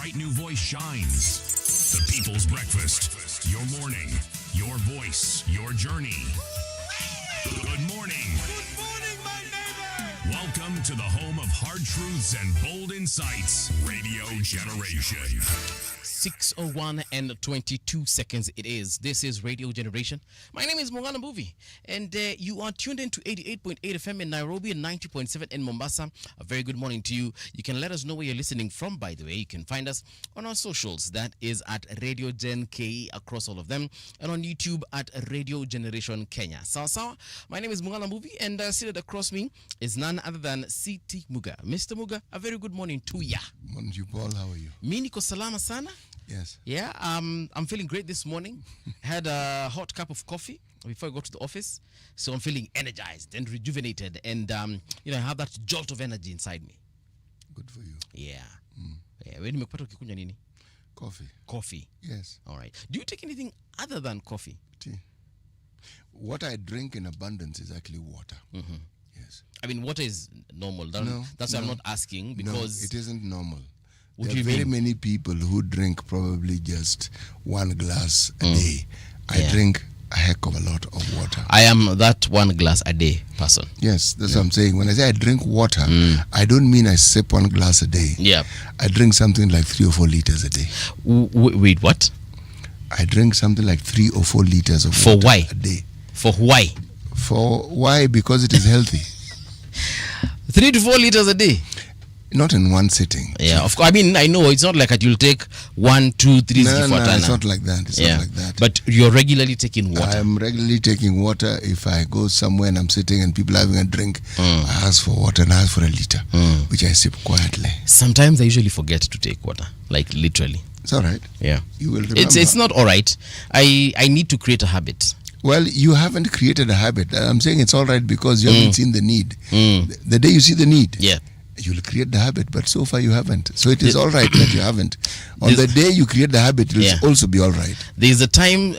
bright new voice shines. The People's Breakfast. Your morning, your voice, your journey. Good morning. Good morning, my neighbor. Welcome to the home of hard truths and bold insights. Radio Generation. 6:01 and 22 seconds it is. This is Radio Generation. My name is Mongana Mbuvi, and you are tuned in to 88.8 FM in Nairobi and 90.7 in Mombasa. A very good morning to you. You can let us know where you're listening from, by the way. You can find us on our socials. That is at Radio Gen KE across all of them, and on YouTube at Radio Generation Kenya. Sawa. My name is Mongana Mbuvi, and seated across me is none other than CT Muga. Mr. Muga, a very good morning to ya. Morning to you, Paul. How are you? Mimi niko salama sana. Yes. Yeah, I'm feeling great this morning. Had a hot cup of coffee before I got to the office, so I'm feeling energized and rejuvenated, and I have that jolt of energy inside me. Good for you. Yeah. Yeah. When nimekupata ukikunywa nini? Coffee. Yes. All right. Do you take anything other than coffee? Tea. What I drink in abundance is actually water. Mm-hmm. Yes. I mean, water is normal. That's why I'm not asking, because it isn't normal. What there do are you very mean? many people who drink probably just one glass a day. I drink a heck of a lot of water. I am that one glass a day person. Yes, that's what I'm saying. When I say I drink water, I don't mean I sip one glass a day. Yeah. I drink something like 3 or 4 liters a day. Wait, what? I drink something like 3 or 4 liters of For water why? a day. For why? For why? Because it is healthy. 3 to 4 liters a day? Not in one sitting. Yeah, of course. I mean, I know it's not like you'll take 1, 2, 3, 4 times. It's not like that. It's not like that. But you're regularly taking water. I'm regularly taking water. If I go somewhere and I'm sitting and people are having a drink, I ask for water and I ask for a liter, which I sip quietly. Sometimes I usually forget to take water, like literally. It's all right. Yeah. You will remember. It's not all right. I need to create a habit. Well, you haven't created a habit. I'm saying it's all right because you haven't seen the need. The day you see the need, you'll create the habit, but so far you haven't. So it is all right that you haven't. On the day you create the habit, it will also be all right. There's a time,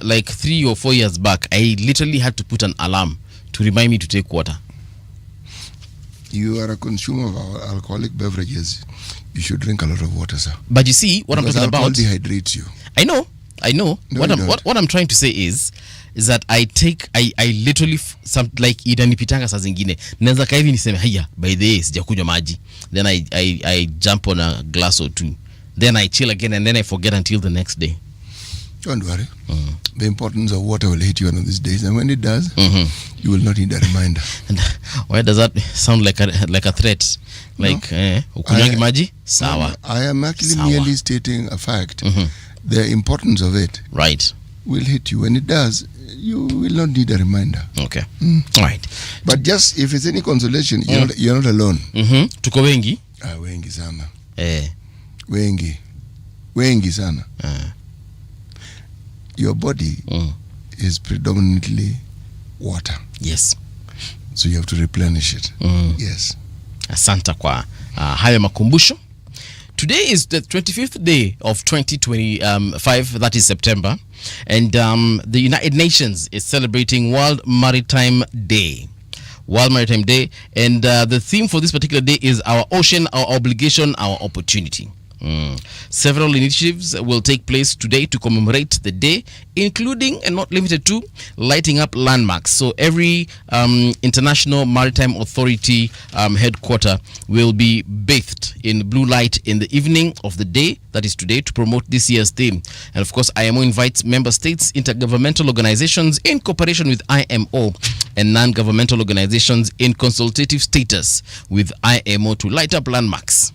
like 3 or 4 years back, I literally had to put an alarm to remind me to take water. You are a consumer of alcoholic beverages. You should drink a lot of water, sir. But you see, what I'm talking about... alcohol dehydrates you. I know. No, what I'm trying to say is that I literally like idanipitanga saa zingine naweza kaa hivi niseme haya by the way sijakunywa maji, then I jump on a glass or two, then I chill again, and then I forget until the next day. Don't worry. The importance of water will hit you one of these days, and when it does, you will not need a reminder. And why does that sound like a threat? Like ukunywangi maji? Sawa. I am actually merely stating a fact. The importance of it will hit you. When it does, you will not need a reminder. Okay. All right. But just if it's any consolation, you're not alone. Tuko wengi? Wengi sana. Wengi sana. Your body is predominantly water. Yes. So you have to replenish it. Yes. Asante kwa haya makumbusho. Today is the 25th day of 2025, that is September, and the United Nations is celebrating World Maritime Day. And the theme for this particular day is our ocean, our obligation, our opportunity. Several initiatives will take place today to commemorate the day, including and not limited to lighting up landmarks. So every International Maritime Authority headquarter will be bathed in blue light in the evening of the day, that is today, to promote this year's theme. And of course, IMO invites member states, intergovernmental organizations in cooperation with IMO, and non-governmental organizations in consultative status with IMO to light up landmarks.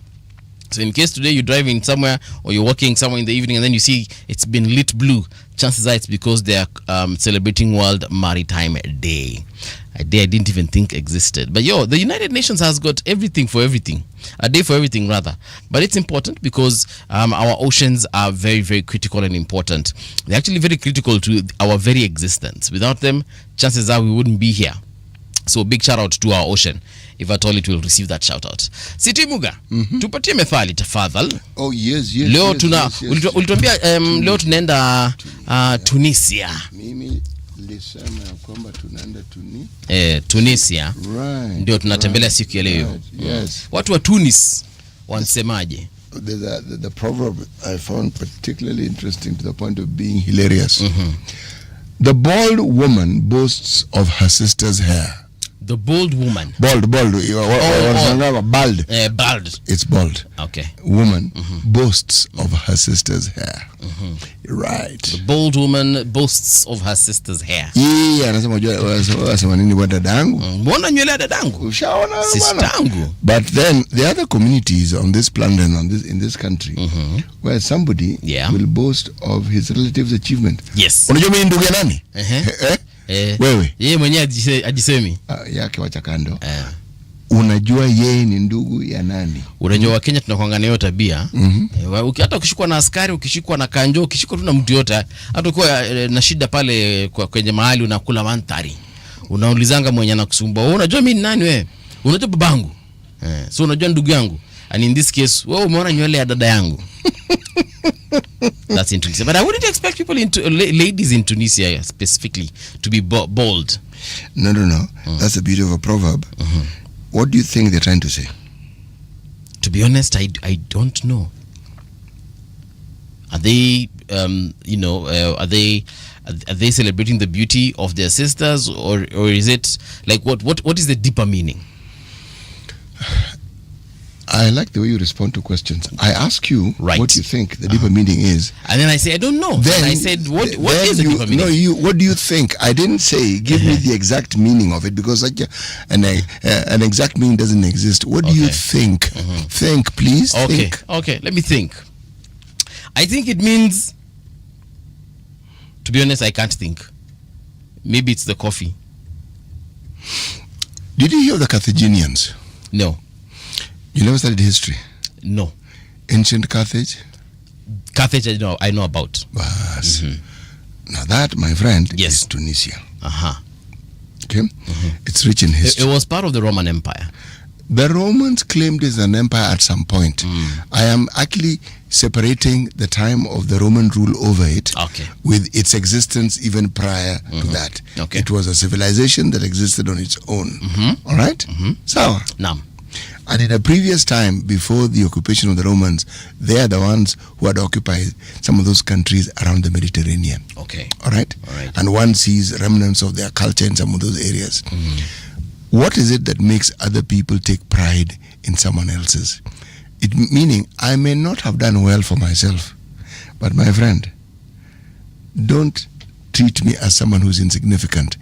So in case today you're driving somewhere or you're walking somewhere in the evening and then you see it's been lit blue, chances are it's because they are celebrating World Maritime Day. A day I didn't even think existed. But the United Nations has got everything for everything. A day for everything, rather. But it's important because our oceans are very, very critical and important. They're actually very critical to our very existence. Without them, chances are we wouldn't be here. So big shout out to our ocean. If at all it will receive that shout out. Siti Muga, tupatie methali tafadhali. Oh yes. Leo ulituambia leo tunaenda Tunisia. Mimi nilisema kwamba tunaenda Tunisia. Right. Ndio tunatembelea siku ya leo. Right. Yes. Watu wa Tunis wanasemaje? the proverb I found particularly interesting to the point of being hilarious. The bald woman boasts of her sister's hair. The bald woman. Bald. Bald. It's bald. Okay. Woman boasts of her sister's hair. Right. The bald woman boasts of her sister's hair. Anasema nini bwana dadangu? Mbona nywele ya dadangu? Ushaona bwana? Sistangu. But then the other communities on this planet and in this country where somebody will boast of his relative's achievement. Yes. Unajua mimi ndugu ya nani? Wewe. Yeye mwenyewe ajisemi. Yake wacha kando. Unajua yeye ni ndugu ya nani? Unajua Wakenya tunakuanga nayo tabia. Hata ukishikwa na askari, ukishikwa na kanjo, ukishikwa tu na mtu yote, hata ukiwa na shida pale kwenye mahali unakula mandhari. Unaulizanga mwenye anakusumbua, unajua mimi ni nani wewe? Unajua babangu? So unajua ndugu yangu. And in this case, wewe umeona nywele ya dada yangu. That's in Tunisia. But I wouldn't expect people ladies in Tunisia specifically to be bald. No. That's the beauty of a proverb. What do you think they're trying to say? To be honest, I don't know. Are they are they celebrating the beauty of their sisters, or is it like what is the deeper meaning? I like the way you respond to questions. I ask you what you think the deeper meaning is. And then I say, I don't know. Then I said, what is the deeper meaning? No, what do you think? I didn't say, give me the exact meaning of it, because an exact meaning doesn't exist. What do you think? Think, please. Think. Okay, let me think. I think it means, to be honest, I can't think. Maybe it's the coffee. Did you hear of the Carthaginians? No. You never studied history? No. Ancient Carthage? Carthage, I know about. Now that, my friend, is Tunisia. Okay? It's rich in history. It was part of the Roman Empire. The Romans claimed it as an empire at some point. I am actually separating the time of the Roman rule over it with its existence even prior to that. It was a civilization that existed on its own. All right? So, and in a previous time, before the occupation of the Romans, they are the ones who had occupied some of those countries around the Mediterranean. All right? And one sees remnants of their culture in some of those areas. What is it that makes other people take pride in someone else's? Meaning, I may not have done well for myself, but my friend, don't treat me as someone who's insignificant.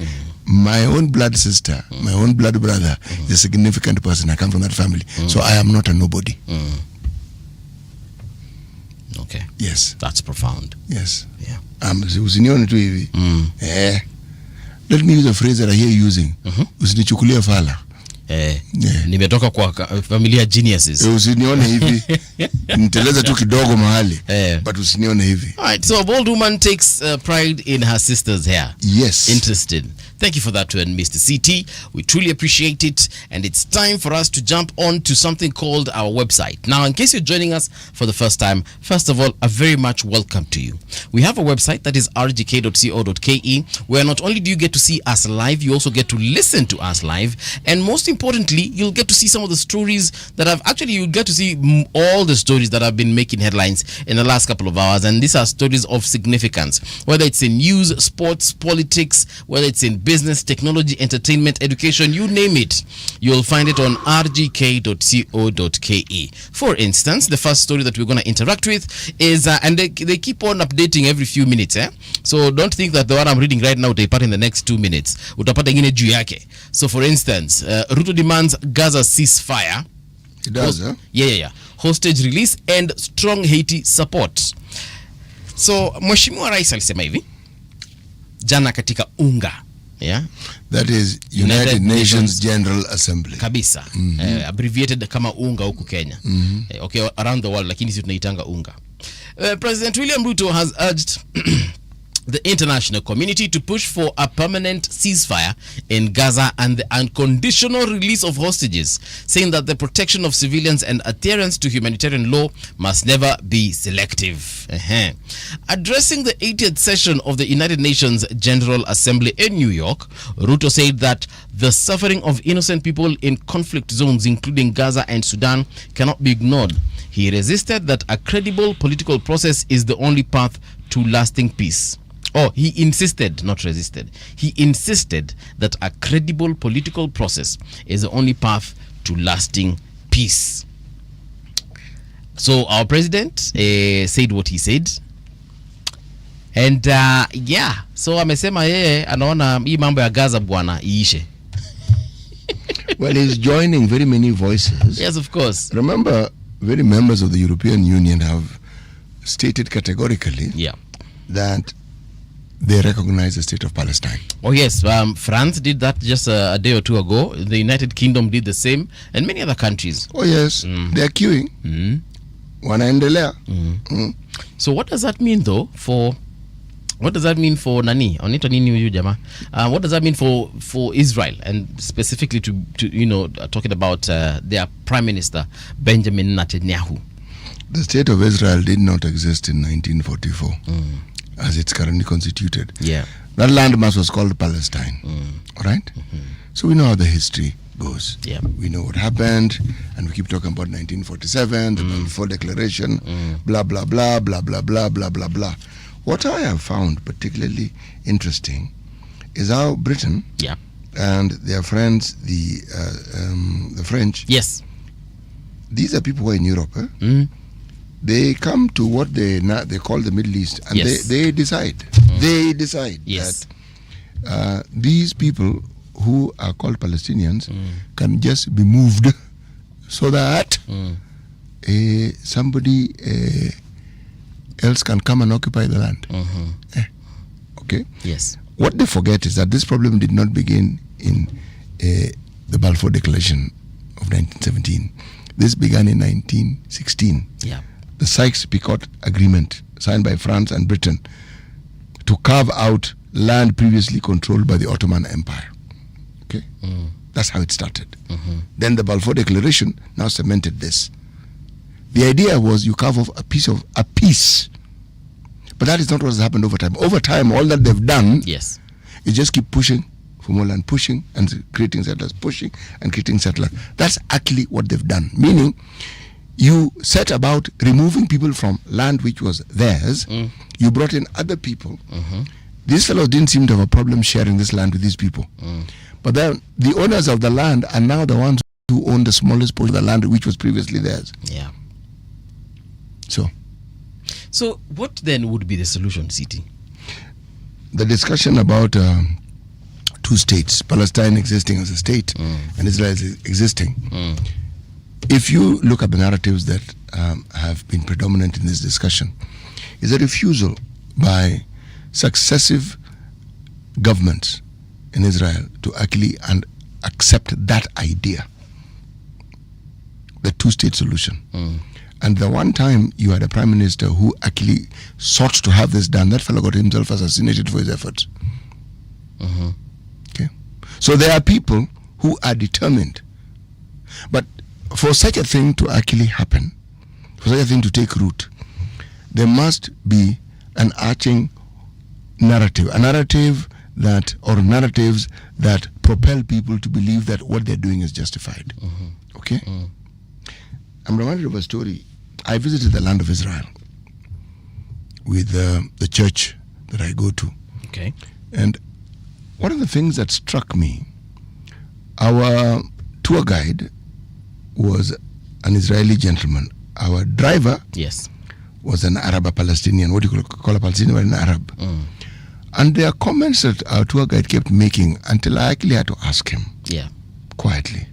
My own blood sister, my own blood brother is a significant person. I come from that family. So I am not a nobody. Okay. Yes. That's profound. Yes. Yeah. Usinione tu hivi. Let me use a phrase that I hear you using. Usinichukulie fala. Nimetoka kwa familia geniuses. Usinione hivi. Niteleza tu kidogo mahali. But usinione hivi. All right, so a bold woman takes pride in her sister's hair. Yes. Interested. Thank you for that one, Mr. CT. We truly appreciate it. And it's time for us to jump on to something called our website. Now, in case you're joining us for the first time, first of all, a very much welcome to you. We have a website that is rgk.co.ke, where not only do you get to see us live, you also get to listen to us live. And most importantly, you'll get to see some of the stories that you'll get to see all the stories that have been making headlines in the last couple of hours. And these are stories of significance, whether it's in news, sports, politics, whether it's in business, technology, entertainment, education, you name it. You'll find it on rgk.co.ke. For instance, the first story that we're going to interact with is, and they keep on updating every few minutes. So don't think that the one I'm reading right now, they part in the next 2 minutes. Utapata ingine juu yake. So for instance, Ruto demands Gaza ceasefire. It does, huh? Yeah. Hostage release and strong Haiti support. So Mheshimiwa Rais alisema hivi jana katika UNGA. Yeah, that is United Nations General Assembly. Kabisa. Abbreviated kama UNGA huku Kenya. Okay, around the world, lakini sisi tunaitanga UNGA. President William Ruto has urged the international community to push for a permanent ceasefire in Gaza and the unconditional release of hostages, saying that the protection of civilians and adherence to humanitarian law must never be selective. Addressing the 80th session of the United Nations General Assembly in New York, Ruto said that the suffering of innocent people in conflict zones, including Gaza and Sudan, cannot be ignored. He resisted that a credible political process is the only path to lasting peace. Oh, he insisted, not resisted. He insisted that a credible political process is the only path to lasting peace. So our president said what he said. And so amesema yeye anaona hii mambo ya Gaza bwana iishe. Well, he's joining very many voices. Yes, of course. Remember, very members of the European Union have stated categorically that they recognize the state of Palestine. Oh yes, France did that just a day or two ago. The United Kingdom did the same, and many other countries. Oh yes, they are queuing. Wanaendelea. So what does that mean though for? What does that mean for nani? Onito nini huyu jamaa? What does that mean for Israel, and specifically to talking about their Prime Minister Benjamin Netanyahu? The state of Israel did not exist in 1944 as it's currently constituted. Yeah, that landmass was called Palestine. All right. So we know how the history goes. Yeah, we know what happened, and we keep talking about 1947, the Balfour Declaration, blah blah blah blah blah blah blah blah blah. What I have found particularly interesting is how Britain and their friends, the French, these are people who are in Europe. They come to what they call the Middle East, and they decide. They decide that these people who are called Palestinians can just be moved so that somebody else can come and occupy the land. Okay? Yes. What they forget is that this problem did not begin in the Balfour Declaration of 1917. This began in 1916. Yeah. The Sykes-Picot Agreement signed by France and Britain to carve out land previously controlled by the Ottoman Empire. Okay? That's how it started. Then the Balfour Declaration now cemented this. The idea was you carve off a piece. But that is not what has happened over time. Over time, all that they've done is just keep pushing for more land, pushing and creating settlers, pushing and creating settlers. That's actually what they've done. Meaning, you set about removing people from land which was theirs. You brought in other people. These fellows didn't seem to have a problem sharing this land with these people. But then the owners of the land are now the ones who own the smallest portion of the land which was previously theirs. Yeah. So what then would be the solution, CT? The discussion about two states, Palestine existing as a state and Israel existing. If you look at the narratives that have been predominant in this discussion, is a refusal by successive governments in Israel to actually accept that idea, the two-state solution. And the one time you had a prime minister who actually sought to have this done, that fellow got himself assassinated for his efforts. Okay, so there are people who are determined, but for such a thing to actually happen, for such a thing to take root, there must be an arching narrative, that, or narratives that propel people to believe that what they're doing is justified. Okay? I'm reminded of a story. I visited the land of Israel with the church that I go to. Okay. And one of the things that struck me, our tour guide was an Israeli gentleman. Our driver was an Arab, a Palestinian. What do you call a Palestinian, but an Arab? And there are comments that our tour guide kept making until I actually had to ask him quietly.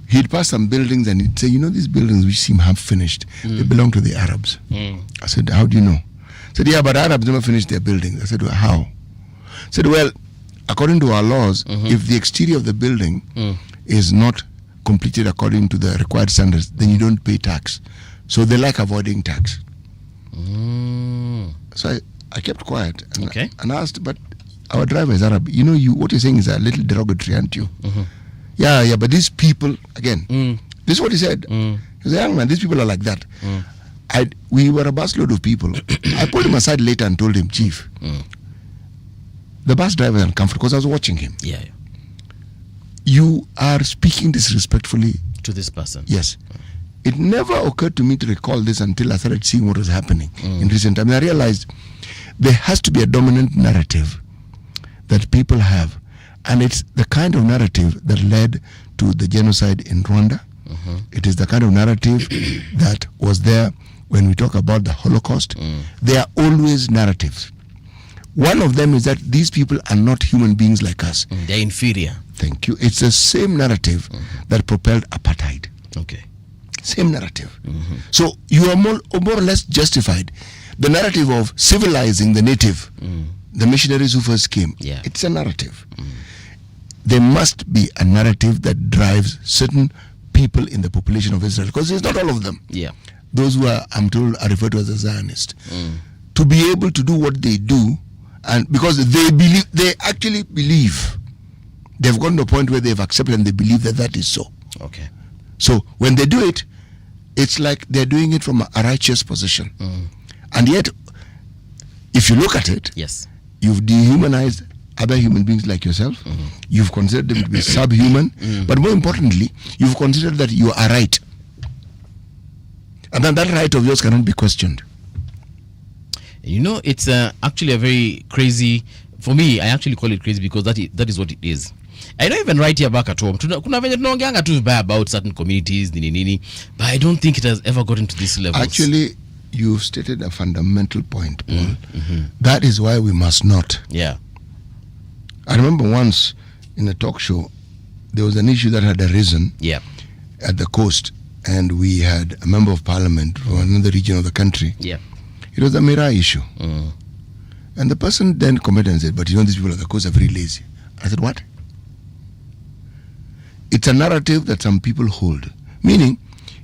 He'd pass some buildings and he'd say, these buildings which seem half finished, they belong to the Arabs. I said, how do you know? He said, yeah, but Arabs never finish their buildings. I said, well, how? He said, well, according to our laws, if the exterior of the building is not completed according to the required standards, then you don't pay tax. So they like avoiding tax. So I kept quiet and asked, but our driver is Arab. What you're saying is a little derogatory, aren't you? Yeah, but these people, again, this is what he said. He said, young man, these people are like that. we were a busload of people. I pulled him aside later and told him, Chief, the bus driver is uncomfortable because I was watching him. Yeah. You are speaking disrespectfully To this person. Yes. It never occurred to me to recall this until I started seeing what was happening in recent times. I realized there has to be a dominant narrative that people have. And it's the kind of narrative that led to the genocide in Rwanda. It is the kind of narrative that was there when we talk about the Holocaust. There are always narratives. One of them is that these people are not human beings like us. They're inferior. Thank you. It's the same narrative that propelled apartheid. Okay. Same narrative. So you are more or less justified. The narrative of civilizing the native, the missionaries who first came, it's a narrative. There must be a narrative that drives certain people in the population of Israel, because it's not all of them. Yeah. Those who are, I'm told, are referred to as a Zionist. To be able to do what they do, and because they actually believe, they've gotten to a point where they've accepted and they believe that that is so. Okay. So when they do it, it's like they're doing it from a righteous position. And yet, if you look at it, yes, you've dehumanized other human beings like yourself. You've considered them to be subhuman. But more importantly, you've considered that you are right. And then that right of yours cannot be questioned. You know, it's actually a very crazy, for me, I actually call it crazy because that is what it is. I don't even right here back at home. Kuna venye tunaongeanga tu vibaya about certain communities, nini, but I don't think it has ever gotten to this level. Actually, you've stated a fundamental point, Paul. That is why we must not. Yeah. I remember once in a talk show, there was an issue that had arisen at the coast, and we had a member of parliament from another region of the country. Yeah. It was a Mira issue. And the person then commented and said, but you know, these people at the coast are very lazy. I said, what? It's a narrative that some people hold. Meaning,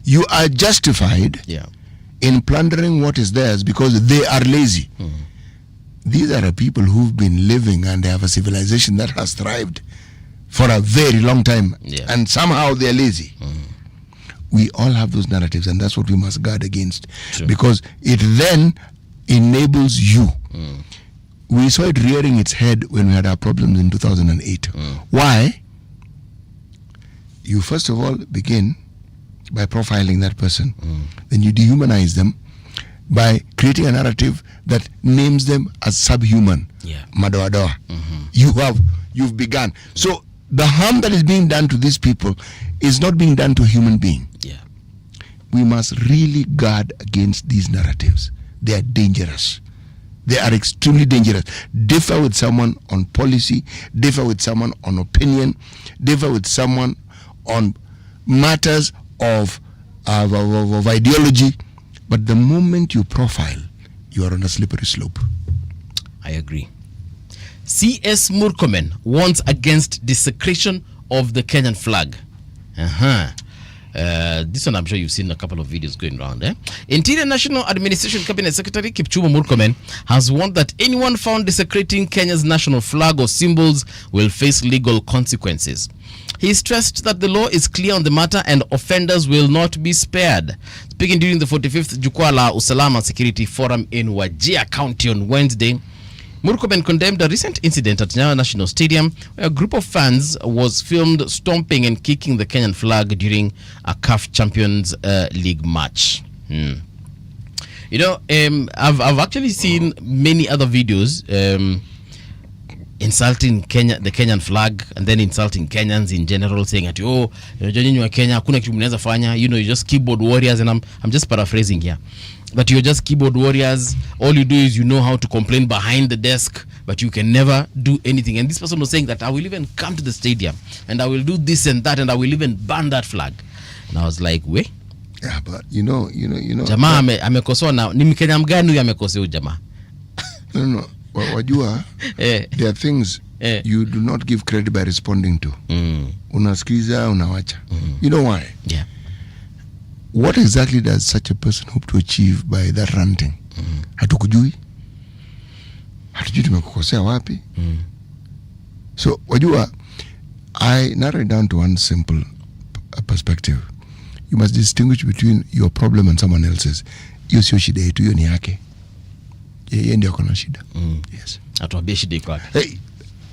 you are justified in plundering what is theirs because they are lazy. These are people who've been living and they have a civilization that has thrived for a very long time. And somehow they're lazy. We all have those narratives, and that's what we must guard against. Because it then enables you. We saw it rearing its head when we had our problems in 2008. Why? You first of all begin by profiling that person. Then you dehumanize them by creating a narrative that names them as subhuman. Madoadoa. You've begun. So the harm that is being done to these people is not being done to a human being. We must really guard against these narratives. They are dangerous. They are extremely dangerous. Differ with someone on policy, differ with someone on opinion, differ with someone on matters of ideology. But the moment you profile, you are on a slippery slope. I agree. C.S. Murkomen warns against desecration of the Kenyan flag. This one I'm sure you've seen a couple of videos going around. Interior National Administration Cabinet Secretary Kipchumba Murkomen has warned that anyone found desecrating Kenya's national flag or symbols will face legal consequences. He stressed that the law is clear on the matter and offenders will not be spared. Speaking during the 45th Jukwaa la Usalama Security Forum in Wajir County on Wednesday, Murkomen condemned a recent incident at Nyayo National Stadium where a group of fans was filmed stomping and kicking the Kenyan flag during a CAF Champions League match. You know, I've actually seen many other videos insulting the Kenyan flag and then insulting Kenyans in general, saying that, oh, you're Kenya, hakuna kitu mnaweza fanya, you know, you're just keyboard warriors, and I'm just paraphrasing here. But you're just keyboard warriors. All you do is you know how to complain behind the desk, but you can never do anything. And this person was saying that I will even come to the stadium and I will do this and that and I will even ban that flag. And I was like, wait. Yeah, but you know. Jamaa amekosoa na ni Mkenya mgani huyu amekosoa huyu jamaa? No. Wajua, there are things you do not give credit by responding to. Unasikiza, unawacha. You know why? Yeah. What exactly does such a person hope to achieve by that ranting? Hatukujui. Hatujui tumekukosea wapi. So, wajua, I narrow it down to one simple perspective. You must distinguish between your problem and someone else's. hiyo sio shida yetu, hiyo ni yake. Yeye ndio akona shida. Yes. Atuambie shida iko wapi? Hey,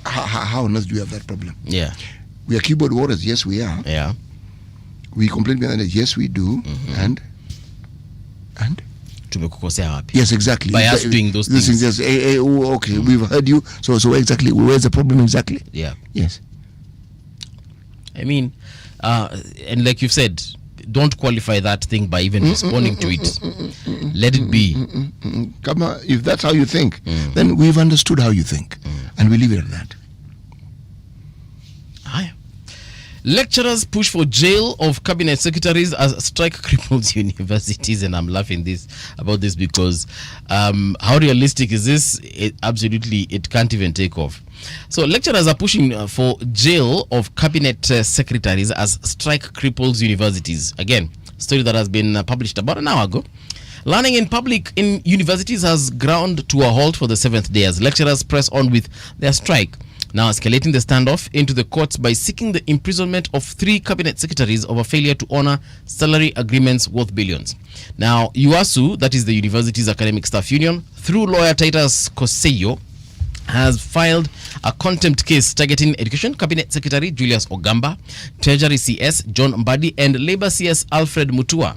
how on earth do we have that problem? Yeah. We are keyboard warriors. Yes, we are. Yeah. We complain behind it. Yes, we do. And tumekukosea wapi? yes, exactly. By us doing those things. Yes. Okay, we've heard you. So exactly, where's the problem exactly? Yeah. Yes. I mean, and like you've said, don't qualify that thing by even responding to it. Let it be. Come on, if that's how you think, then we've understood how you think, and we leave it at that. Aye. Lecturers push for jail of cabinet secretaries as strike cripples universities, and I'm laughing about this because how realistic is this? It can't even take off. So lecturers are pushing for jail of cabinet secretaries as strike cripples universities. Again, story that has been published about an hour ago. Learning in public in universities has ground to a halt for the 7th day as lecturers press on with their strike, now escalating the standoff into the courts by seeking the imprisonment of 3 cabinet secretaries over failure to honor salary agreements worth billions. Now, UASU, that is the university's academic staff union, through lawyer Titus Koseyo, has filed a contempt case targeting Education Cabinet Secretary Julius Ogamba, Treasury CS John Mbadi, and Labor CS Alfred Mutua.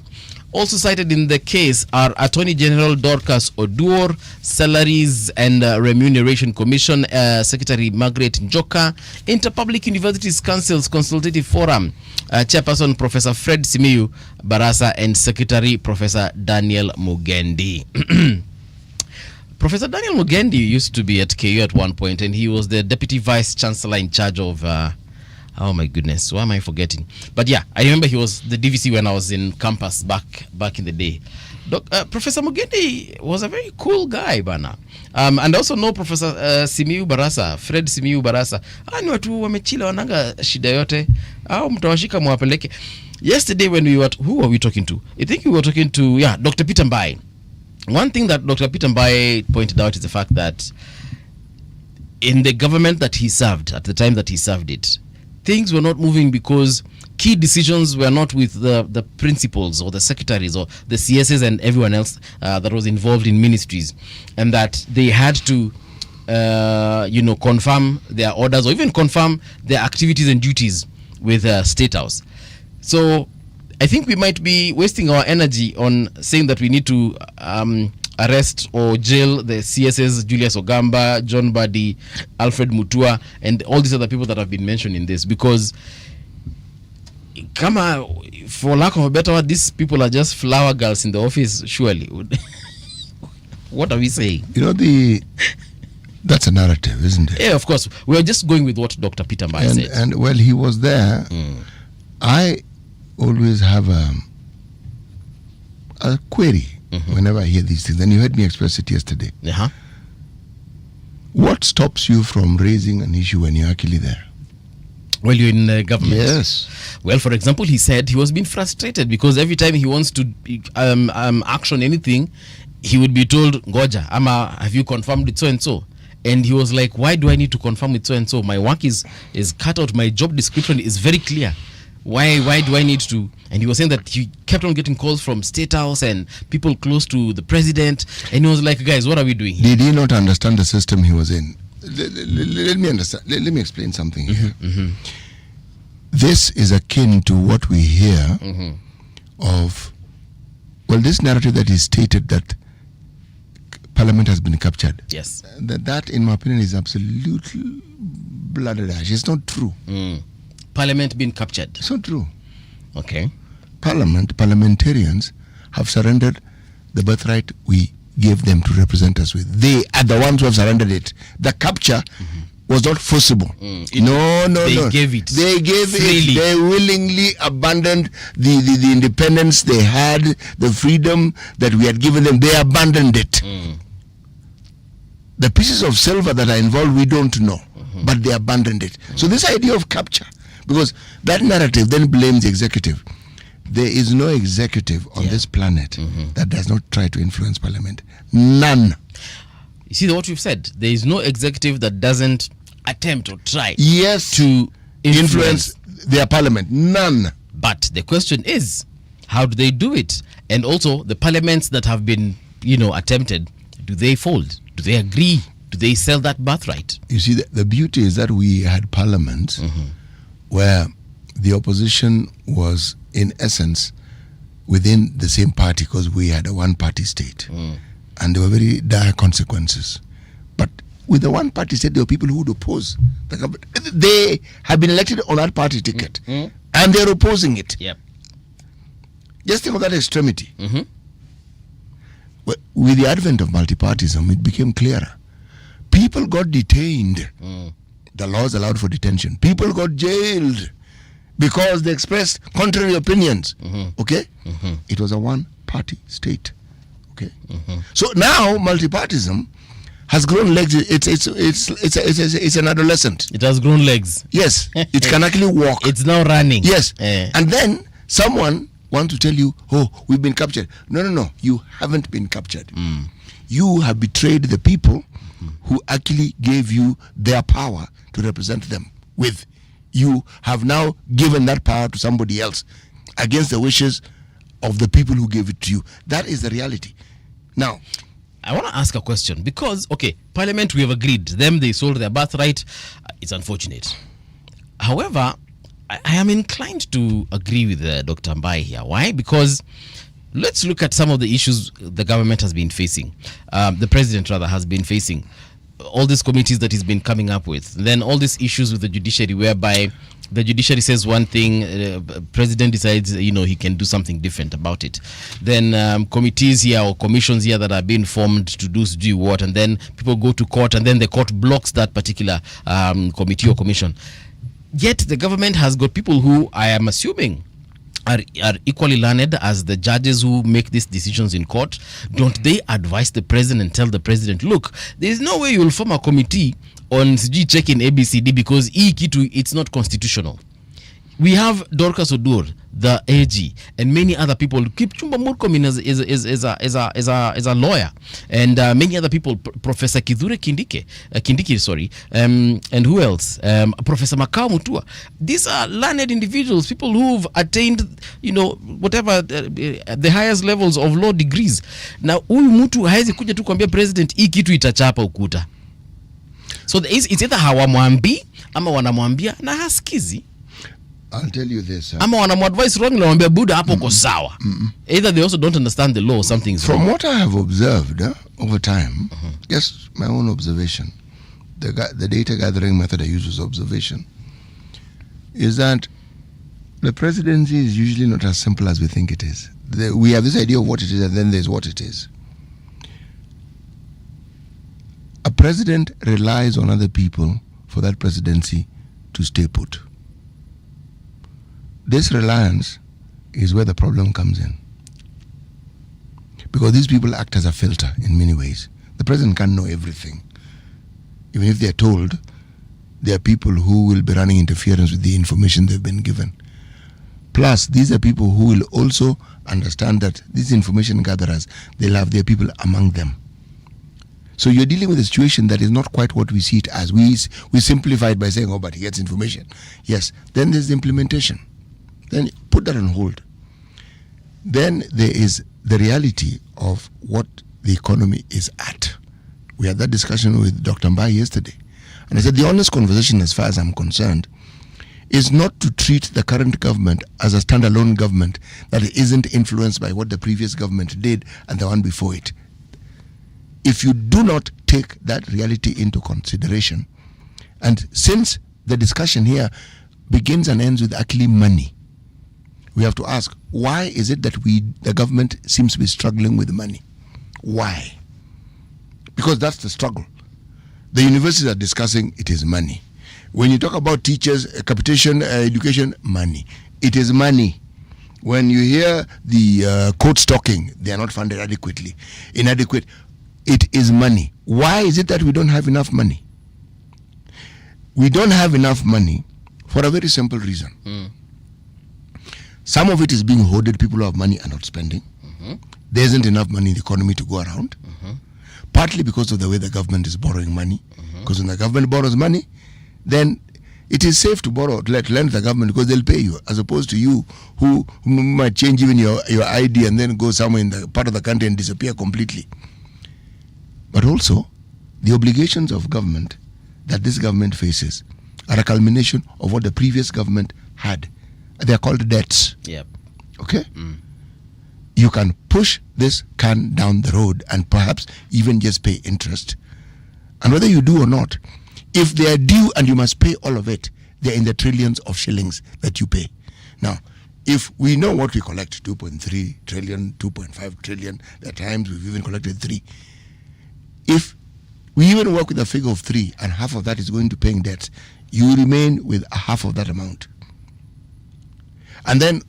Also cited in the case are Attorney General Dorcas Oduor, Salaries and Remuneration Commission Secretary Margaret Njoka, Interpublic Universities Council's Consultative Forum Chairperson Professor Fred Simiyu Barasa, and Secretary Professor Daniel Mugendi. Professor Daniel Mugendi used to be at KU at one point, and he was the Deputy Vice Chancellor in charge of oh my goodness, why am I forgetting? But yeah, I remember he was the DVC when I was in campus back in the day. Professor Mugendi was a very cool guy, bana. And I also know Professor Simiyu Barasa, Fred Simiyu Barasa. Ni watu wamechila wananga shida yote. Au mtawashika mwapeleke. Yesterday when who were we talking to? I think we were talking to Dr. Peter Mbai. One thing that Dr. Peter Mbai pointed out is the fact that in the government that he served, at the time that he served it, things were not moving because key decisions were not with the principals or the secretaries or the CSs and everyone else that was involved in ministries, and that they had to confirm their orders or even confirm their activities and duties with State House. So I think we might be wasting our energy on saying that we need to arrest or jail the CSS, Julius Ogamba, John Badi, Alfred Mutua, and all these other people that have been mentioned in this, because for lack of a better word, these people are just flower girls in the office, surely. What are we saying? That's a narrative, isn't it? Yeah, of course. We are just going with what Dr. Peter Mbai said. And while he was there, I always have a query whenever I hear these things, and you heard me express it yesterday. What stops you from raising an issue when you're actually there? Well, you're in the government. Yes. Well, for example, he said he was being frustrated because every time he wants to action anything, he would be told, Goja, have you confirmed it so and so? And he was like, why do I need to confirm it so and so? My work is cut out. My job description is very clear. Why do I need to? And he was saying that he kept on getting calls from State House and people close to the president. And he was like, guys, what are we doing here? Did he not understand the system he was in? Let me understand. Let me explain something here. This is akin to what we hear of, this narrative that is stated that Parliament has been captured. Yes. That, in my opinion, is absolutely blooded-ash. It's not true. Parliament being captured. It's not true. Okay. Parliamentarians have surrendered the birthright we gave them to represent us with. They are the ones who have surrendered it. The capture was not forcible. No. They gave it. They gave freely. They willingly abandoned the independence they had, the freedom that we had given them. They abandoned it. The pieces of silver that are involved, we don't know, but they abandoned it. So this idea of capture, because that narrative then blames the executive. There is no executive on this planet that does not try to influence Parliament. None. You see what we've said? There is no executive that doesn't attempt or try to influence their Parliament. None. But the question is, how do they do it? And also the parliaments that have been, attempted, do they fold? Do they agree? Do they sell that birthright? You see, the beauty is that we had parliaments where the opposition was, in essence, within the same party, because we had a one-party state. And there were very dire consequences. But with the one-party state, there were people who would oppose the government. They have been elected on that party ticket, and they're opposing it. Yep. Just think of that extremity. With the advent of multipartism, it became clearer. People got detained. The laws allowed for detention. People got jailed because they expressed contrary opinions. Okay? It was a one-party state. Okay? So now multipartism has grown legs. It's an adolescent. It has grown legs. Yes, it can actually walk. It's now running. Yes, and then someone wants to tell you, "Oh, we've been captured." No. You haven't been captured. You have betrayed the people who actually gave you their power to represent them with. You have now given that power to somebody else against the wishes of the people who gave it to you. That is the reality. Now, I want to ask a question because, Parliament, we have agreed. Them, they sold their birthright. It's unfortunate. However, I am inclined to agree with Dr. Mbai here. Why? Because let's look at some of the issues the government has been facing. The president, rather, has been facing. All these committees that he's been coming up with. Then all these issues with the judiciary whereby the judiciary says one thing, president decides, he can do something different about it. Then committees here or commissions here that are being formed to do what, and then people go to court, and then the court blocks that particular committee or commission. Yet the government has got people who I am assuming are equally learned as the judges who make these decisions in court. Don't they advise the president and tell the president, look, there is no way you will form a committee on checking ABCD because it's not constitutional. We have Dorcas Odur, the AG, and many other people. Kipchumba Murkomen is a lawyer, and many other people. Professor Kithure Kindiki, and who else? Professor Makau Mutua. These are learned individuals, people who've attained, whatever the highest levels of law degrees. Now, huyu mtu hawezi kuja tu kuambia president hii kitu itachapa ukuta. So it's either hawamwambii ama wanamwambia na hasikizi. I'll tell you this. Ama wanamadvise wrong na wambia buda hapo uko sawa. Either they also don't understand the law or something's wrong. From what I have observed over time, just my own observation, the data gathering method I use is observation, is that the presidency is usually not as simple as we think it is. We have this idea of what it is, and then there's what it is. A president relies on other people for that presidency to stay put. This reliance is where the problem comes in. Because these people act as a filter in many ways. The president can't know everything. Even if they're told, there are people who will be running interference with the information they've been given. Plus, these are people who will also understand that these information gatherers, they'll have their people among them. So you're dealing with a situation that is not quite what we see it as. We simplify it by saying, but he gets information. Yes. Then there's the implementation. Then put that on hold. Then there is the reality of what the economy is at. We had that discussion with Dr. Mbai yesterday. And I said the honest conversation, as far as I'm concerned, is not to treat the current government as a standalone government that isn't influenced by what the previous government did and the one before it. If you do not take that reality into consideration, and since the discussion here begins and ends with actually money, we have to ask, why is it that the government seems to be struggling with money? Why? Because that's the struggle. The universities are discussing it is money. When you talk about teachers, capitation, education, money. It is money. When you hear the courts talking, they are not funded adequately. Inadequate. It is money. Why is it that we don't have enough money? We don't have enough money for a very simple reason. Some of it is being hoarded. People who have money are not spending. There isn't enough money in the economy to go around. Partly because of the way the government is borrowing money. Because when the government borrows money, then it is safe to borrow, to lend the government because they'll pay you, as opposed to you who might change even your ID and then go somewhere in the part of the country and disappear completely. But also, the obligations of government that this government faces are a culmination of what the previous government had. They are called debts. Yep. Okay? You can push this can down the road and perhaps even just pay interest. And whether you do or not, if they are due and you must pay all of it, they're in the trillions of shillings that you pay. Now, if we know what we collect, 2.3 trillion, 2.5 trillion, at times we've even collected 3. If we even work with a figure of 3 and half of that is going to paying debts, you remain with a half of that amount. And then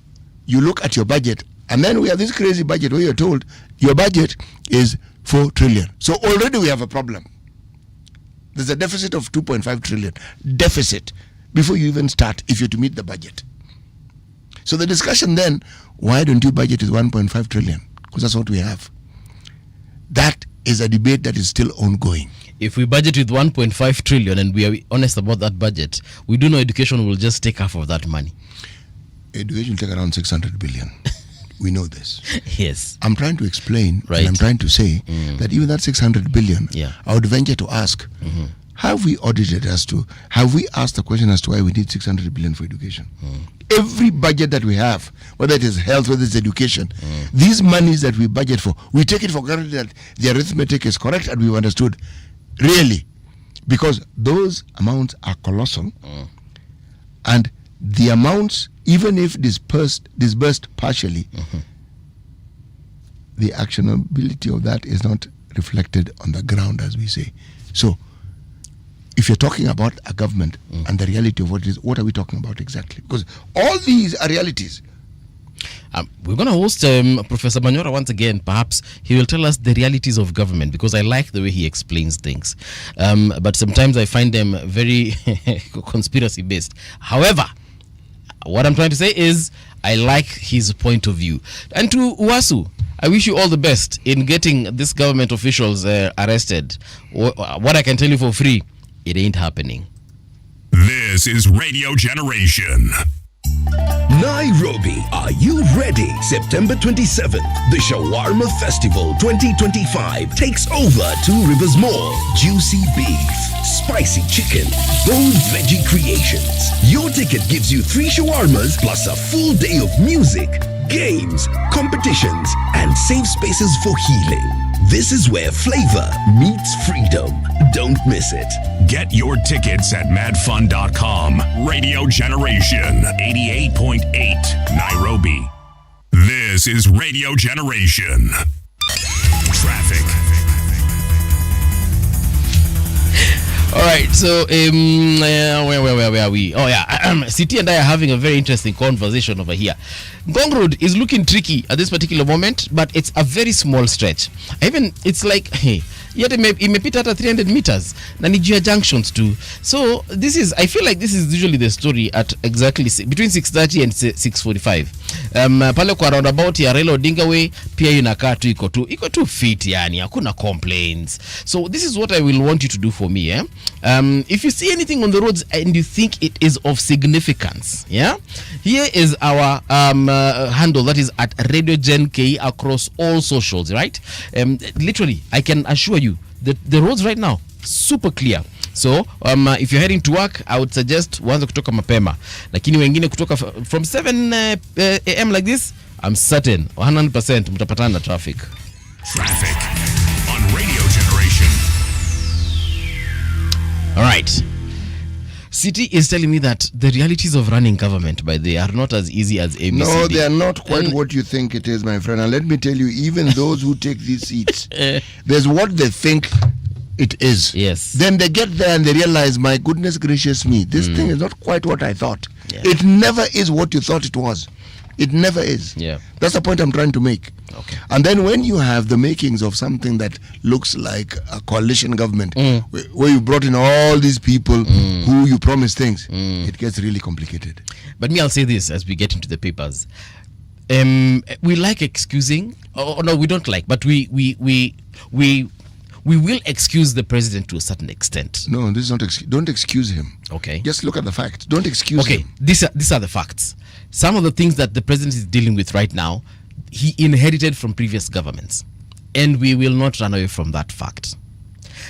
you look at your budget, and then we have this crazy budget where you're told your budget is 4 trillion. So already we have a problem. There's a deficit of 2.5 trillion. Deficit before you even start if you're to meet the budget. So the discussion then, why don't you budget with 1.5 trillion? Because that's what we have. That is a debate that is still ongoing. If we budget with 1.5 trillion and we are honest about that budget, we do know education will just take half of that money. Education will take around 600 billion. We know this. Yes. I'm trying to explain, right. And I'm trying to say that even that 600 billion, I would venture to ask, have we audited have we asked the question as to why we need 600 billion for education? Every budget that we have, whether it is health, whether it's education, these monies that we budget for, we take it for granted that the arithmetic is correct and we've understood. Really. Because those amounts are colossal. And the amounts, even if disbursed partially, the actionability of that is not reflected on the ground, as we say. So, if you're talking about a government and the reality of what it is, what are we talking about exactly? Because all these are realities. We're going to host Professor Manyora once again. Perhaps he will tell us the realities of government, because I like the way he explains things. But sometimes I find them very conspiracy based. However, what I'm trying to say is I like his point of view. And to Uwasu, I wish you all the best in getting these government officials arrested. What I can tell you for free, it ain't happening. This is Radio Generation. Nairobi, are you ready? September 27th, the Shawarma Festival 2025 takes over 2 Rivers Mall. Juicy beef, spicy chicken, bold veggie creations. Your ticket gives you 3 shawarmas plus a full day of music, games, competitions, and safe spaces for healing. This is where flavor meets freedom. Don't miss it. Get your tickets at madfun.com. Radio Generation 88.8 Nairobi. This is Radio Generation. Traffic. All right, so where are we? Oh yeah, City and I are having a very interesting conversation over here. Ngong Road is looking tricky at this particular moment, but it's a very small stretch. It's like, hey, yet imepita hata 300 meters na ni juu junctions too. So I feel like this is usually the story at exactly between 6:30 and 6:45. Pale kwa roundabout ya Raila Odinga Way pia inakaa tu iko tu fit, yani hakuna complaints. So this is what I will want you to do for me, if you see anything on the roads and you think it is of significance, here is our handle, that is at Radio Gen K across all socials, right? Literally, I can assure you that the roads right now super clear. So if you're heading to work, I would suggest uanze kutoka mapema, lakini wengine kutoka from 7 a.m. like this, I'm certain 100% mtapatana na traffic on Radio Generation. All right. City is telling me that the realities of running government, by the way, are not as easy as ABCD. No, they are not quite what you think it is, my friend. And let me tell you, even those who take these seats, there's what they think it is. Yes. Then they get there and they realize, my goodness gracious me, this thing is not quite what I thought. Yeah. It never is what you thought it was. It never is. Yeah. That's the point I'm trying to make. Okay. And then when you have the makings of something that looks like a coalition government, where you brought in all these people who you promise things, it gets really complicated. But I'll say this as we get into the papers. We like excusing. Oh no, we don't like, but we we will excuse the president to a certain extent. No, this is not. Don't excuse him. Okay. Just look at the facts. Don't excuse him. Okay, these are the facts. Some of the things that the president is dealing with right now, he inherited from previous governments, and we will not run away from that fact.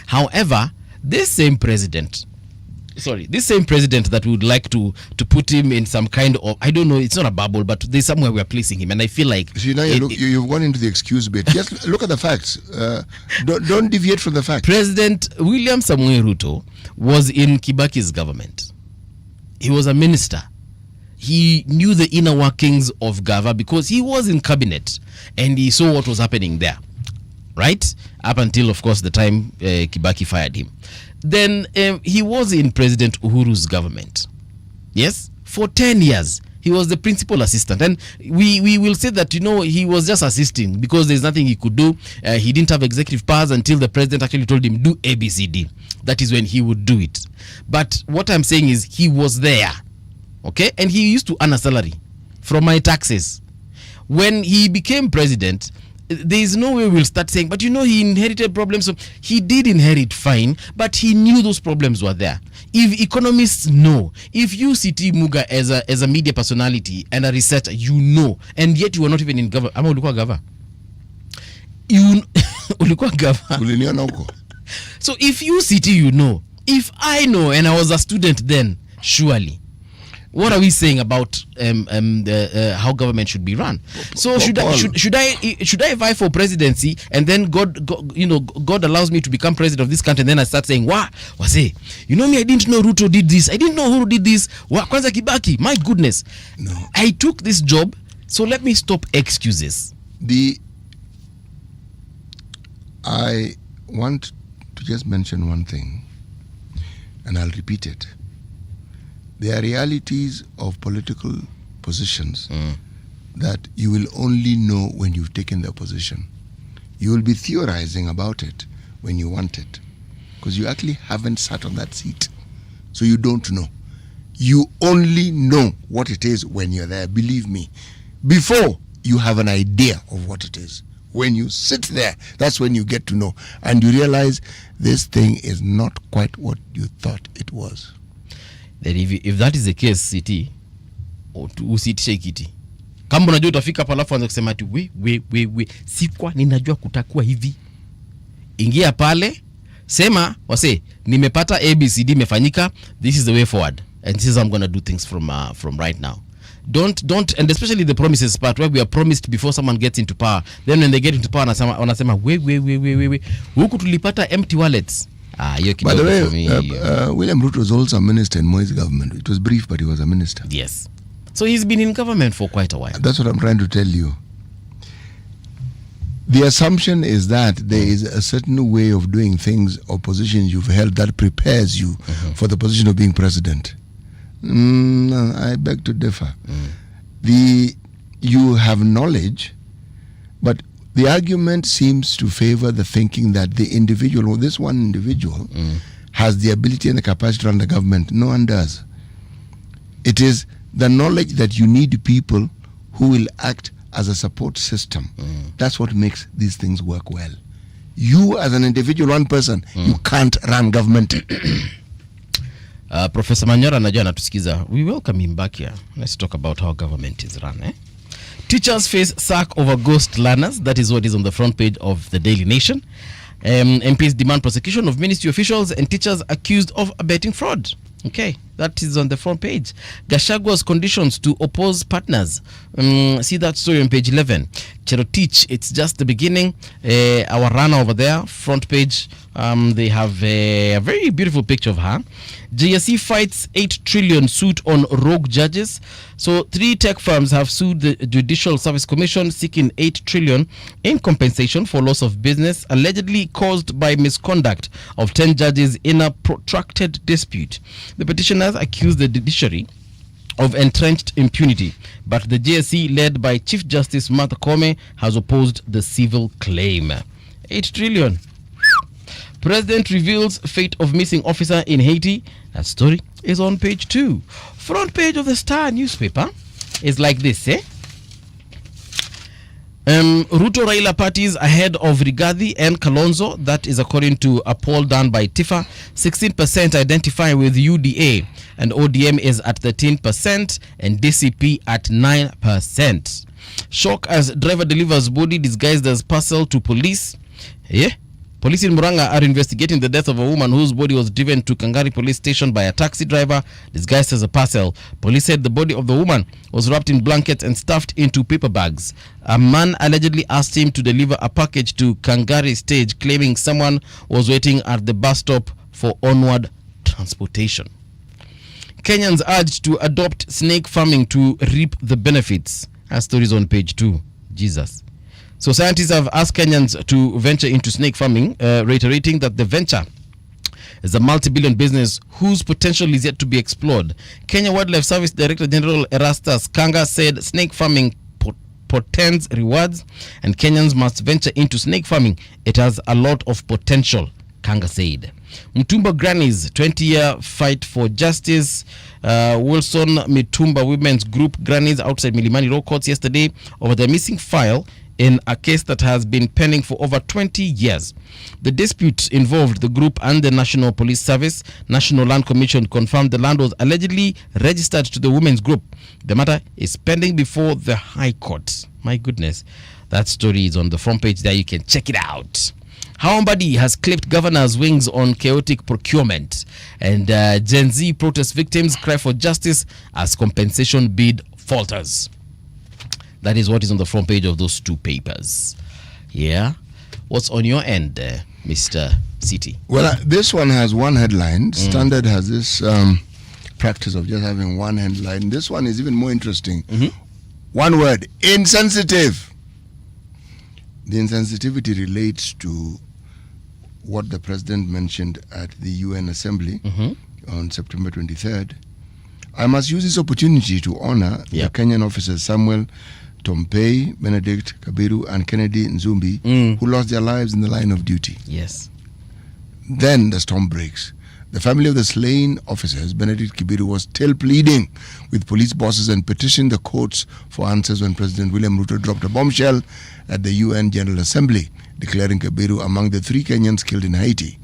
However, this same president that we would like to put him in some kind of, I don't know, it's not a bubble, but there's somewhere we are placing him, and I feel like... See, now you've gone into the excuse bit. Just look at the facts. Don't deviate from the facts. President William Samoei Ruto was in Kibaki's government. He was a minister. He knew the inner workings of Gava because he was in cabinet, and he saw what was happening there, right? Up until, of course, the time Kibaki fired him. Then he was in President Uhuru's government. Yes, for 10 years. He was the principal assistant. And we will say that, he was just assisting because there's nothing he could do. He didn't have executive powers until the president actually told him, do ABCD. That is when he would do it. But what I'm saying is he was there. Okay? And he used to earn a salary from my taxes. When he became president, there is no way we'll start saying, but he inherited problems. So he did inherit, fine, but he knew those problems were there. If economists know, if you see T. Muga as a media personality and a researcher, and yet you were not even in government. Ama ulikuwa gava. Ulikuwa gava. So if you city, if I know and I was a student then, surely. What are we saying about how government should be run? So should I vie for presidency and then God allows me to become president of this country and then I start saying, "Wow, wase, me, I didn't know Ruto did this. I didn't know Uhuru did this. Kwanza Kibaki, my goodness, no, I took this job, so let me stop excuses." I want to just mention one thing, and I'll repeat it. There are realities of political positions that you will only know when you've taken the position. You will be theorizing about it when you want it, because you actually haven't sat on that seat. So you don't know. You only know what it is when you're there, believe me. Before, you have an idea of what it is. When you sit there, that's when you get to know. And you realize this thing is not quite what you thought it was. Then if that is the case, city usitishe kiti. Kama unajua utafika hapa alafu anza kusema ati we sikwa ninajua kutakuwa hivi. Ingia pale, sema wase nimepata ABCD imefanyika, this is the way forward and this is how I'm going to do things from right now. Don't and especially the promises part where we are promised before someone gets into power. Then when they get into power wanasema we huku tulipata empty wallets. By the way, William Ruto was also a minister in Moi's government. It was brief, but he was a minister. Yes. So he's been in government for quite a while. That's what I'm trying to tell you. The assumption is that there is a certain way of doing things or positions you've held that prepares you for the position of being president. I beg to differ. You have knowledge, but the argument seems to favor the thinking that the individual, or this one individual, has the ability and the capacity to run the government. No one does. It is the knowledge that you need people who will act as a support system. That's what makes these things work well. You as an individual, one person, you can't run government. Professor Manyora najua anatusikiza. We welcome him back here. Let's talk about how government is run. Teachers face sack over ghost learners. That is what is on the front page of the Daily Nation. MPs demand prosecution of ministry officials and teachers accused of abetting fraud. Okay, that is on the front page. Gachagwa's conditions to oppose partners. See that story on page 11. Cherotich, it's just the beginning. Our runner over there, front page, they have a very beautiful picture of her. GSE fights 8 trillion suit on rogue judges. So 3 tech firms have sued the Judicial Service Commission seeking 8 trillion in compensation for loss of business allegedly caused by misconduct of 10 judges in a protracted dispute. The petitioners accuse the judiciary of entrenched impunity, but the JSC, led by Chief Justice Martha Koome, has opposed the civil claim. 8 trillion. President reveals fate of missing officer in Haiti. That story is on page 2. Front page of the Star newspaper is like this, Ruto Raila parties ahead of Rigathi and Kalonzo. That is according to a poll done by Tifa. 16% identify with UDA, and ODM is at 13% and DCP at 9%. Shock as driver delivers body disguised as parcel to police. Yeah. Police in Muranga are investigating the death of a woman whose body was driven to Kangari police station by a taxi driver disguised as a parcel. Police said the body of the woman was wrapped in blankets and stuffed into paper bags. A man allegedly asked him to deliver a package to Kangari stage, claiming someone was waiting at the bus stop for onward transportation. Kenyans urged to adopt snake farming to reap the benefits. Our stories on page 2. Jesus. So scientists have asked Kenyans to venture into snake farming, reiterating that the venture is a multi-billion business whose potential is yet to be explored. Kenya Wildlife Service Director General Erastus Kanga said snake farming portends rewards and Kenyans must venture into snake farming. It has a lot of potential, Kanga said. Mtumba Grannies 20-year fight for justice. Wilson Mitumba Women's Group Grannies outside Milimani Law Courts yesterday over the missing file in a case that has been pending for over 20 years. The dispute involved the group and the National Police Service. National Land Commission confirmed the land was allegedly registered to the women's group. The matter is pending before the High Court. My goodness. That story is on the front page there. You can check it out. How Mbadi has clipped governor's wings on chaotic procurement. And Gen Z protest victims cry for justice as compensation bid falters. That is what is on the front page of those two papers. Yeah. What's on your end, Mr. City? Well, this one has one headline. Standard has this practice of just having one headline. This one is even more interesting. One word, insensitive. The insensitivity relates to what the president mentioned at the UN Assembly on September 23rd. I must use this opportunity to honor the Kenyan officers Samuel Tompei, Benedict Kabiru, and Kennedy Nzumbi, who lost their lives in the line of duty. Yes. Then the storm breaks. The family of the slain officers, Benedict Kabiru, was still pleading with police bosses and petitioned the courts for answers when President William Ruto dropped a bombshell at the UN General Assembly, declaring Kabiru among the 3 Kenyans killed in Haiti.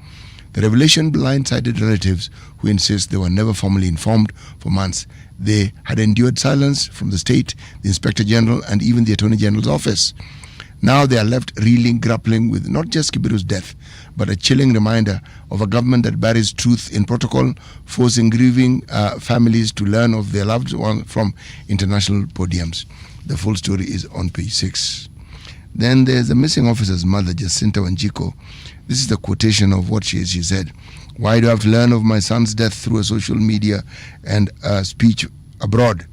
The revelation blindsided relatives who insist they were never formally informed for months. They had endured silence from the state, the Inspector General, and even the Attorney General's office. Now they are left reeling, grappling with not just Kibiru's death, but a chilling reminder of a government that buries truth in protocol, forcing grieving families to learn of their loved ones from international podiums. The full story is on page 6. Then there's the missing officer's mother, Jacinta Wanjiko. This is the quotation of what she said. Why do I have to learn of my son's death through a social media and a speech abroad?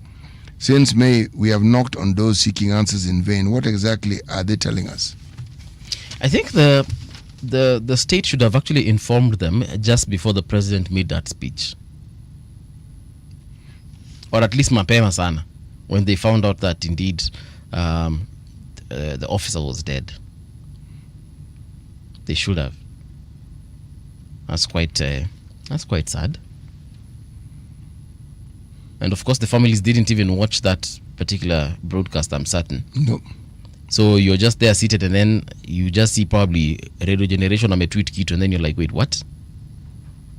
Since May, we have knocked on doors seeking answers in vain. What exactly are they telling us? I think the state should have actually informed them just before the president made that speech. Or at least mapema sana, when they found out that indeed the officer was dead. They should have. That's quite sad. And of course, the families didn't even watch that particular broadcast, I'm certain. No. So you're just there seated, and then you just see probably Radio Generation ametweet kitu, and then you're like, wait, what?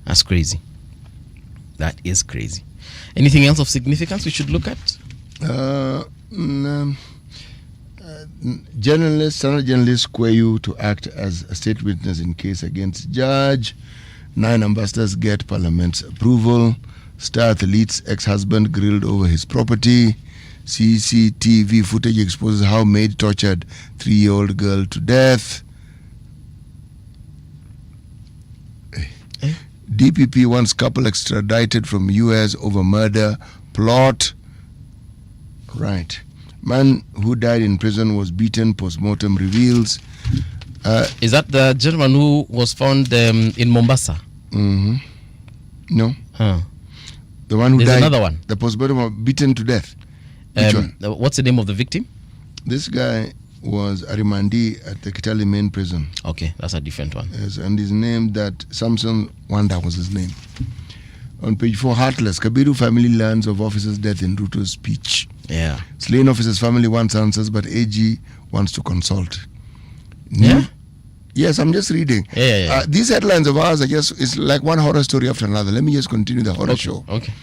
That's crazy. That is crazy. Anything else of significance we should look at? Standard journalists Kweyu to act as a state witness in case against judge. 9 ambassadors get parliament's approval. Star athlete's ex-husband grilled over his property. CCTV footage exposes how maid tortured 3-year-old girl to death. DPP wants couple extradited from US over murder plot. Right. Man who died in prison was beaten, post-mortem reveals. Is that the gentleman who was found in Mombasa? No. Huh. The one who There's died. Another one. The post-mortem was beaten to death. Which one? What's the name of the victim? This guy was Arimandi at the Kitale main prison. Okay, that's a different one. Yes, and his name, that Samson Wanda was his name. On page 4, Heartless. Kabiru family learns of officer's death in Ruto's speech. Yeah. Slain officer's family wants answers, but AG wants to consult. Yeah? Yes, I'm just reading. Yeah. These headlines of ours are just, it's like one horror story after another. Let me just continue the horror show. Okay.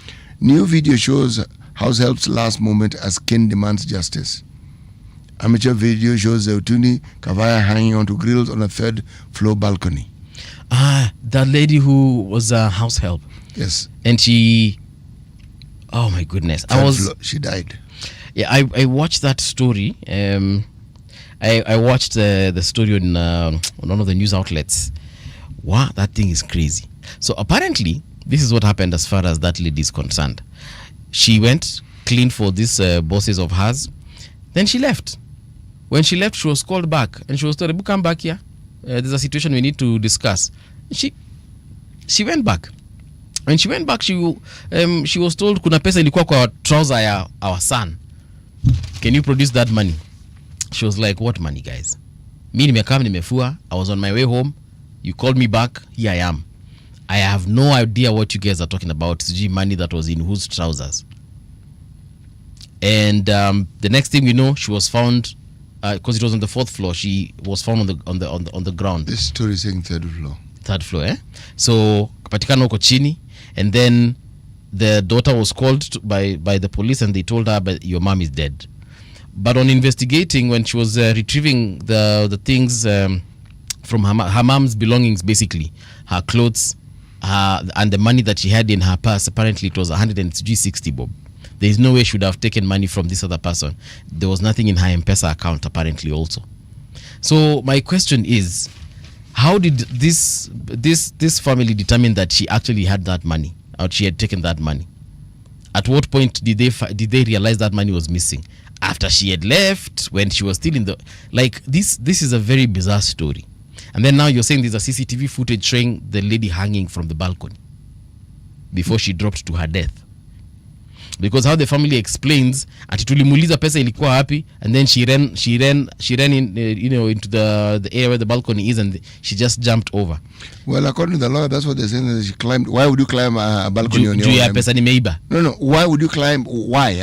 New video shows house help's last moment as Ken demands justice. Amateur video shows Utuni Kavaya hanging onto grills on a 3rd floor balcony. That lady who was a house help. Yes. And she, oh my goodness. She died. Yeah, I watched that story. I watched the story on one of the news outlets. Wow, that thing is crazy. So apparently, this is what happened as far as that lady is concerned. She went, cleaned for these bosses of hers. Then she left. When she left, she was called back. And she was told, come back here. There's a situation we need to discuss. She went back. When she went back, she was told, kuna pesa ilikuwa kwa trouser ya our son. Can you produce that money? She was like, what money, guys? Mi nimekam nimefua. I was on my way home. You called me back. Here I am. I have no idea what you guys are talking about. It's money that was in whose trousers. And the next thing we know, she was found because it was on the 4th floor. She was found on the ground. This story is saying 3rd floor. 3rd floor, eh? So kapatikana huko chini, and then the daughter was called by the police, and they told her, but your mom is dead. But on investigating, when she was retrieving the things from her mom's belongings, basically her clothes, and the money that she had in her purse, apparently it was 160 bob. There is no way she would have taken money from this other person. There was nothing in her M-Pesa account, apparently, also. So my question is, how did this family determine that she actually had that money, or she had taken that money? At what point did they realize that money was missing? After she had left, when she was still in the, like, this is a very bizarre story. And then now you're saying there's a CCTV footage showing the lady hanging from the balcony before she dropped to her death. Because how the family explains, ati tulimuuliza pesa ilikuwa happy, and then she ran in, into the area where the balcony is, and she just jumped over. Well, according to the lawyer, that's what they're saying, that she climbed. Why would you climb a balcony on your own? Pesa nimeiba. No. Why would you climb? Why?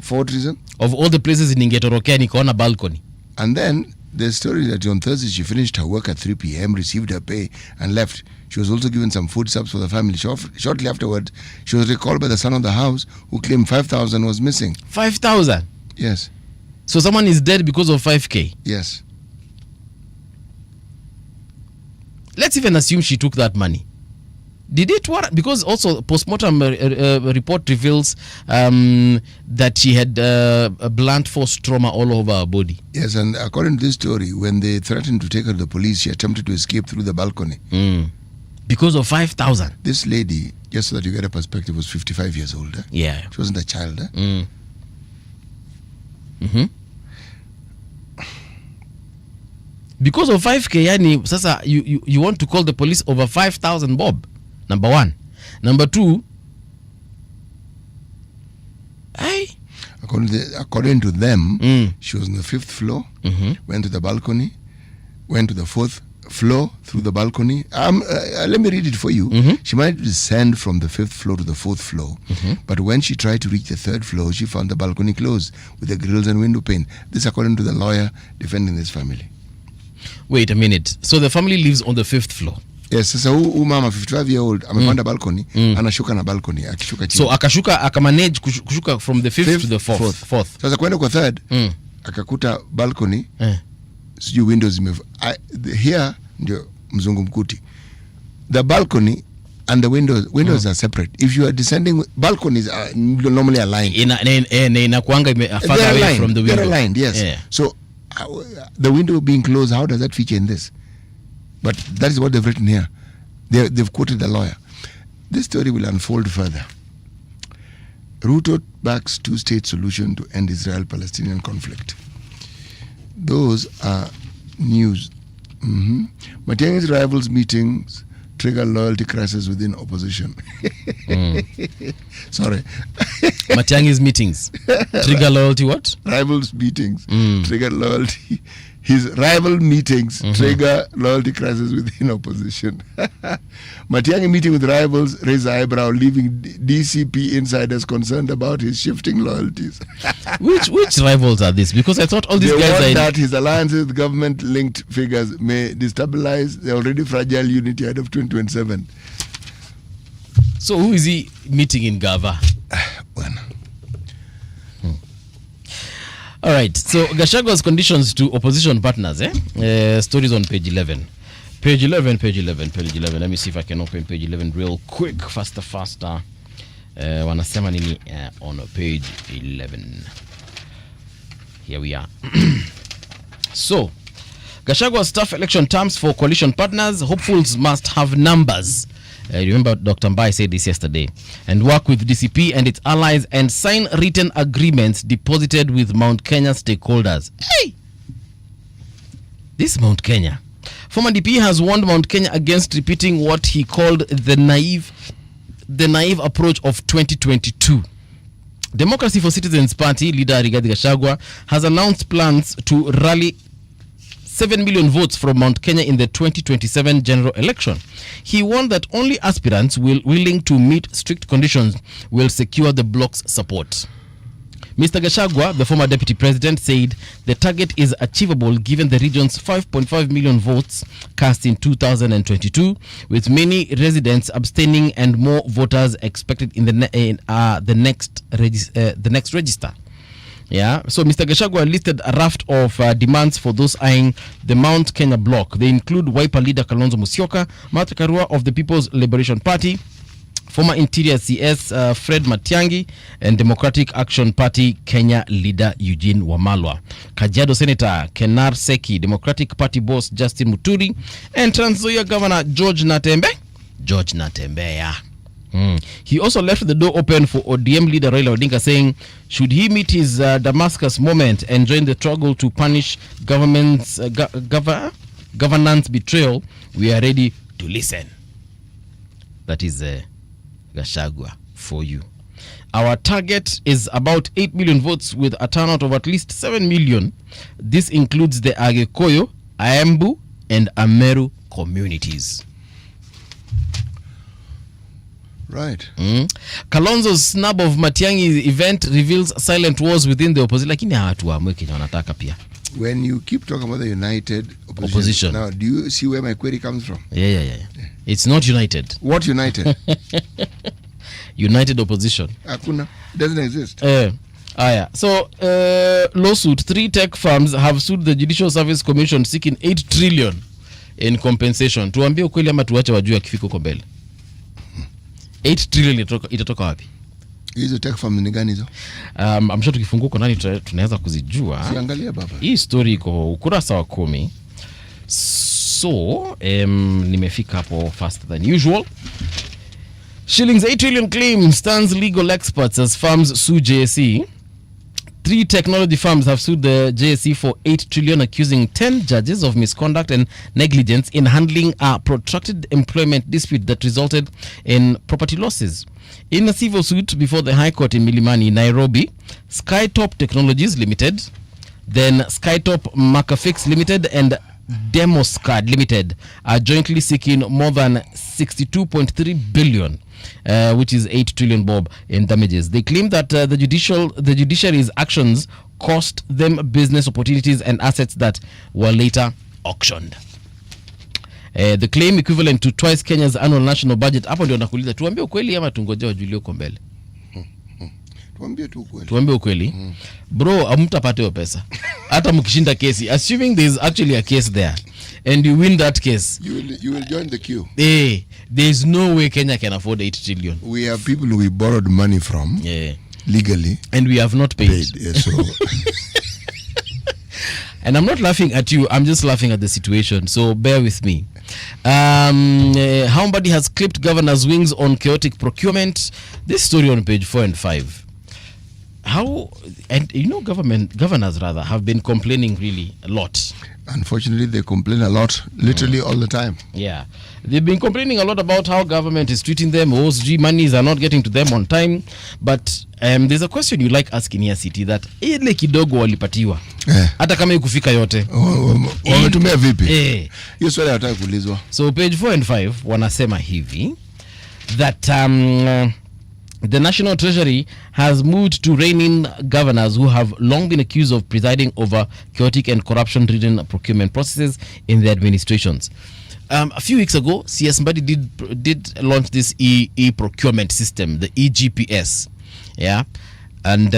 For what reason? Of all the places ningetorokea nikaona balcony. And then the story that on Thursday she finished her work at 3 p.m., received her pay, and left. She was also given some food subs for the family. Shortly afterward, she was recalled by the son of the house, who claimed 5,000 was missing. 5,000? Yes. So someone is dead because of 5K? Yes. Let's even assume she took that money. Did it work? Because also postmortem report reveals that she had a blunt force trauma all over her body. Yes, and according to this story, when they threatened to take her to the police, she attempted to escape through the balcony. Because of 5,000. This lady, just so that you get a perspective, was 55 years old. Eh? Yeah. She wasn't a child. Because of 5K, yani, sasa you want to call the police over 5,000 bob. Number one. Number two, according to them, she was on the 5th floor, went to the balcony, went to the 4th floor through the balcony. Let me read it for you. She might descend from the 5th floor to the 4th floor, but when she tried to reach the 3rd floor, she found the balcony closed with the grills and window pane. This according to the lawyer defending this family. Wait a minute. So the family lives on the 5th floor? Yes, sasa huu mama 55 year old amepanda balcony, anashuka na balcony, akishuka chini. So akamanage kushuka from the 5th to the 4th. Sasa kwenda kwa 3rd, akakuta balcony, sijui windows here ndio mzungumkuti. The balcony and the windows are separate. If you are descending, balconies are normally aligned. Inakuanga further away from the window. They're aligned, yes. Yeah. So the window being closed, how does that feature in this? But that is what they've written here. They've quoted the lawyer. This story will unfold further. Ruto backs two-state solution to end Israel-Palestinian conflict. Those are news. Matiang'i's rivals meetings trigger loyalty crisis within opposition. Sorry. Matiang'i's meetings trigger loyalty what? Rivals meetings trigger loyalty his rival meetings trigger loyalty crisis within opposition. Matiang'i meeting with rivals raised eyebrow, leaving DCP insiders concerned about his shifting loyalties. Which rivals are these? Because I thought all these guys warned are that his alliances with government-linked figures may destabilize the already fragile unity ahead of 2027. So who is he meeting in Gava? All right. So Gachagwa's conditions to opposition partners. Stories on page 11. Page 11. Let me see if I can open page 11 real quick. Faster. Wanasema nini on page 11. Here we are. So, Gachagwa's tough election terms for coalition partners. Hopefuls must have numbers. Remember Dr. Mbai said this yesterday. And work with DCP and its allies and sign written agreements deposited with Mount Kenya stakeholders. Hey! This Mount Kenya. Former DP has warned Mount Kenya against repeating what he called the naive approach of 2022. Democracy for Citizens Party leader Rigathi Gachagua has announced plans to rally 7 million votes from Mount Kenya in the 2027 general election. He warned that only aspirants willing to meet strict conditions will secure the bloc's support. Mr. Gachagua, the former deputy president, said the target is achievable given the region's 5.5 million votes cast in 2022, with many residents abstaining and more voters expected in the next register. Yeah, so Mr. Gachagua listed a raft of demands for those eyeing the Mount Kenya bloc. They include Wiper leader Kalonzo Musyoka, Martha Karua of the People's Liberation Party, former Interior CS Fred Matiang'i, and Democratic Action Party Kenya leader Eugene Wamalwa, Kajiado Senator Kenar Seki, Democratic Party boss Justin Muturi, and Trans Nzoia Governor George Natembe. Yeah. He also left the door open for ODM leader Raila Odinga, saying should he meet his Damascus moment and join the struggle to punish governance betrayal, we are ready to listen. That is Gachagua for you. Our target is about 8 million votes with a turnout of at least 7 million. This includes the Agekoyo, Aembu, and Ameru communities. Right. Kalonzo's snub of Matiang'i's event reveals silent wars within the opposition. Lakini hatu wa mweke wanataka pia. When you keep talking about the united opposition. Now, do you see where my query comes from? Yeah. It's not united. What united? United opposition. Hakuna. Doesn't exist. So, lawsuit. 3 tech firms have sued the Judicial Service Commission seeking 8 trillion in compensation. Tuambie ukweli ama tuache wajue akifika huko mbele. 8 trillion itatoka wapi? Hizo tech firm ni gani hizo? I'm sure tukifunguka nani tunaweza kuzijua. Siangalia baba. Hii story iko ukurasa wa 10. So, nimefika hapo faster than usual. Shillings 8 trillion claim stands legal experts as firms sue JSE. 3 technology firms have sued the JSE for 8 trillion, accusing 10 judges of misconduct and negligence in handling a protracted employment dispute that resulted in property losses. In a civil suit before the High Court in Milimani, Nairobi, Skytop Technologies Limited, then Skytop Macafix Limited and Demoscard Limited are jointly seeking more than 62.3 billion, which is 8 trillion bob in damages. They claim that the judiciary's actions cost them business opportunities and assets that were later auctioned. The claim equivalent to twice Kenya's annual national budget. Hapo ndio nakuuliza, tuambie ukweli ama tungoje wajulie uko mbele? Tuambie ukweli. Bro, amtapata hiyo pesa. Hata mkishinda kesi, assuming there is actually a case there and you win that case, you will join the queue. There is no way Kenya can afford 8 trillion. We have people who we borrowed money from legally and we have not paid. So and I'm not laughing at you, I'm just laughing at the situation, so bear with me. Somebody has clipped governor's wings on chaotic procurement. This story on page 4 and 5. How, and governors rather have been complaining really a lot. Unfortunately, they complain a lot, literally all the time. Yeah, they've been complaining a lot about how government is treating them. OSG monies are not getting to them on time. But there's a question you like asking here, City, that ile kidogo walipatiwa hata kama ikufika yote wametumia vipi? Hiyo swali nataka kuulizwa. So page 4 and 5 wanasema hivi that the National Treasury has moved to rein in governors who have long been accused of presiding over chaotic and corruption-ridden procurement processes in their administrations. A few weeks ago, CS Mbadi did launch this e-procurement system, the eGPS. Yeah. And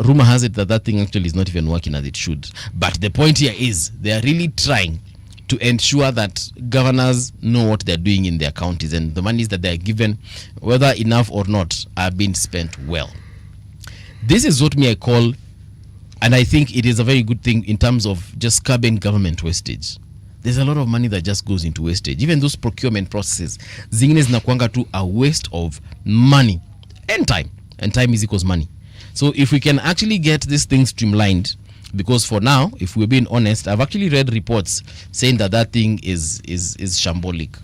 rumor has it that thing actually is not even working as it should. But the point here is they are really trying to ensure that governors know what they're doing in their counties and the monies that they're given, whether enough or not, are being spent well. This is what I call, and I think it is a very good thing in terms of just curbing government wastage. There's a lot of money that just goes into wastage. Even those procurement processes, zingine zinakuanga tu a waste of money and time. And time is equals money. So if we can actually get this thing streamlined, because for now, if we're being honest, I've actually read reports saying that thing is shambolic.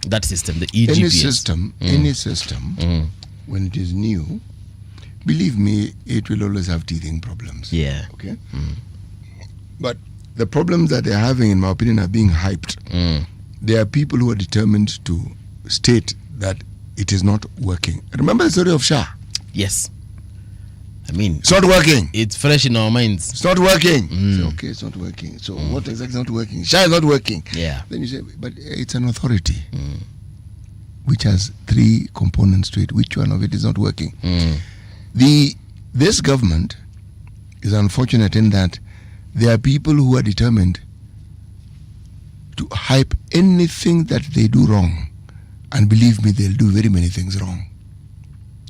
That system, the eGPS. Any system, when it is new, believe me, it will always have teething problems. Yeah. Okay. But the problems that they're having, in my opinion, are being hyped. There are people who are determined to state that it is not working. Remember the story of Shah? Yes. I mean, it's not working. It's fresh in our minds. It's not working. So, okay, it's not working. So what exactly is not working? Shah is not working. Yeah. Then you say, but it's an authority which has 3 components to it. Which one of it is not working? This government is unfortunate in that there are people who are determined to hype anything that they do wrong. And believe me, they'll do very many things wrong.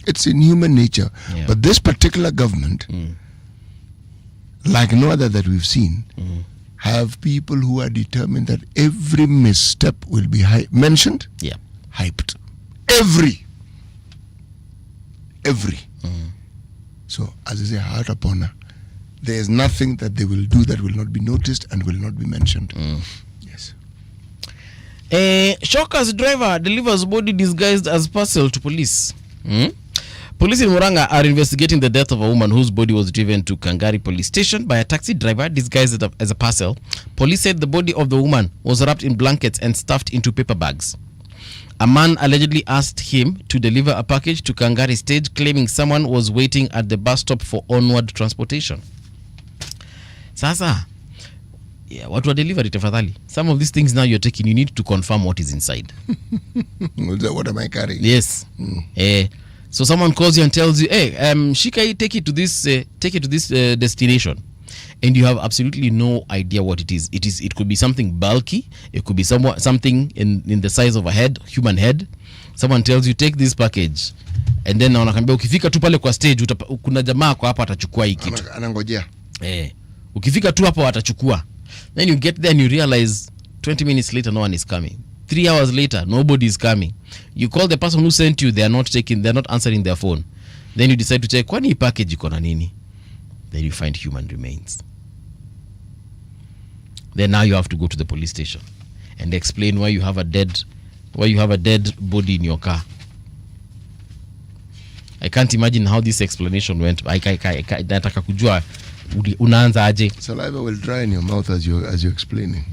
It's in human nature. Yeah. But this particular government, like no other that we've seen, have people who are determined that every misstep will be mentioned, hyped. Every. So, as I say, heart upon her, there is nothing that they will do that will not be noticed and will not be mentioned. Yes. Shocker's driver delivers body disguised as parcel to police. Police in Muranga are investigating the death of a woman whose body was driven to Kangari police station by a taxi driver disguised as a parcel. Police said the body of the woman was wrapped in blankets and stuffed into paper bags. A man allegedly asked him to deliver a package to Kangari stage, claiming someone was waiting at the bus stop for onward transportation. Sasa, what were delivery tafadhali? Some of these things now you're taking, you need to confirm what is inside. What am I carrying? Yes. So someone calls you and tells you, hey, Shikai, take it to this destination, and you have absolutely no idea what it is. It could be something bulky. It could be something in the size of a human head. Someone tells you, take this package, and then wanakwambia ukifika tu pale kwa stage kuna jamaa kwa hapa atachukua hii kitu. Anangojea. Ukifika tu hapo atachukua. Then you get there and you realize 20 minutes later no one is coming. 3 hours later nobody is coming. You call the person who sent you, they're not answering their phone. Then you decide to check, kwani hii package iko na nini? Then you find human remains. Then now you have to go to the police station and explain why you have a dead body in your car. I can't imagine how this explanation went. Nataka kujua unaanza aje. Saliva will dry in your mouth as you're explaining.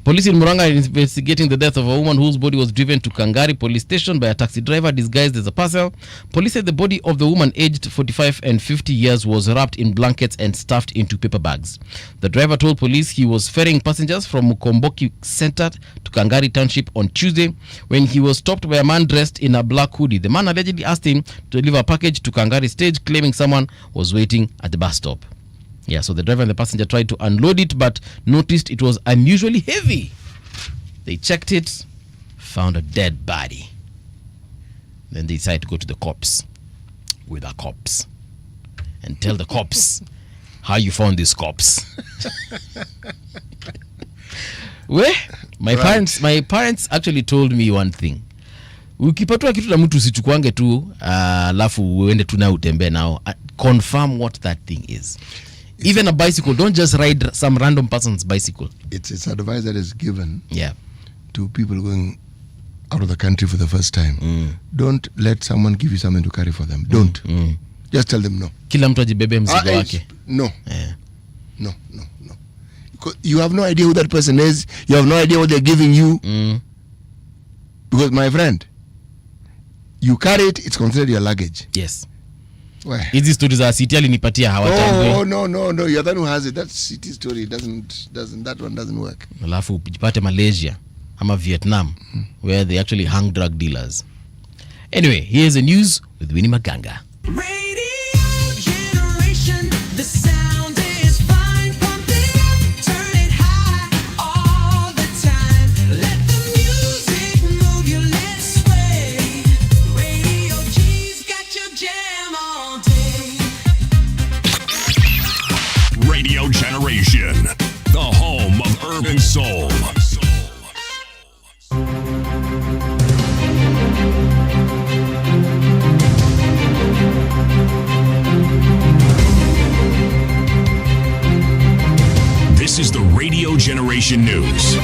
Police in Muranga are investigating the death of a woman whose body was driven to Kangari police station by a taxi driver disguised as a parcel. Police said the body of the woman aged 45 and 50 years was wrapped in blankets and stuffed into paper bags. The driver told police he was ferrying passengers from Mukomboki Center to Kangari Township on Tuesday when he was stopped by a man dressed in a black hoodie. The man allegedly asked him to deliver a package to Kangari stage, claiming someone was waiting at the bus stop. Yeah, so the driver and the passenger tried to unload it, but noticed it was unusually heavy. They checked it, found a dead body. Then they decided to go to the cops with a cops and tell the cops how you found these cops. Well, my parents actually told me one thing. Ukipatwa kitu na mtu usichukuange tu alafu uende tu na utembee nao. Confirm what that thing is. Even a bicycle, don't just ride some random person's bicycle. It's advice that is given to people going out of the country for the first time. Don't let someone give you something to carry for them. Don't. Just tell them no. Kila mtu ajibebe mzigo wake. No. No. You have no idea who that person is. You have no idea what they're giving you. Because my friend, you carry it, it's considered your luggage. Yes. Why? Hizi stories za city alinipatia hawatambui. No. You're the one who has it. That city story that one doesn't work. Alafu ujipate Malaysia ama Vietnam where they actually hang drug dealers. Anyway, here's the news with Winnie Maganga. Radio Generation, the home of urban soul. This is the Radio Generation News.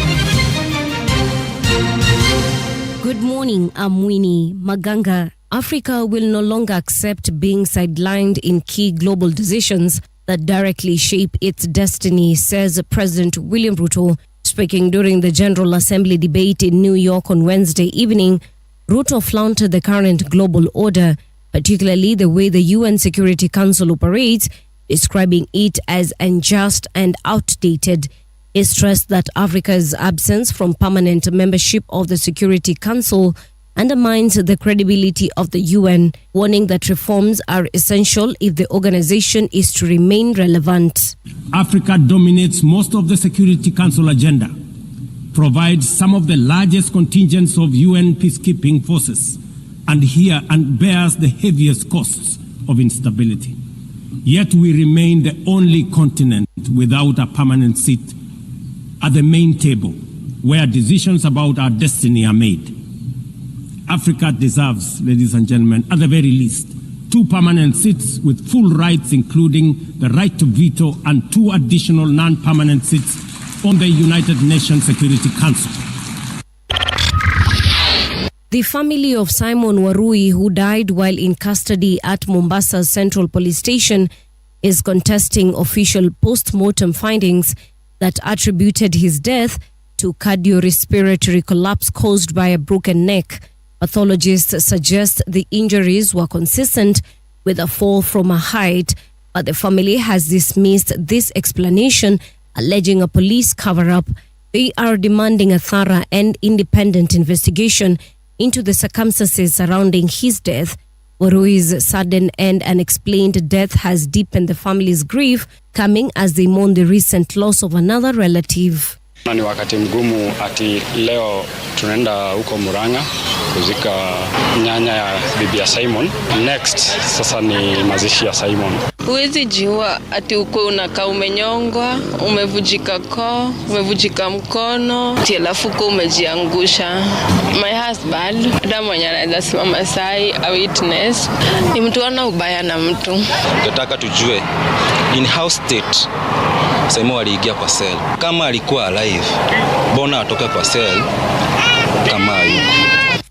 Good morning, I'm Winnie Maganga. Africa will no longer accept being sidelined in key global decisions that directly shape its destiny, says President William Ruto. Speaking during the General Assembly debate in New York on Wednesday evening, Ruto flaunted the current global order, particularly the way the UN Security Council operates, describing it as unjust and outdated. He stressed that Africa's absence from permanent membership of the Security Council undermines the credibility of the UN, warning that reforms are essential if the organization is to remain relevant. Africa dominates most of the Security Council agenda, provides some of the largest contingents of UN peacekeeping forces, and bears the heaviest costs of instability. Yet we remain the only continent without a permanent seat at the main table, where decisions about our destiny are made. Africa deserves, ladies and gentlemen, at the very least, 2 permanent seats with full rights, including the right to veto, and 2 additional non-permanent seats on the United Nations Security Council. The family of Simon Warui, who died while in custody at Mombasa's Central Police Station, is contesting official post-mortem findings that attributed his death to cardiorespiratory collapse caused by a broken neck. Pathologists suggest the injuries were consistent with a fall from a height, but the family has dismissed this explanation, alleging a police cover-up. They are demanding a thorough and independent investigation into the circumstances surrounding his death. Warui's sudden and unexplained death has deepened the family's grief, coming as they mourn the recent loss of another relative. Ni wakati mgumu ati leo tunaenda huko Murang'a kuzika nyanya ya bibi ya Simon. Next sasa ni mazishi ya Simon. Huwezi jua ati uko unakaa umenyongwa, umevujika koo, umevujika mkono, ati alafu uko umejiangusha. My husband, dada mwenye anaweza simama sai, a witness, ni mtu ana ubaya na mtu. Nataka tujue in how state Simon aliingia kwa cell. Kama alikuwa alive, mbona atoke kwa cell kama yuko?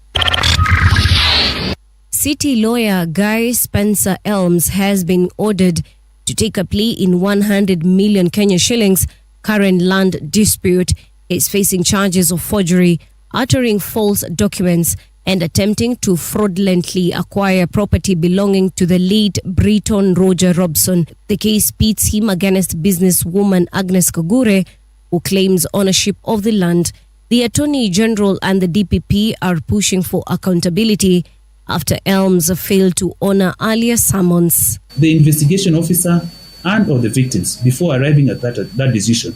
City lawyer Guy Spencer Elms has been ordered to take a plea in 100 million Kenya shillings current land dispute. He is facing charges of forgery, uttering false documents, and attempting to fraudulently acquire property belonging to the late Brighten Roger Robson. The case pits him against businesswoman Agnes Kagure, who claims ownership of the land. The Attorney General and the DPP are pushing for accountability after Elms failed to honor earlier summons. The investigation officer and of the victims before arriving at that decision,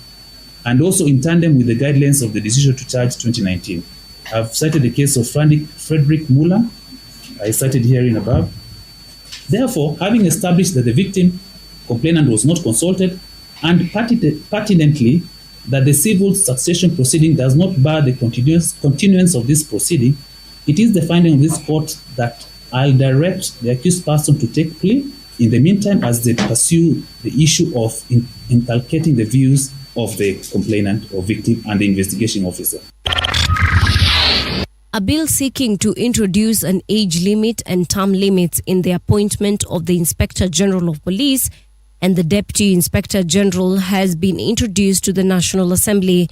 and also in tandem with the guidelines of the decision to charge 2019. I've cited the case of Frederick Muller, I cited herein above. Therefore, having established that the victim complainant was not consulted, and pertinently that the civil succession proceeding does not bar the continuance of this proceeding, It is the finding of this court that I'll direct the accused person to take plea in the meantime as they pursue the issue of inculcating the views of the complainant or victim and the investigation officer. A bill seeking to introduce an age limit and term limits in the appointment of the Inspector General of Police and the Deputy Inspector General has been introduced to the National Assembly.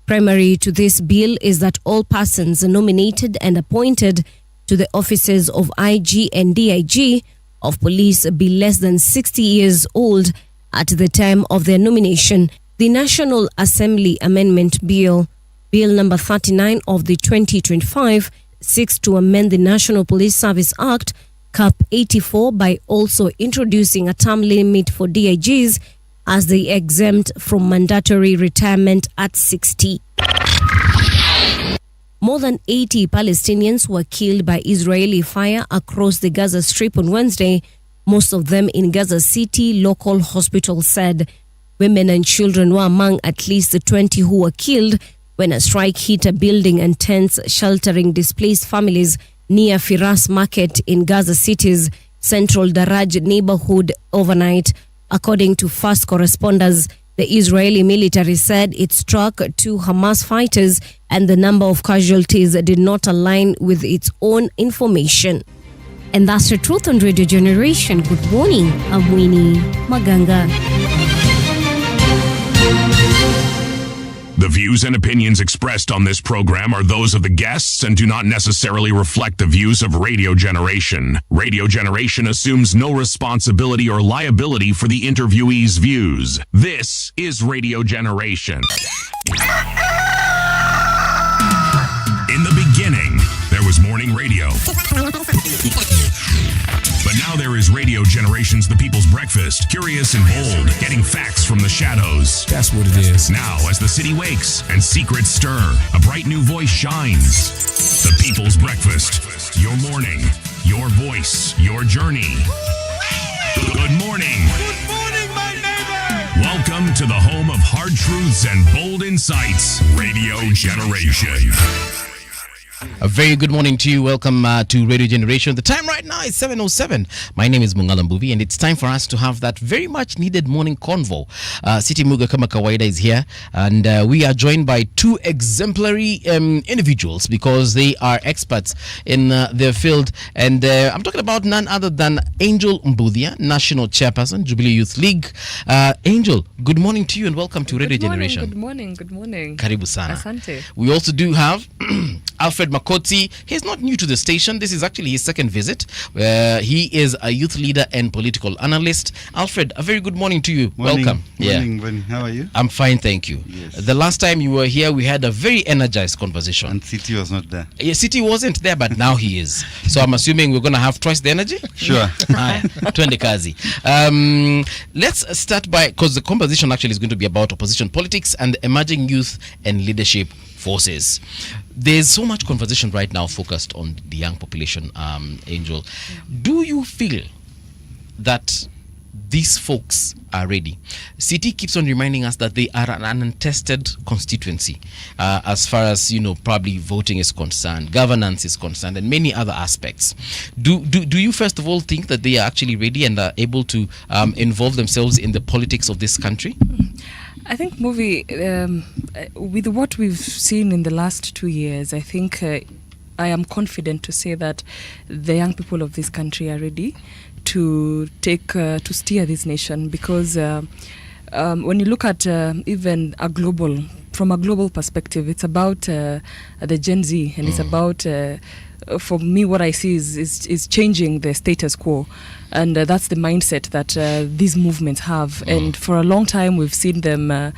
Primary to this bill is that all persons nominated and appointed to the offices of IG and DIG of police be less than 60 years old at the time of their nomination. The National Assembly Amendment Bill, Bill number 39 of the 2025, seeks to amend the National Police Service Act, Cap 84, by also introducing a term limit for DIGs as they exempt from mandatory retirement at 60. More than 80 Palestinians were killed by Israeli fire across the Gaza Strip on Wednesday, most of them in Gaza City, local hospitals said. Women and children were among at least 20 who were killed when a strike hit a building and tents sheltering displaced families near Firas Market in Gaza City's central Daraj neighborhood overnight. According to first corresponders, the Israeli military said it struck 2 Hamas fighters and the number of casualties did not align with its own information. And that's the truth on Radio Generation. Good morning, I'm Winnie Maganga. The views and opinions expressed on this program are those of the guests and do not necessarily reflect the views of Radio Generation. Radio Generation assumes no responsibility or liability for the interviewee's views. This is Radio Generation. In the beginning, there was morning radio. But now there is Radio Generation's The People's Breakfast, curious and bold, getting facts from the shadows. That's what it is. Now, as the city wakes and secrets stir, a bright new voice shines. The People's Breakfast, your morning, your voice, your journey. Good morning. Good morning, my neighbor. Welcome to the home of hard truths and bold insights, Radio Generation. A very good morning to you. Welcome to Radio Generation. The time right now is 7:07. My name is Mungala Mbuvi, and it's time for us to have that very much needed morning convo. City Muga kama kawaida is here, and we are joined by 2 exemplary individuals because they are experts in their field. And I'm talking about none other than Angel Mbuthia, National Chairperson, Jubilee Youth League. Angel, good morning to you and welcome to Radio Generation. Good morning. Karibu sana. Asante. We also do have Alfred Makoti. He's not new to the station. This is actually his second visit. He is a youth leader and political analyst. Alfred, a very good morning to you. Morning. Welcome. Morning, Benny. How are you? I'm fine, thank you. Yes. The last time you were here, we had a very energized conversation. And City was not there. Yeah, City wasn't there, but now he is. So I'm assuming we're going to have twice the energy? Sure. Twende kazi. Let's start by, because the conversation actually is going to be about opposition politics and emerging youth and leadership forces. There's so much conversation right now focused on the young population, Angel. Do you feel that these folks are ready? City keeps on reminding us that they are an untested constituency as far as, probably voting is concerned, governance is concerned, and many other aspects. Do you first of all think that they are actually ready and are able to involve themselves in the politics of this country? I think, with what we've seen in the last 2 years, I think I am confident to say that the young people of this country are ready to steer this nation, because when you look at even from a global perspective, it's about the Gen Z, and it's about for me, what I see is changing the status quo. And that's the mindset that these movements have. And for a long time, we've seen them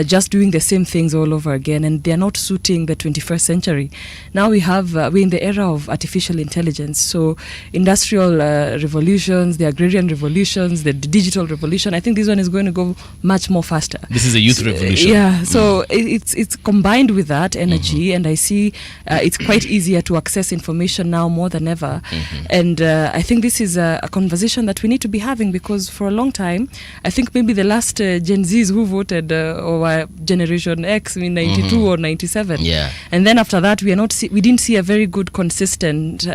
just doing the same things all over again, and they're not suiting the 21st century. Now we're in the era of artificial intelligence. So industrial revolutions, the agrarian revolutions, the digital revolution, I think this one is going to go much more faster. This is a youth revolution. Yeah, so it's combined with that energy, and I see it's quite easier to access information now more than ever. And I think this is a conversation that we need to be having, because for a long time, I think maybe the last Gen Zs who voted or Generation X in 92 or 97. Yeah. And then after that, we didn't see a very good consistent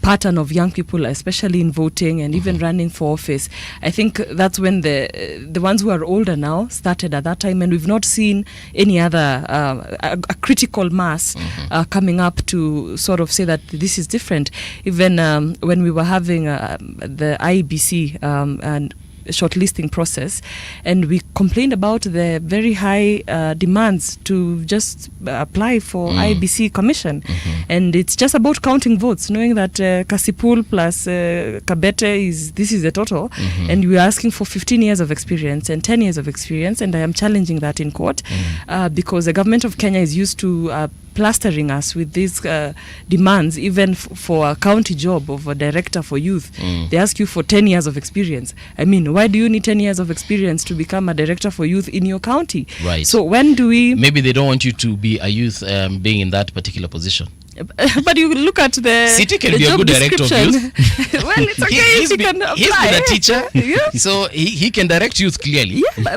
pattern of young people, especially in voting and even running for office. I think that's when the ones who are older now started at that time, and we've not seen any other a critical mass coming up to sort of say that this is different. Even when we were having the IEBC and shortlisting process, and we complained about the very high demands to just apply for IBC commission, and it's just about counting votes, knowing that Kasipul plus Kabete this is the total, and we're asking for 15 years of experience and 10 years of experience, and I am challenging that in court because the government of Kenya is used to plastering us with these demands, even for a county job of a director for youth. They ask you for 10 years of experience. I mean, why do you need 10 years of experience to become a director for youth in your county? Right. So when do we... Maybe they don't want you to be a youth being in that particular position. But you look at the City can the be a job good director of youth. Well, it's okay if he can apply. He's been a teacher, Yeah. so he can direct youth clearly. Yeah,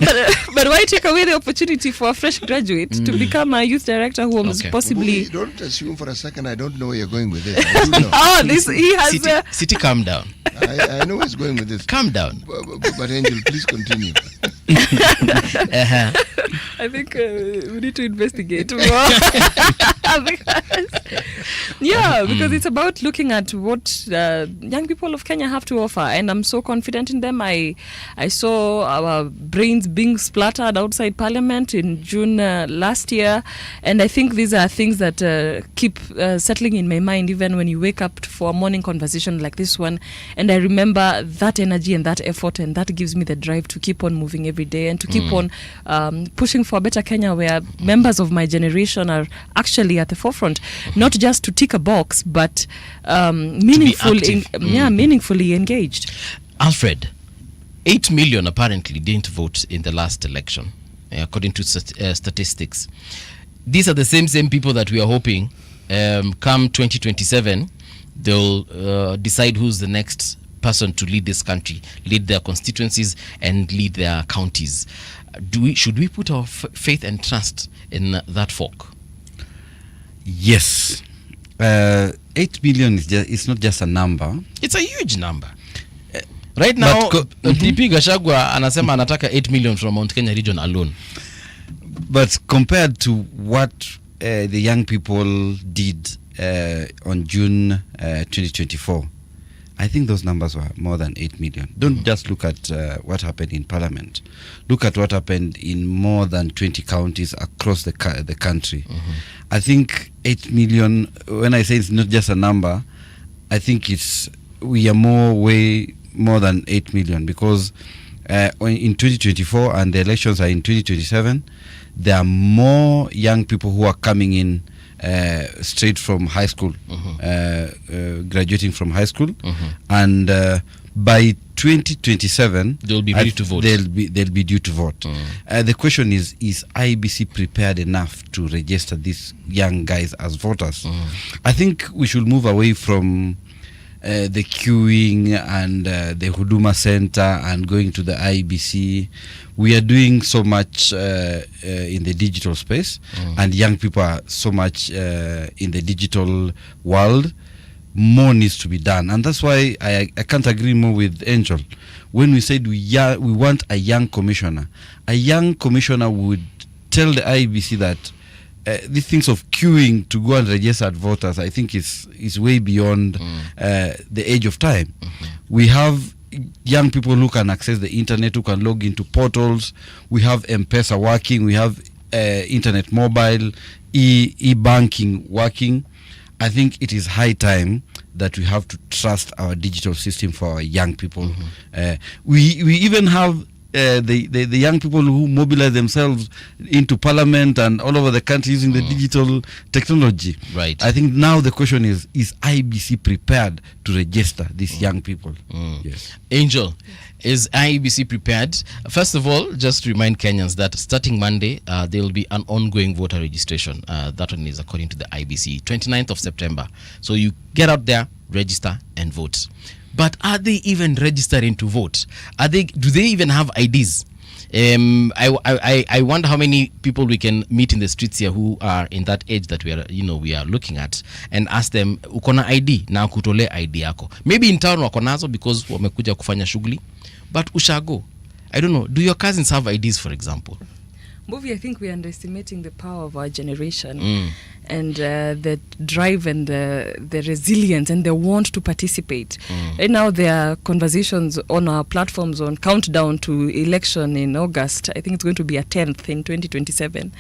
but why take away the opportunity for a fresh graduate to become a youth director who was possibly... Don't assume for a second I don't know where you're going with this. I do know. Oh, he has... City, calm down. I know where he's going with this. Calm down. But Angel, please continue. I think we need to investigate more. Because it's about looking at what young people of Kenya have to offer, and I'm so confident in them. I saw our brains being splattered outside Parliament in June last year, and I think these are things that keep settling in my mind even when you wake up for a morning conversation like this one, and I remember that energy and that effort, and that gives me the drive to keep on moving every day and to keep on pushing for a better Kenya where members of my generation are actually at the forefront, not just to tick a box, but meaningfully engaged. Alfred, 8 million apparently didn't vote in the last election, according to statistics. These are the same people that we are hoping come 2027 they'll decide who's the next person to lead this country, lead their constituencies and lead their counties. Should we put our faith and trust in that folk? Yes. 8 million is not just a number. It's a huge number. Right now, DP Gachagua anasema anataka 8 million from Mount Kenya region alone. But compared to what the young people did on June 2024, I think those numbers were more than 8 million. Don't just look at what happened in Parliament. Look at what happened in more than 20 counties across the country. I think 8 million, when I say it's not just a number, I think we are way more than 8 million, because in 2024 and the elections are in 2027, there are more young people who are coming in straight from high school, graduating from high school, and by 2027 they'll be ready to vote. They'll be due to vote. The question is IBC prepared enough to register these young guys as voters? I think we should move away from the queuing and the Huduma Center and going to the IBC. We are doing so much in the digital space, and young people are so much in the digital world. More needs to be done, and that's why I can't agree more with Angel. When we said we want a young commissioner would tell the IBC that these things of queuing to go and register as voters, I think is way beyond the age of time. We have young people who can access the internet, who can log into portals. We have M-Pesa working. We have internet mobile, e-banking working. I think it is high time that we have to trust our digital system for our young people. We even have the young people who mobilize themselves into Parliament and all over the country using the digital technology. Right. I think now the question is IBC prepared to register these young people? Yes. Angel, is IBC prepared? First of all, just remind Kenyans that starting Monday, there will be an ongoing voter registration. That one is according to the IBC, 29th of September. So you get out there, register and vote. but are they even registering to vote? Do they even have IDs? I wonder how many people we can meet in the streets here who are in that age that we are looking at, and ask them, ukona ID na kutole ID yako. Maybe in town wako nazo because wamekuja kufanya shughuli, but ushago, I don't know, do your cousins have IDs, for example? Movie, I think we're underestimating the power of our generation and the drive and the resilience and the want to participate. Right now, there are conversations on our platforms on countdown to election in August. I think it's going to be a 10th in 2027.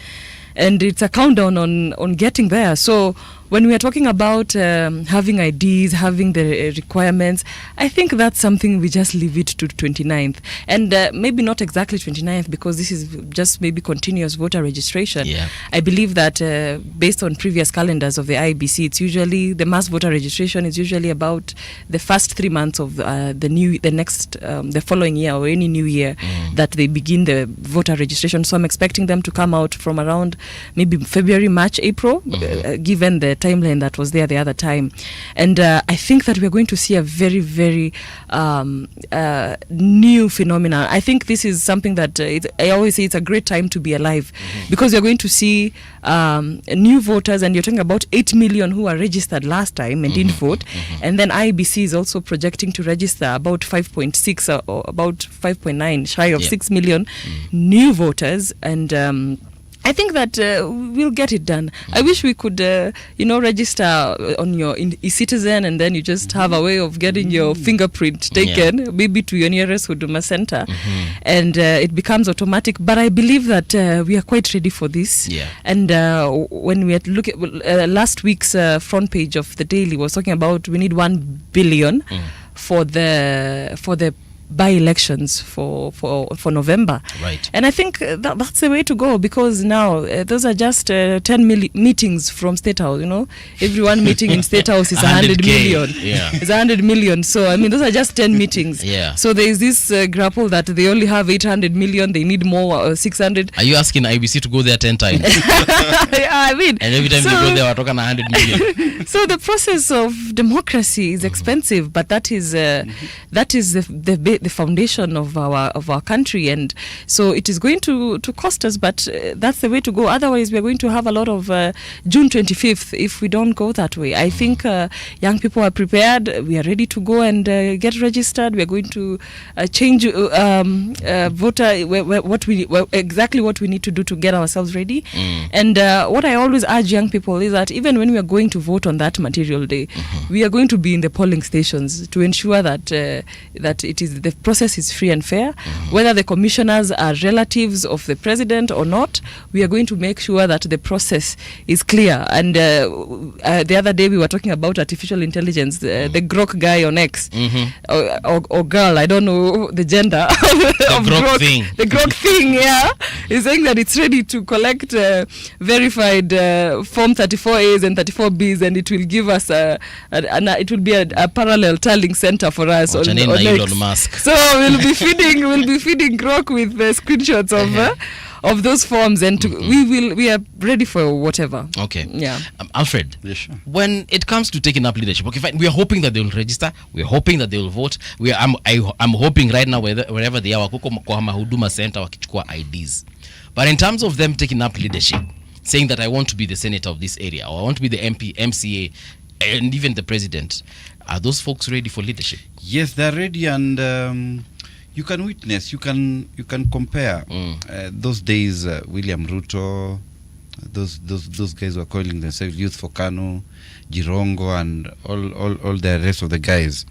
And it's a countdown on getting there. So when we are talking about having IDs, having the requirements, I think that's something we just leave it to 29th. And maybe not exactly 29th, because this is just maybe continuous voter registration. Yeah. I believe that based on previous calendars of the IBC, it's usually, the mass voter registration is usually about the first 3 months of the following year or any new year that they begin the voter registration. So I'm expecting them to come out from around maybe February, March, April, given the timeline that was there the other time. And I think that we're going to see a very, very new phenomenon. I think this is something that I always say it's a great time to be alive, because you're going to see new voters, and you're talking about 8 million who are registered last time and didn't vote. And then IBC is also projecting to register about 5.6 or about 5.9, shy of 6 million new voters. And I think that we'll get it done. I wish we could, register on your e-citizen, and then you just have a way of getting your fingerprint taken, maybe to your nearest Huduma center, and it becomes automatic. But I believe that we are quite ready for this. Yeah. And when we had look at last week's front page of the Daily was talking about we need 1 billion for the by-elections for November. Right. And I think that's the way to go, because now those are just 10 meetings from State House, Every one meeting in State House is 100 million. Yeah. It's 100 million. So, I mean, those are just 10 meetings. Yeah. So there is this grapple that they only have 800 million, they need more, 600. Are you asking IBC to go there 10 times? Yeah, I mean. And every time they go there, we're talking 100 million. So the process of democracy is expensive, but that is the foundation of our country, and so it is going to cost us, but that's the way to go. Otherwise, we are going to have a lot of June 25th if we don't go that way. I think young people are prepared. We are ready to go and get registered. We are going to change voter exactly what we need to do to get ourselves ready. And what I always urge young people is that even when we are going to vote on that material day, we are going to be in the polling stations to ensure that the process is free and fair. Whether the commissioners are relatives of the president or not, we are going to make sure that the process is clear. And the other day we were talking about artificial intelligence, the Grok guy on X, or girl, I don't know the gender. The Grok thing. The Grok thing, yeah. Is saying that it's ready to collect verified Form 34As and 34Bs, and it will give us it will be a parallel tallying center for us on Elon Musk. So we'll be feeding Grok with screenshots of those forms, and we are ready for whatever. Okay. Yeah. Alfred, Yeah, sure. when it comes to taking up leadership, okay, fine. We are hoping that they will register. We are hoping that they will vote. I'm hoping right now wherever they are, wako kwa Huduma Center wakichukua IDs. But in terms of them taking up leadership, saying that I want to be the senator of this area, or I want to be the MP, MCA, and even the president, are those folks ready for leadership? Yes, they're ready, and you can witness, you can compare those days. William Ruto, those guys were calling themselves Youth for Kanu, Jirongo, and all the rest of the guys.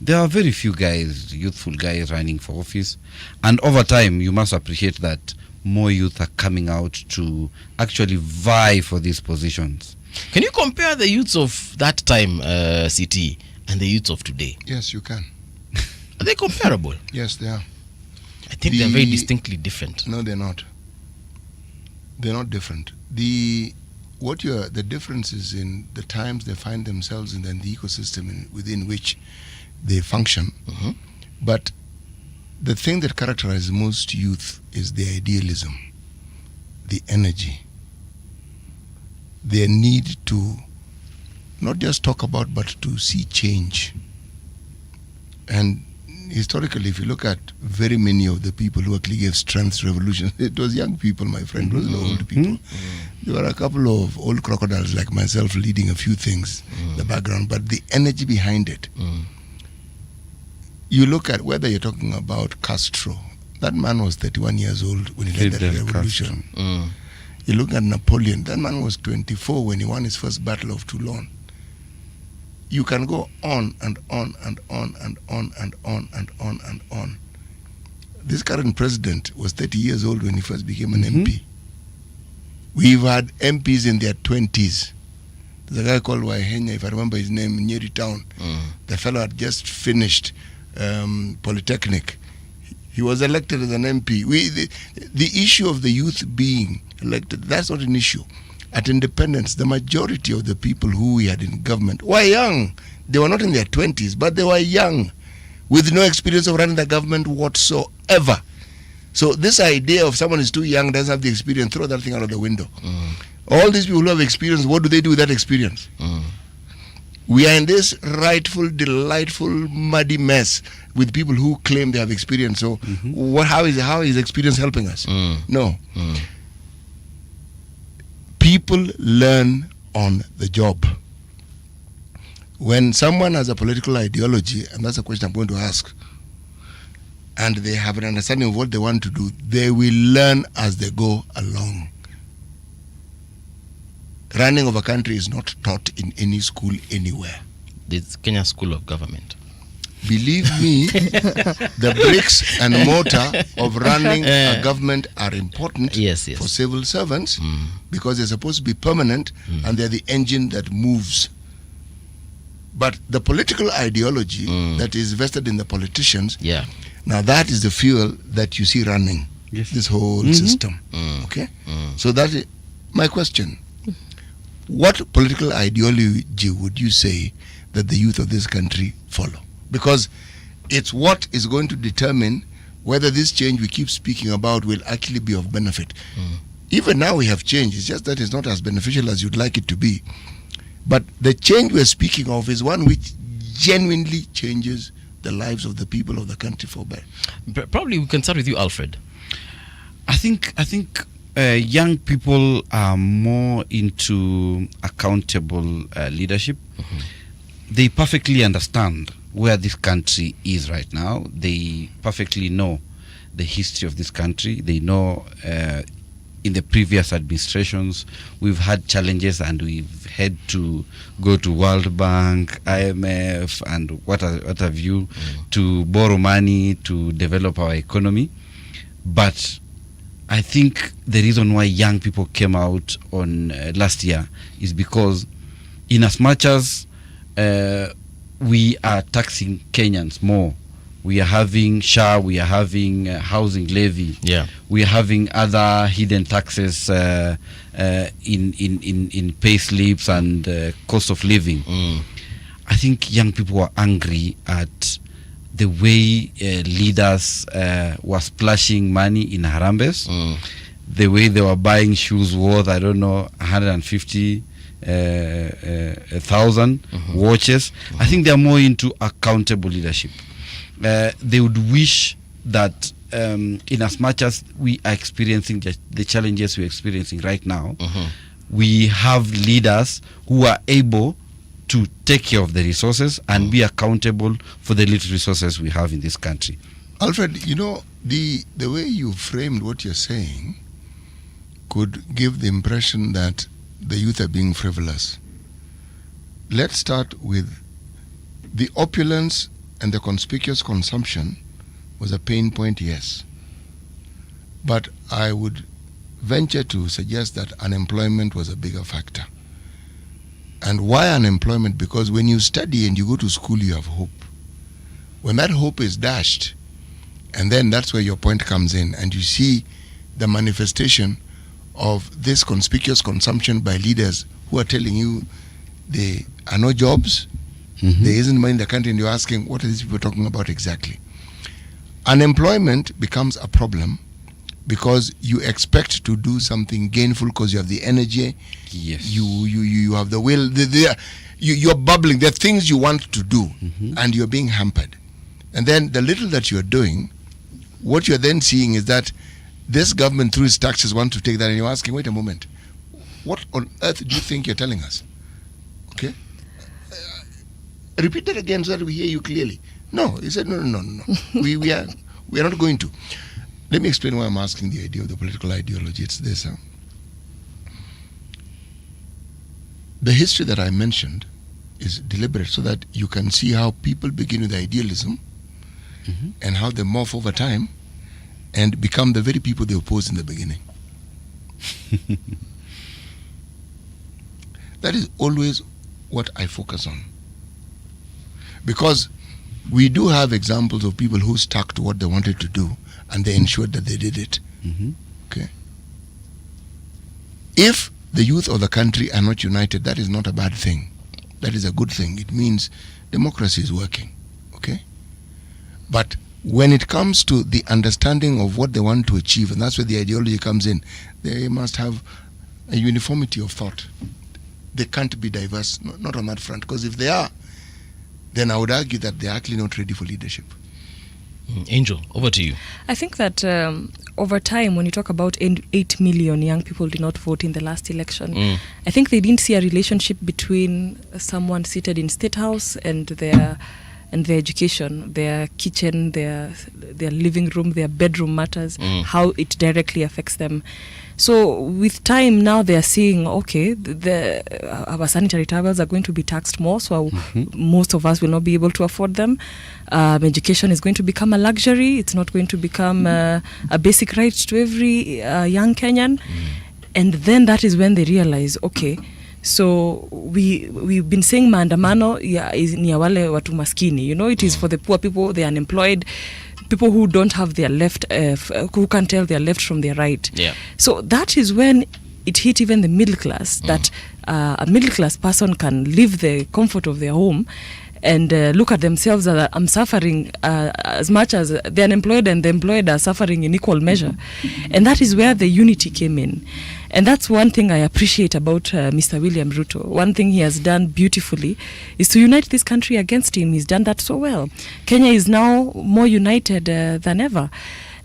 There are very few guys, youthful guys, running for office, and over time, you must appreciate that more youth are coming out to actually vie for these positions. Can you compare the youths of that time, CT, and the youths of today? Yes, you can. Are they comparable? Yes, they are. I think they're very distinctly different. No, they're not. They're not different. The difference is in the times they find themselves in, and the ecosystem within which they function. But the thing that characterizes most youth is the idealism, the energy, their need to not just talk about, but to see change. And historically, if you look at very many of the people who actually gave strength to revolution, it was young people, my friend, it wasn't old people. There were a couple of old crocodiles like myself leading a few things in the background, but the energy behind it. You look at whether you're talking about Castro, that man was 31 years old when he led the revolution. You look at Napoleon, that man was 24 when he won his first battle of Toulon. You can go on and on and on and on and on and on and on. This current president was 30 years old when he first became an MP. We've had MPs in their 20s. There's a guy called Waihenya, if I remember his name, in Nyeri Town. The fellow had just finished Polytechnic. He was elected as an MP. The issue of the youth being elected, that's not an issue. At independence, the majority of the people who we had in government were young. They were not in their 20s, but they were young, with no experience of running the government whatsoever. So this idea of someone is too young, doesn't have the experience, throw that thing out of the window. All these people who have experience, what do they do with that experience? We are in this rightful, delightful, muddy mess with people who claim they have experience. So how is experience helping us? No. People learn on the job. When someone has a political ideology, and that's a question I'm going to ask, and they have an understanding of what they want to do, they will learn as they go along. Running of a country is not taught in any school anywhere. The Kenya School of Government. Believe me, the bricks and mortar of running a government are important for civil servants because they're supposed to be permanent and they're the engine that moves. But the political ideology that is vested in the politicians, now that is the fuel that you see running this whole system. Okay? So that is my question. What political ideology would you say that the youth of this country follow? Because it's what is going to determine whether this change we keep speaking about will actually be of benefit. Even now we have change, it's just that it's not as beneficial as you'd like it to be. But the change we're speaking of is one which genuinely changes the lives of the people of the country for better. Probably we can start with you, Alfred. I think young people are more into accountable leadership. They perfectly understand where this country is right now. They perfectly know the history of this country. They know in the previous administrations we've had challenges and we've had to go to World Bank, IMF and what have you to borrow money to develop our economy. But I think the reason why young people came out on last year is because in as much as we are taxing Kenyans more, we are having SHA, we are having housing levy, we are having other hidden taxes in pay slips and cost of living. I think young people were angry at the way leaders were splashing money in Harambes, the way they were buying shoes worth, I don't know, 150,000 watches. I think they are more into accountable leadership. They would wish that in as much as we are experiencing the challenges we're experiencing right now, we have leaders who are able to take care of the resources and be accountable for the little resources we have in this country. Alfred, you know, the way you framed what you're saying could give the impression that the youth are being frivolous. Let's start with the opulence and the conspicuous consumption was a pain point, yes. But I would venture to suggest that unemployment was a bigger factor. And why unemployment? Because when you study and you go to school, you have hope. When that hope is dashed, and then that's where your point comes in, and you see the manifestation of this conspicuous consumption by leaders who are telling you there are no jobs, there isn't money in the country, and you're asking, what are these people talking about exactly? Unemployment becomes a problem because you expect to do something gainful because you have the energy, you have the will, you're bubbling, there are things you want to do, and you're being hampered. And then the little that you're doing, what you're then seeing is that this government through its taxes want to take that, and you're asking, wait a moment, what on earth do you think you're telling us? Okay? Repeat that again so that we hear you clearly. No, he said, no. we are not going to. Let me explain why I'm asking the idea of the political ideology. It's this. The history that I mentioned is deliberate so that you can see how people begin with idealism and how they morph over time and become the very people they opposed in the beginning. That is always what I focus on. Because we do have examples of people who stuck to what they wanted to do and they ensured that they did it. Okay. If the youth of the country are not united, that is not a bad thing. That is a good thing. It means democracy is working. Okay. But when it comes to the understanding of what they want to achieve, and that's where the ideology comes in, they must have a uniformity of thought. They can't be diverse, not on that front. Because if they are, then I would argue that they're actually not ready for leadership. Angel, over to you. I think that over time, when you talk about 8 million young people did not vote in the last election, I think they didn't see a relationship between someone seated in State House and their education, their kitchen, their living room, their bedroom matters, how it directly affects them. So with time now they are seeing, okay, our sanitary towels are going to be taxed more, so most of us will not be able to afford them. Education is going to become a luxury. It's not going to become a basic right to every young Kenyan. And then that is when they realize, okay, so we've been saying maandamano ni ya wale watu maskini, it is for the poor people, the unemployed, people who don't have their left, who can't tell their left from their right. So that is when it hit even the middle class, that a middle class person can leave the comfort of their home and look at themselves as I'm suffering as much as the unemployed and the employed are suffering in equal measure. And that is where the unity came in. And that's one thing I appreciate about Mr. William Ruto. One thing he has done beautifully is to unite this country against him. He's done that so well. Kenya is now more united than ever.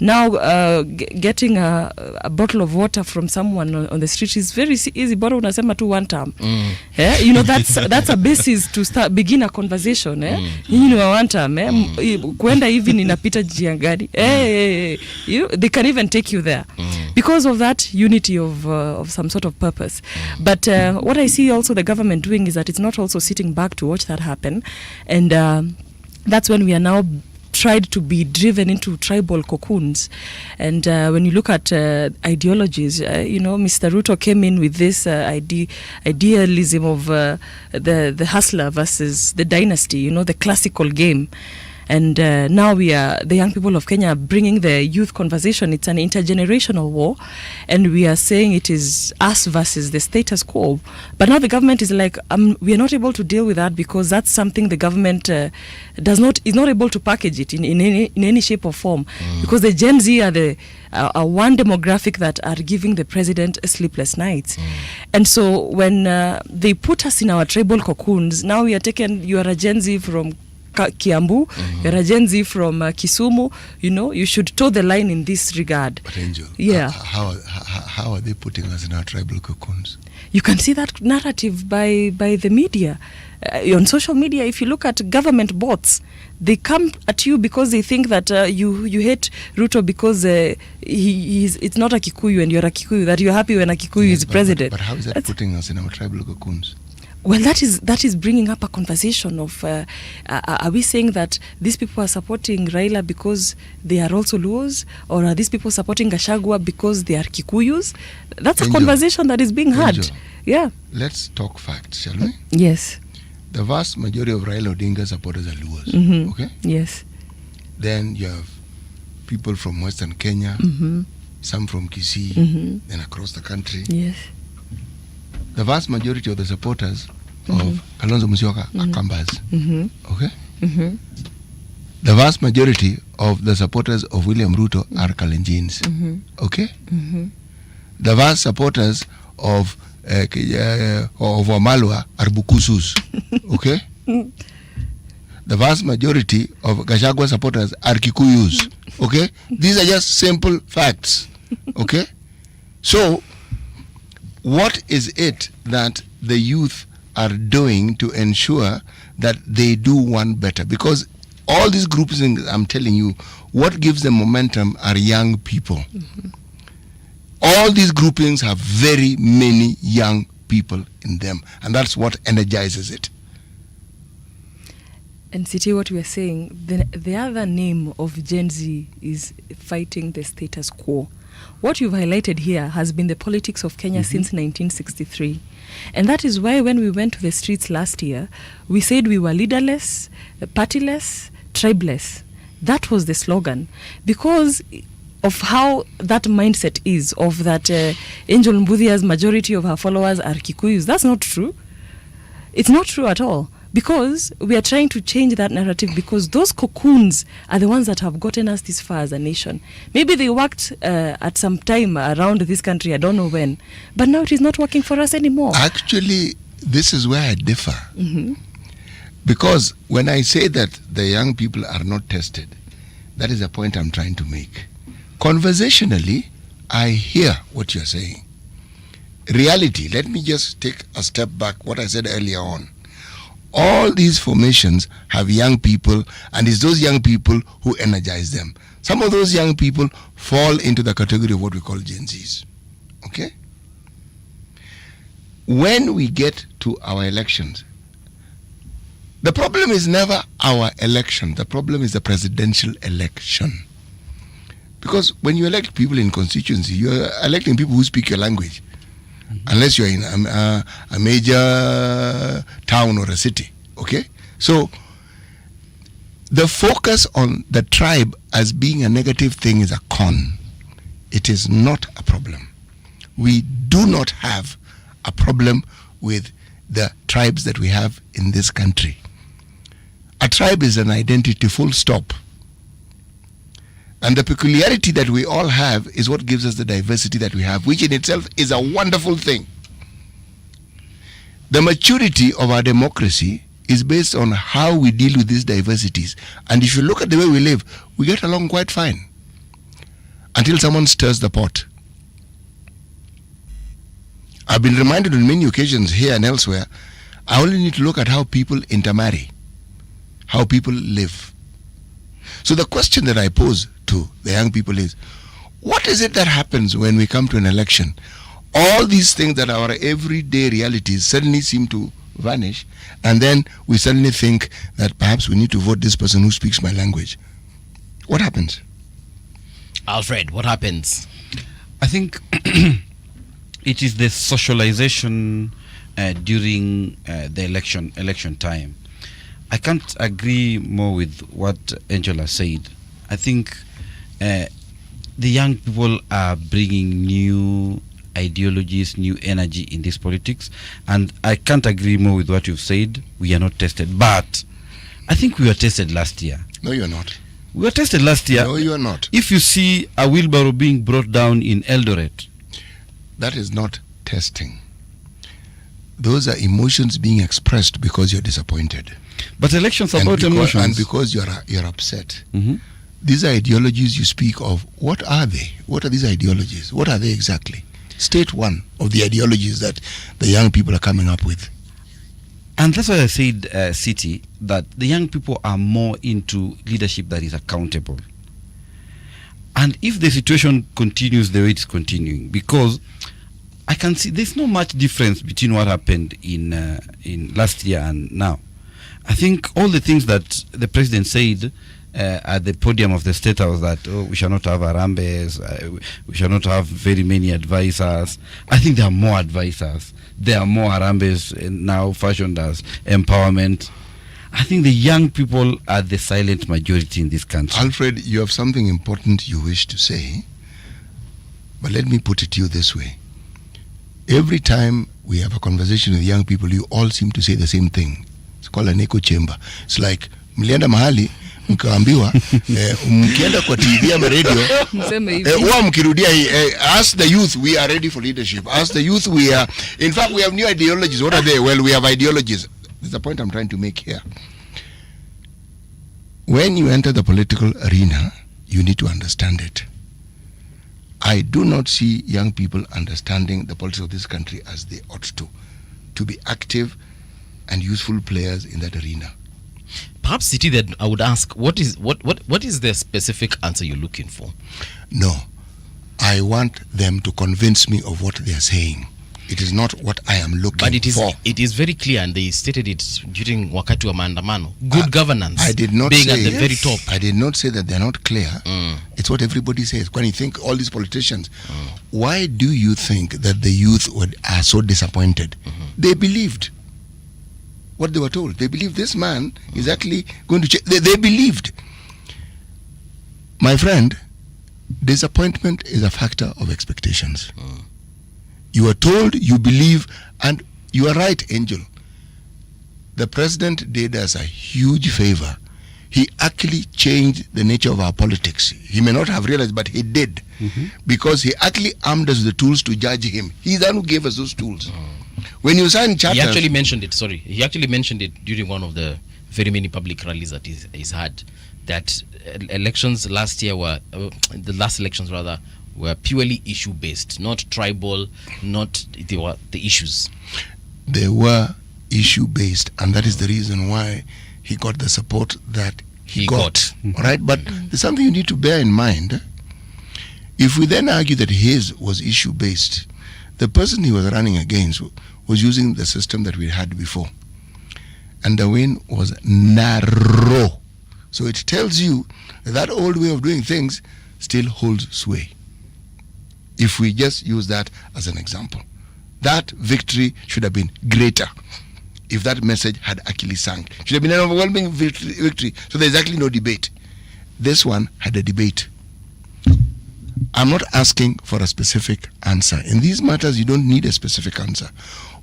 Now getting a bottle of water from someone on the street is very easy. Bora unasema tu one time. That's a basis to begin a conversation. Nyinyi ni wa one time. Kuenda hivi ninapita njia gani. They can even take you there. Because of that unity of some sort of purpose. But what I see also the government doing is that it's not also sitting back to watch that happen. And that's when we are now tried to be driven into tribal cocoons. And when you look at ideologies, Mr. Ruto came in with this idealism of the hustler versus the dynasty, the classical game. And now the young people of Kenya are bringing the youth conversation. It's an intergenerational war. And we are saying it is us versus the status quo. But now the government is like, we are not able to deal with that because that's something the government is not able to package it in any shape or form. Because the Gen Z are one demographic that are giving the president sleepless nights. And so when they put us in our tribal cocoons, now we are taken, you are a Gen Z from Kiambu, you're a Gen Z from Kisumu, you should toe the line in this regard. But Angel, how are they putting us in our tribal cocoons? You can see that narrative by the media. On social media, if you look at government bots, they come at you because they think that you hate Ruto because it's not a Kikuyu and you're a Kikuyu, that you're happy when a Kikuyu is president. But how is that putting us in our tribal cocoons? Well, that is bringing up a conversation of are we saying that these people are supporting Raila because they are also Luos, or are these people supporting Gachagua because they are Kikuyus? That's a conversation that is being had. Yeah. Let's talk facts, shall we? Yes. The vast majority of Raila Odinga supporters are Luos. Okay? Yes. Then you have people from Western Kenya, some from Kisii, then across the country. Yes. The vast majority of the supporters of Kalonzo Musyoka are Kambas. Okay? The vast majority of the supporters of William Ruto are Kalenjins. Okay? The vast supporters of Wamalwa are Bukusus. Okay? the vast majority of Gachagua supporters are Kikuyus. Okay? These are just simple facts. Okay? So, what is it that the youth are doing to ensure that they do one better? Because all these groups, I'm telling you, what gives them momentum are young people. Mm-hmm. All these groupings have very many young people in them, and that's what energizes it. And City, what we are saying, the other name of Gen Z is fighting the status quo. What you've highlighted here has been the politics of Kenya since 1963. And that is why when we went to the streets last year, we said we were leaderless, partyless, tribeless. That was the slogan. Because of how that mindset is, of that Angel Mbuthia's majority of her followers are Kikuyus. That's not true. It's not true at all. Because we are trying to change that narrative, because those cocoons are the ones that have gotten us this far as a nation. Maybe they worked at some time around this country, I don't know when, but now it is not working for us anymore. Actually, this is where I differ. Mm-hmm. Because when I say that the young people are not tested, that is the point I'm trying to make. Conversationally, I hear what you're saying. Reality, let me just take a step back, what I said earlier on. All these formations have young people, and it's those young people who energize them. Some of those young people fall into the category of what we call Gen Zs. Okay? When we get to our elections, the problem is never our election. The problem is the presidential election. Because when you elect people in constituency, you're electing people who speak your language. Unless you're in a major town or a city, okay? So, the focus on the tribe as being a negative thing is a con. It is not a problem. We do not have a problem with the tribes that we have in this country. A tribe is an identity, full stop. And the peculiarity that we all have is what gives us the diversity that we have, which in itself is a wonderful thing. The maturity of our democracy is based on how we deal with these diversities. And if you look at the way we live, we get along quite fine. Until someone stirs the pot. I've been reminded on many occasions here and elsewhere, I only need to look at how people intermarry, how people live. So the question that I pose to the young people is, what is it that happens when we come to an election? All these things that are our everyday realities suddenly seem to vanish, and then we suddenly think that perhaps we need to vote this person who speaks my language. What happens? Alfred, what happens? I think it is the socialization during the election time. I can't agree more with what Angela said. I think the young people are bringing new ideologies, new energy in this politics, and I can't agree more with what you've said. We are not tested, but I think we were tested last year. No, you're not. We were tested last year. No, you are not. If you see a wheelbarrow being brought down in Eldoret, that is not testing. Those are emotions being expressed because you're disappointed. But elections are about emotions. And because you're upset. Mm-hmm. These are ideologies you speak of. What are they? What are these ideologies? What are they exactly? State one of the ideologies that the young people are coming up with. And that's why I said, City, that the young people are more into leadership that is accountable. And if the situation continues the way it's continuing, because I can see there's not much difference between what happened in last year and now. I think all the things that the president said at the podium of the State House, that we shall not have Harambes, we shall not have very many advisors. I think there are more advisors. There are more Harambes now fashioned as empowerment. I think the young people are the silent majority in this country. Alfred, you have something important you wish to say, but let me put it to you this way. Every time we have a conversation with young people, you all seem to say the same thing. It's called an echo chamber. It's like, mlienda mahali, mkaambiwa, mkienda kwa TV ama radio, huwa mkirudia hii, ask the youth, we are ready for leadership. Ask the youth, in fact, we have new ideologies. What are they? Well, we have ideologies. That's the point I'm trying to make here. when you enter the political arena, you need to understand it. I do not see young people understanding the politics of this country as they ought to be active and useful players in that arena. Perhaps, City, that I would ask, what is the specific answer you're looking for? No, I want them to convince me of what they are saying. It is not what I am looking for. It is very clear, and they stated it during wakati wa maandamano. Good governance. I did not being say, at the very top. I did not say that they're not clear. It's what everybody says. When you think all these politicians, why do you think that the youth are so disappointed? They believed what they were told. They believed this man is actually going to change. They believed. My friend, disappointment is a factor of expectations. You are told, you believe, and you are right, Angel. The president did us a huge favor. He actually changed the nature of our politics. He may not have realized, but he did. Because he actually armed us with the tools to judge him. He's the one who gave us those tools. When you sign charters... He actually mentioned it, He actually mentioned it during one of the very many public rallies that he's had, that elections last year were, the last elections rather, were purely issue-based, not tribal, they were the issues. They were issue-based, and that is the reason why he got the support that he got. All right, but there's something you need to bear in mind. If we then argue that his was issue-based, the person he was running against was using the system that we had before. And the win was narrow. So it tells you that old way of doing things still holds sway. If we just use that as an example, that victory should have been greater if that message had actually sung. It should have been an overwhelming victory. So there's actually no debate. This one had a debate. I'm not asking for a specific answer. In these matters, you don't need a specific answer.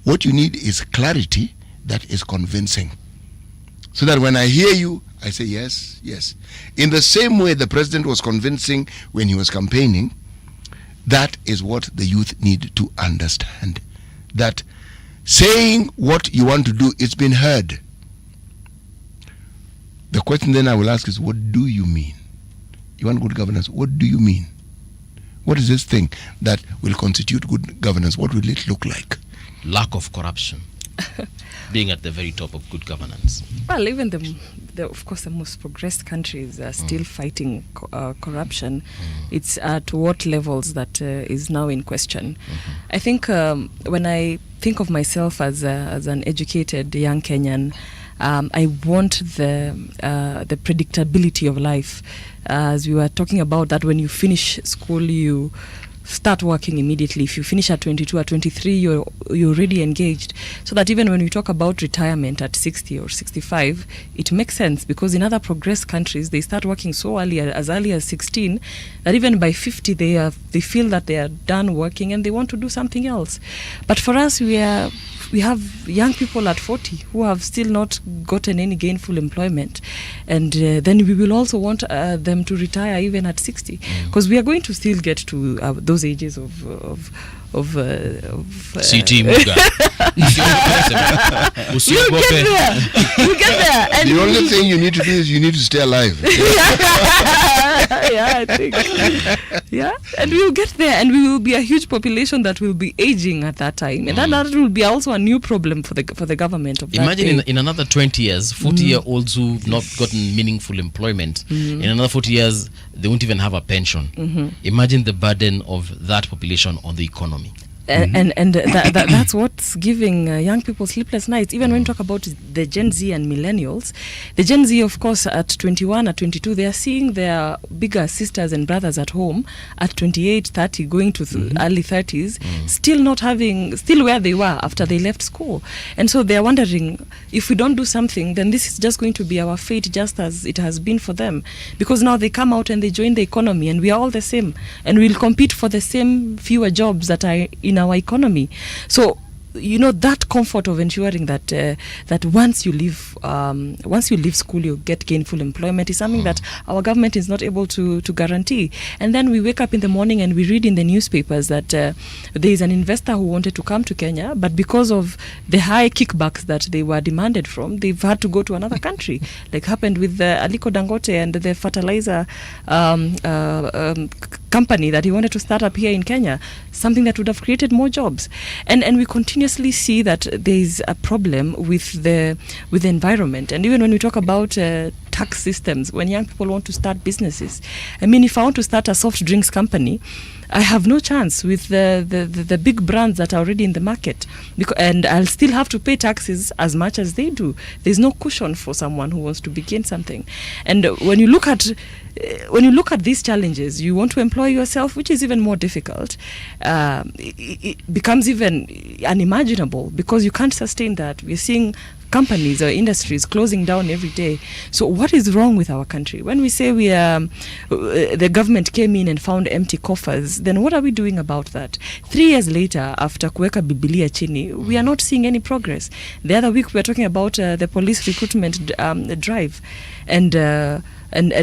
What you need is clarity that is convincing. So that when I hear you, I say yes, yes. In the same way the president was convincing when he was campaigning, that is what the youth need to understand. That saying what you want to do, it's been heard. The question then I will ask is, what do you mean? You want good governance, what do you mean? What is this thing that will constitute good governance? What will it look like? Lack of corruption. Being at the very top of good governance. Well, even of course, the most progressed countries are still fighting corruption. It's at what levels that is now in question. I think when I think of myself as an educated young Kenyan, I want the predictability of life. As we were talking about that, when you finish school, you start working immediately. If you finish at 22 or 23, you're already engaged. So that even when we talk about retirement at 60 or 65, it makes sense, because in other progressed countries, they start working so early as 16, that even by 50, they feel that they are done working and they want to do something else. But for us, we have young people at 40 who have still not gotten any gainful employment, and then we will also want them to retire even at 60, because we are going to still get to those ages of CT Muga. You get there. And the only thing you need to do is you need to stay alive. Yeah, I think. Yeah, and we will get there, and we will be a huge population that will be aging at that time, and that will be also a new problem for the government of Imagine in another 20 years, 40-year-olds who've not gotten meaningful employment. In another 40 years, they won't even have a pension. Imagine the burden of that population on the economy. And that's what's giving young people sleepless nights. Even when you talk about the Gen Z and millennials, the Gen Z, of course, at 21, at 22, they are seeing their bigger sisters and brothers at home at 28, 30, going to early 30s, still where they were after they left school. And so they are wondering, if we don't do something, then this is just going to be our fate, just as it has been for them. Because now they come out and they join the economy, and we are all the same, and we'll compete for the same fewer jobs that are in our economy. So that comfort of ensuring that that once you leave school you get gainful employment is something that our government is not able to guarantee. And then we wake up in the morning and we read in the newspapers that there is an investor who wanted to come to Kenya, but because of the high kickbacks that they were demanded from, they've had to go to another country, like happened with Aliko Dangote and the fertilizer company that he wanted to start up here in Kenya, something that would have created more jobs. And we continuously see that there is a problem with the environment. And even when we talk about tax systems, when young people want to start businesses, I mean, if I want to start a soft drinks company, I have no chance with the big brands that are already in the market, and I'll still have to pay taxes as much as they do. There's no cushion for someone who wants to begin something. And when you look at these challenges, you want to employ yourself, which is even more difficult. It becomes even unimaginable because you can't sustain that. We're seeing companies or industries closing down every day. So what is wrong with our country? When we say the government came in and found empty coffers, then what are we doing about that? 3 years later, after kuweka Biblia chini, we are not seeing any progress. The other week we were talking about the police recruitment drive and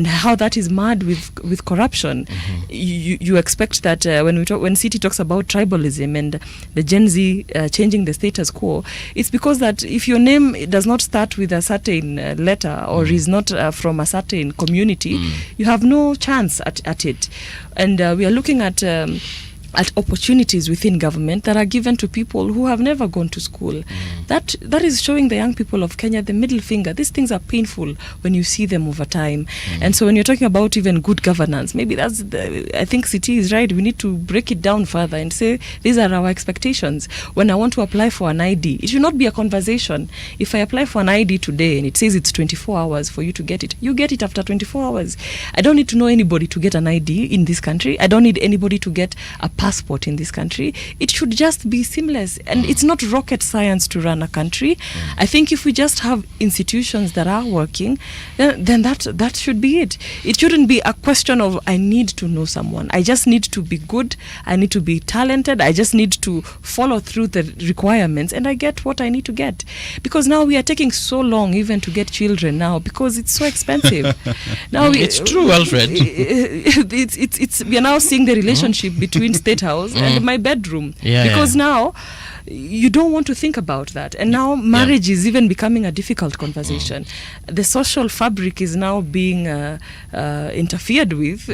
how that is mad with corruption. You expect that when City talks about tribalism and the Gen Z changing the status quo, it's because that if your name does not start with a certain letter or is not from a certain community, you have no chance at it. And we are looking at opportunities within government that are given to people who have never gone to school. That is showing the young people of Kenya the middle finger. These things are painful when you see them over time. And so when you're talking about even good governance, maybe I think City is right. We need to break it down further and say these are our expectations. When I want to apply for an ID, it should not be a conversation. If I apply for an ID today and it says it's 24 hours for you to get it, you get it after 24 hours. I don't need to know anybody to get an ID in this country. I don't need anybody to get a passport in this country. It should just be seamless, and it's not rocket science to run a country. I think if we just have institutions that are working, then that should be it. It shouldn't be a question of I need to know someone. I just need to be good. I need to be talented. I just need to follow through the requirements, and I get what I need to get. Because now we are taking so long even to get children now because it's so expensive. Now it's true, Alfred. We are now seeing the relationship between State House and my bedroom, because now you don't want to think about that, and now marriage is even becoming a difficult conversation. The social fabric is now being interfered with.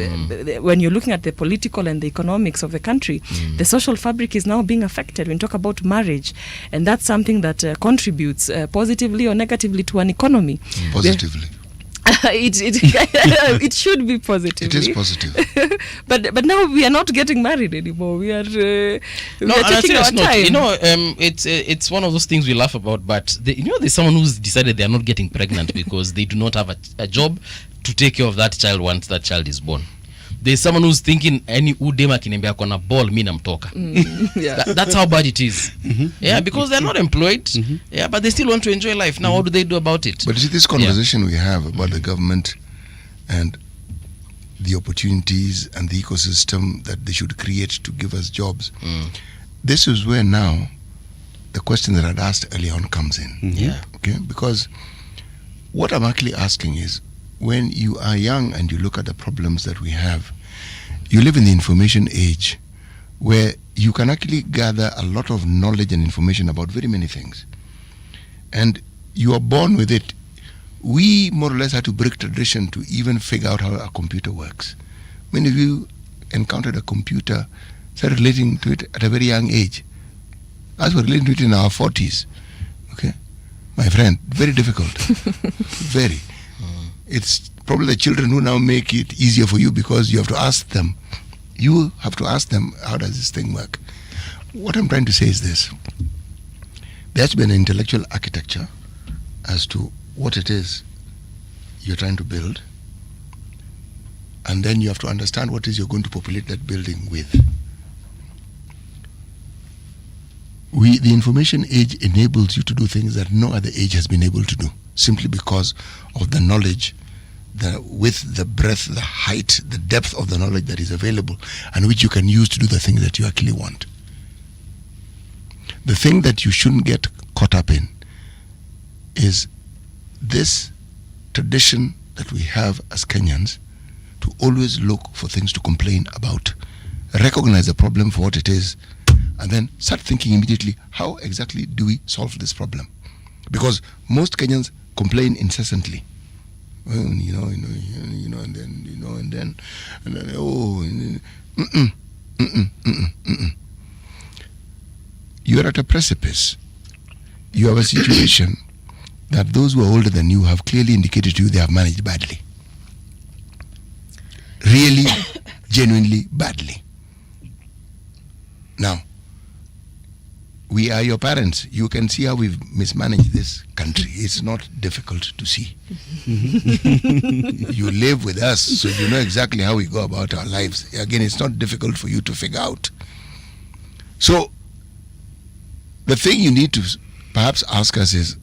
When you're looking at the political and the economics of the country, the social fabric is now being affected when you talk about marriage, and that's something that contributes positively or negatively to an economy. Positively. It should be positive. It is positive. but now we are not getting married anymore. We are taking our time. It's one of those things we laugh about. But there's someone who's decided they are not getting pregnant because they do not have a job to take care of that child once that child is born. There's someone who's thinking any udema kinembea kona ball mi namtoka. That's how bad it is. Because they're not employed. But they still want to enjoy life. Now what do they do about it? But you see, this conversation we have about the government and the opportunities and the ecosystem that they should create to give us jobs, this is where now the question that I'd asked earlier on comes in. Okay, because what I'm actually asking is, when you are young and you look at the problems that we have, you live in the information age where you can actually gather a lot of knowledge and information about very many things. And you are born with it. We more or less had to break tradition to even figure out how a computer works. Many of you encountered a computer, started relating to it at a very young age. As we're relating to it in our 40s. Okay? My friend, very difficult. Very. It's probably the children who now make it easier for you because you have to ask them. You have to ask them, how does this thing work? What I'm trying to say is this. There has to be an intellectual architecture as to what it is you're trying to build. And then you have to understand what is you're going to populate that building with. The information age enables you to do things that no other age has been able to do, simply because of the knowledge, the width, the breadth, the height, the depth of the knowledge that is available and which you can use to do the things that you actually want. The thing that you shouldn't get caught up in is this tradition that we have as Kenyans to always look for things to complain about. Recognize the problem for what it is, and then start thinking immediately, how exactly do we solve this problem? Because most Kenyans complain incessantly. Well, and then, You are at a precipice. You have a situation that those who are older than you have clearly indicated to you they have managed badly. Really, genuinely badly. Now, we are your parents. You can see how we've mismanaged this country. It's not difficult to see. You live with us, so you know exactly how we go about our lives. Again, it's not difficult for you to figure out. So, the thing you need to perhaps ask us is,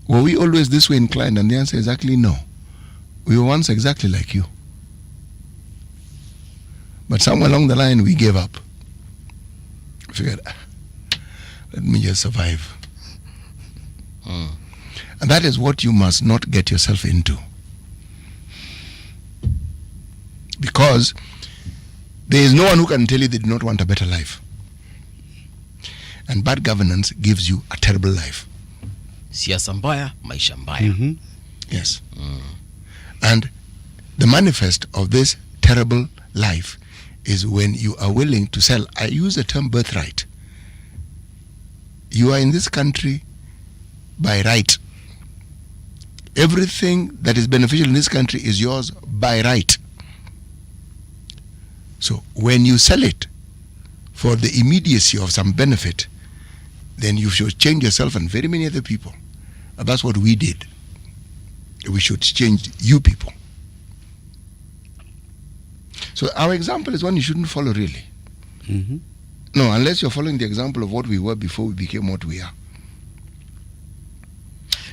were we always this way inclined? And the answer is actually no. We were once exactly like you. But somewhere along the line, we gave up. We figured, let me just survive. And that is what you must not get yourself into. Because there is no one who can tell you they do not want a better life. And bad governance gives you a terrible life. Siasa mbaya, maisha mbaya. Yes. And the manifest of this terrible life is when you are willing to sell. I use the term birthright. You are in this country by right. Everything that is beneficial in this country is yours by right. So when you sell it for the immediacy of some benefit, then you should change yourself and very many other people. And that's what we did. We should change you people. So our example is one you shouldn't follow, really. No, unless you're following the example of what we were before we became what we are.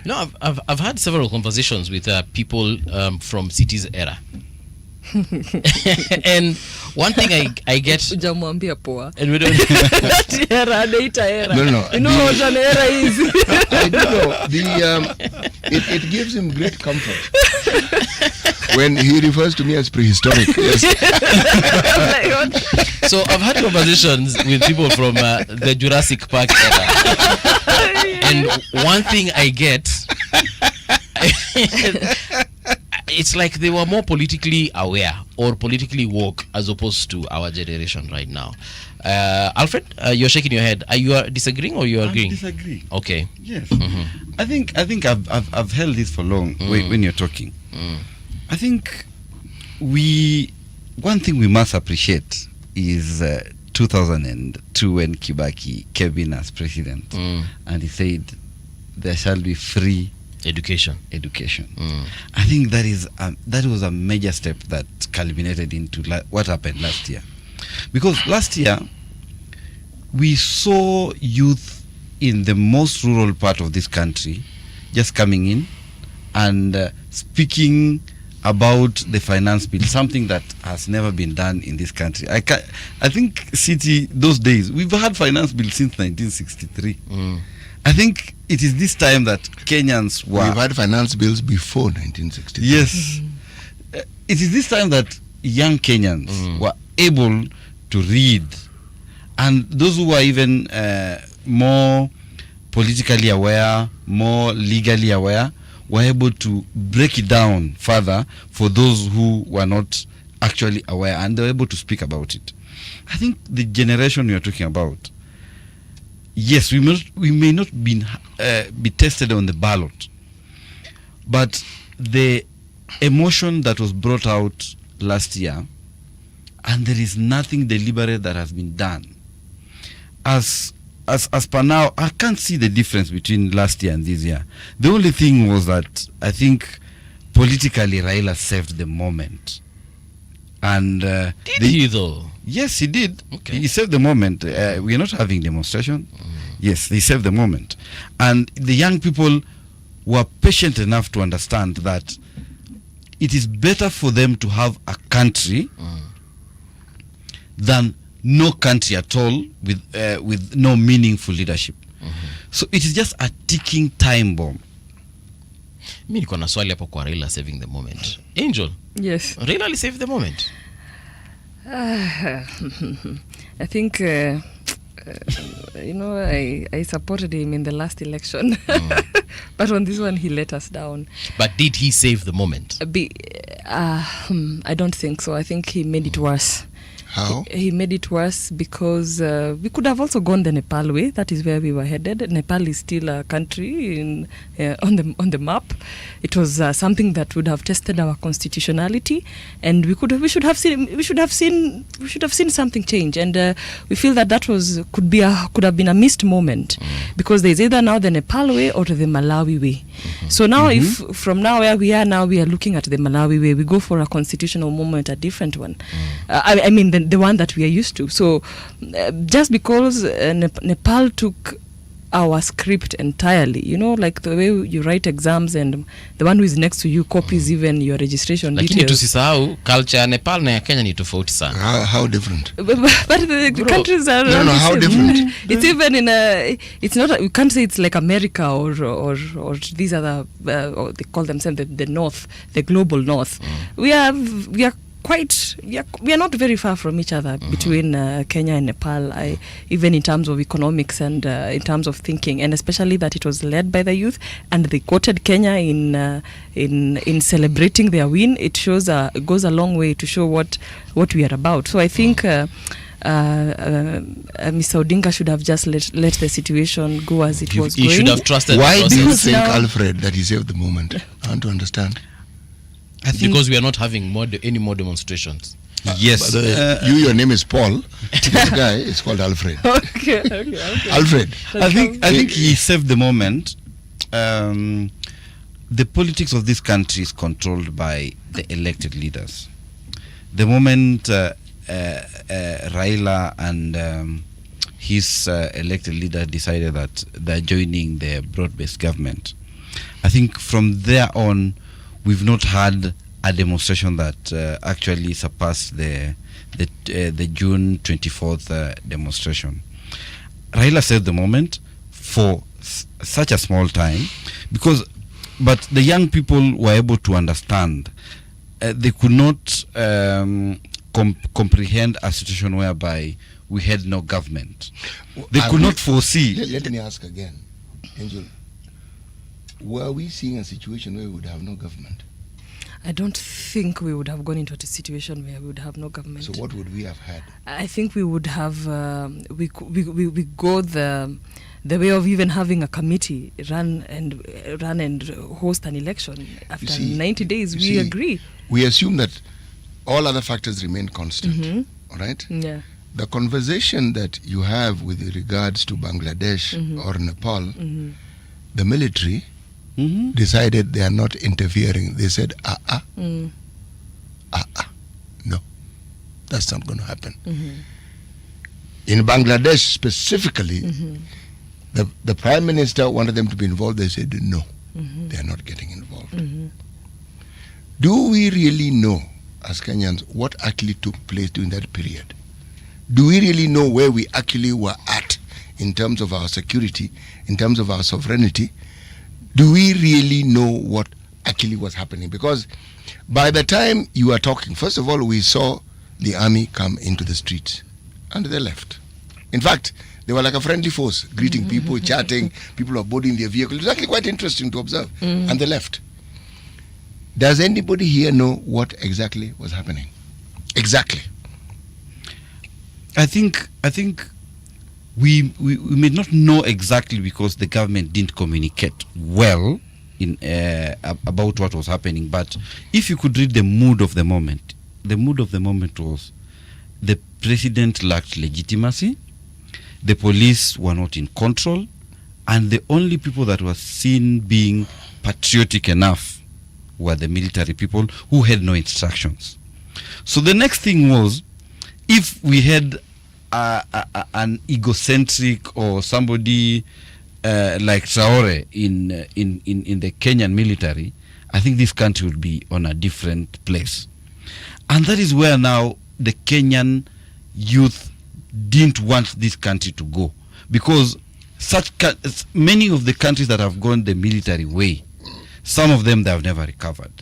No, I've had several conversations with people from cities era. And one thing I get, and we don't No. You know what an era is. I do know. It gives him great comfort when he refers to me as prehistoric. Yes. So I've had conversations with people from the Jurassic Park era, and one thing I get, it's like they were more politically aware or politically woke as opposed to our generation right now. Alfred, you're shaking your head. Are you disagreeing or you agreeing? I disagree. Okay. Yes. I think I've held this for long when you're talking. I think one thing we must appreciate is 2002 when Kibaki came in as president, and he said there shall be free education. I think that was a major step that culminated into what happened last year, because last year we saw youth in the most rural part of this country just coming in and speaking about the finance bill, something that has never been done in this country. I think city those days we've had finance bill since 1963. I think it is this time that Kenyans were... We've had finance bills before 1963. Yes. It is this time that young Kenyans were able to read, and those who were even more politically aware, more legally aware, were able to break it down further for those who were not actually aware, and they were able to speak about it. I think the generation you're talking about, yes, we may not be tested on the ballot, but the emotion that was brought out last year, and there is nothing deliberate that has been done. As per now, I can't see the difference between last year and this year. The only thing was that I think politically Raila saved the moment. And did he though? Yes, he did. Okay. He saved the moment. We are not having demonstration. Yes, he saved the moment. And the young people were patient enough to understand that it is better for them to have a country than no country at all with no meaningful leadership. So it is just a ticking time bomb. Mimi niko na swali hapo kwa Raila saving the moment. Angel. Yes. Raila ali save the moment. I think I supported him in the last election. But on this one he let us down. But did he save the moment? I don't think so. I think he made it worse. How? He made it worse because we could have also gone the Nepal way. That is where we were headed. Nepal is still a country on the map. It was something that would have tested our constitutionality, and we should have seen something change. And we feel that could have been a missed moment, because there is either now the Nepal way or the Malawi way. So now, if from now where we are now, we are looking at the Malawi way, we go for a constitutional moment, a different one. I mean the one that we are used to. So just because Nepal took our script entirely, like the way you write exams and the one who is next to you copies even your registration lakini details. tusisahau culture ya Nepal na ya Kenya ni tofauti sana. How different? But the countries are no, how different? It's even it's not, we can't say it's like America or these other or they call themselves the North, the global North. We are not very far from each other between Kenya and Nepal, even in terms of economics and in terms of thinking, and especially that it was led by the youth, and they quoted Kenya in celebrating their win. It goes a long way to show what we are about. So I think Mr. Odinga should have just let the situation go as it was going. He should have trusted. Why do you think, Alfred, that he saved the moment? I want to understand. I think because we are not having any more demonstrations. Yes. Your name is Paul. This guy is called Alfred. Okay. Alfred. I think he saved the moment. The politics of this country is controlled by the elected leaders. The moment Raila and his elected leader decided that they're joining the broad-based government, I think from there on, we've not had a demonstration that actually surpassed the June 24th demonstration. Raila saved the moment for such a small time, but the young people were able to understand. They could not comprehend a situation whereby we had no government. They could not foresee. Let me ask again, Angel. Were we seeing a situation where we would have no government? I don't think we would have gone into a situation where we would have no government. So what would we have had? I think we would have we go the way of even having a committee run and host an election after 90 days. We agree. We assume that all other factors remain constant. All right? Yeah. The conversation that you have with regards to Bangladesh or Nepal, the military decided they are not interfering. They said, no, that's not going to happen. In Bangladesh specifically, the Prime Minister wanted them to be involved. They said, no, they are not getting involved. Do we really know, as Kenyans, what actually took place during that period? Do we really know where we actually were at in terms of our security, in terms of our sovereignty? Do we really know what actually was happening? Because by the time you are talking, first of all, we saw the army come into the streets and they left. In fact, they were like a friendly force, greeting people, chatting, people were boarding their vehicles. It was actually quite interesting to observe. And they left. Does anybody here know what exactly was happening? Exactly. I think we may not know exactly because the government didn't communicate well about what was happening. But if you could read the mood of the moment was the president lacked legitimacy, the police were not in control, and the only people that were seen being patriotic enough were the military people who had no instructions. So the next thing was, if we had an egocentric or somebody like Traore in the Kenyan military, I think this country would be on a different place. And that is where now the Kenyan youth didn't want this country to go, because many of the countries that have gone the military way, some of them they have never recovered.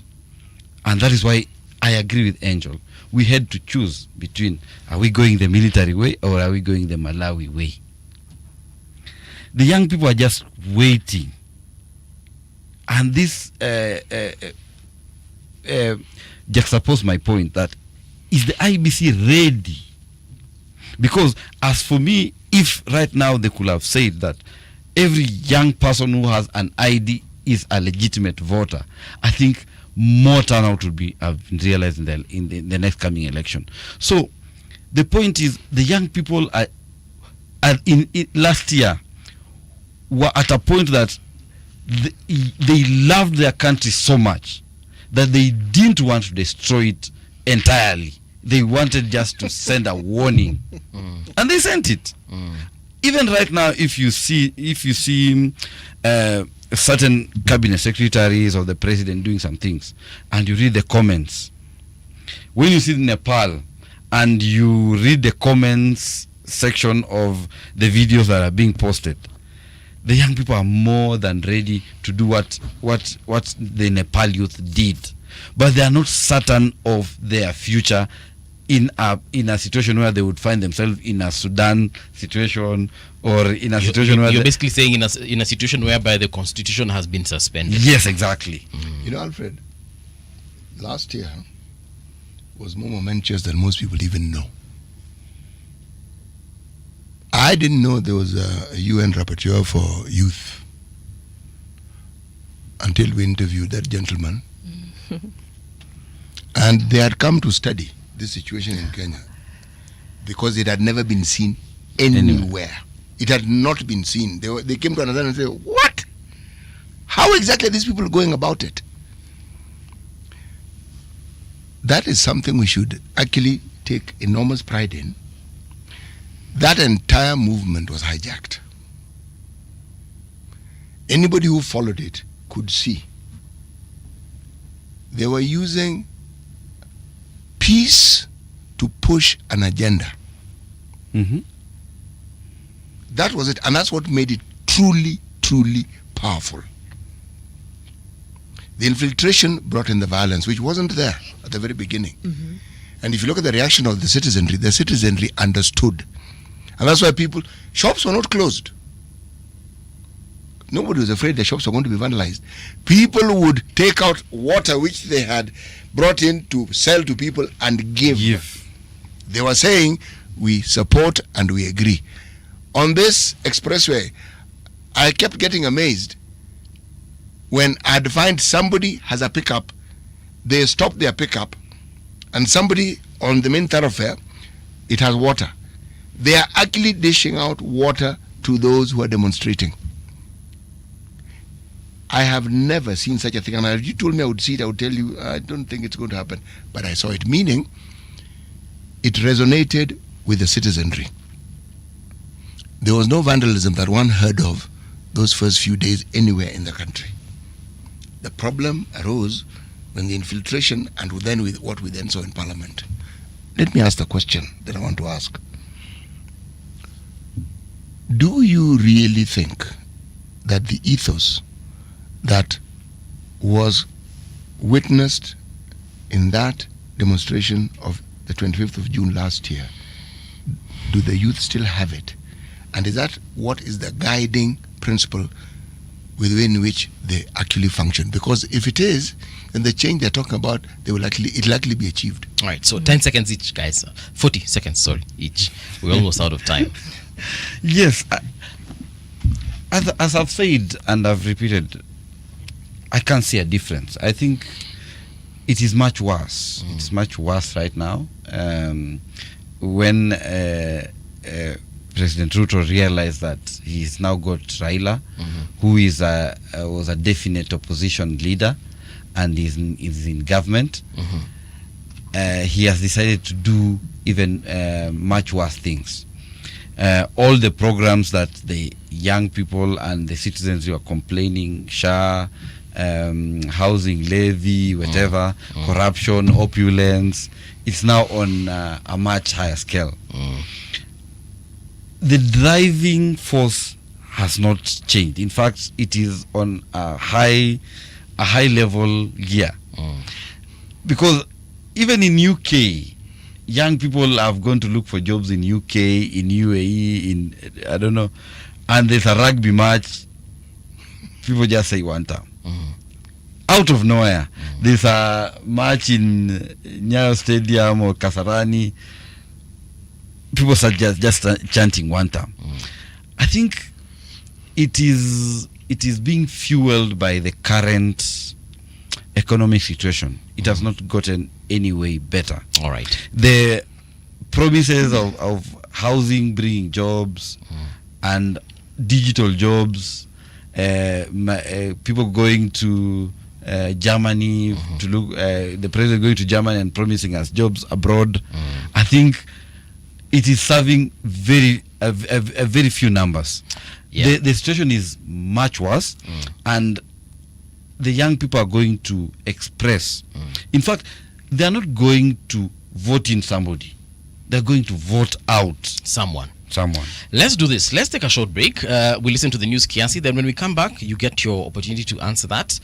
And that is why I agree with Angel. We had to choose between, are we going the military way or are we going the Malawi way? The young people are just waiting. And this juxtapose my point that, is the IBC ready? Because as for me, if right now they could have said that every young person who has an ID is a legitimate voter, I think more turnout would be realized in the next coming election. So the point is, the young people are in last year were at a point that they loved their country so much that they didn't want to destroy it entirely. They wanted just to send a warning, and they sent it. Even right now, if you see certain cabinet secretaries or the president doing some things, and you read the comments, when you see Nepal and you read the comments section of the videos that are being posted, the young people are more than ready to do what the Nepal youth did, but they are not certain of their future in a situation where they would find themselves in a Sudan situation, or in a situation where you're basically saying in a situation whereby the constitution has been suspended. Yes, exactly. You know, Alfred, last year was more momentous than most people even know. I didn't know there was a UN rapporteur for youth until we interviewed that gentleman. And they had come to study this situation in Kenya because it had never been seen anywhere. It had not been seen. They came to understand and say, what? How exactly are these people going about it? That is something we should actually take enormous pride in. That entire movement was hijacked. Anybody who followed it could see they were using peace to push an agenda. That was it, and that's what made it truly, truly powerful. The infiltration brought in the violence, which wasn't there at the very beginning. And if you look at the reaction of the citizenry understood. And that's why shops were not closed. Nobody was afraid the shops were going to be vandalized. People would take out water which they had brought in to sell to people and give. They were saying, we support and we agree. On this expressway, I kept getting amazed when I'd find somebody has a pickup, they stop their pickup, and somebody on the main thoroughfare, it has water. They are actually dishing out water to those who are demonstrating. I have never seen such a thing. And if you told me I would see it, I would tell you, I don't think it's going to happen. But I saw it, meaning it resonated with the citizenry. There was no vandalism that one heard of those first few days anywhere in the country. The problem arose when the infiltration and then with what we then saw in Parliament. Let me ask the question that I want to ask. Do you really think that the ethos that was witnessed in that demonstration of the 25th of June last year, do the youth still have it? And is that what is the guiding principle within which they actually function? Because if it is, then the change they're talking about, it'll likely be achieved. All right, so 10 seconds each, guys. 40 seconds, sorry, each. We're almost out of time. Yes. As I've said and I've repeated, I can't see a difference. I think it is much worse. It's much worse right now. When President Ruto realized that he's now got Raila, who was a definite opposition leader and is in government, he has decided to do even much worse things. All the programs that the young people and the citizens who are complaining, SHA, housing levy, whatever, corruption, opulence, it's now on a much higher scale. the driving force has not changed. In fact, it is on a high level gear. Because even in UK, young people have gone to look for jobs in UK, in UAE, in I don't know, and there's a rugby match. People just say one time. Out of nowhere, there's a match in Nyayo Stadium or Kasarani. People start just chanting one time. I think it is being fueled by the current economic situation. It has not gotten any way better. All right. The promises of housing bringing jobs and digital jobs, people going to Germany to look, the president going to Germany and promising us jobs abroad. I think it is serving a very few numbers. Yeah. The situation is much worse, and the young people are going to express. In fact, they are not going to vote in somebody. They're going to vote out someone. Let's do this. Let's take a short break. We'll listen to the news, Kiasi. Then when we come back, you get your opportunity to answer that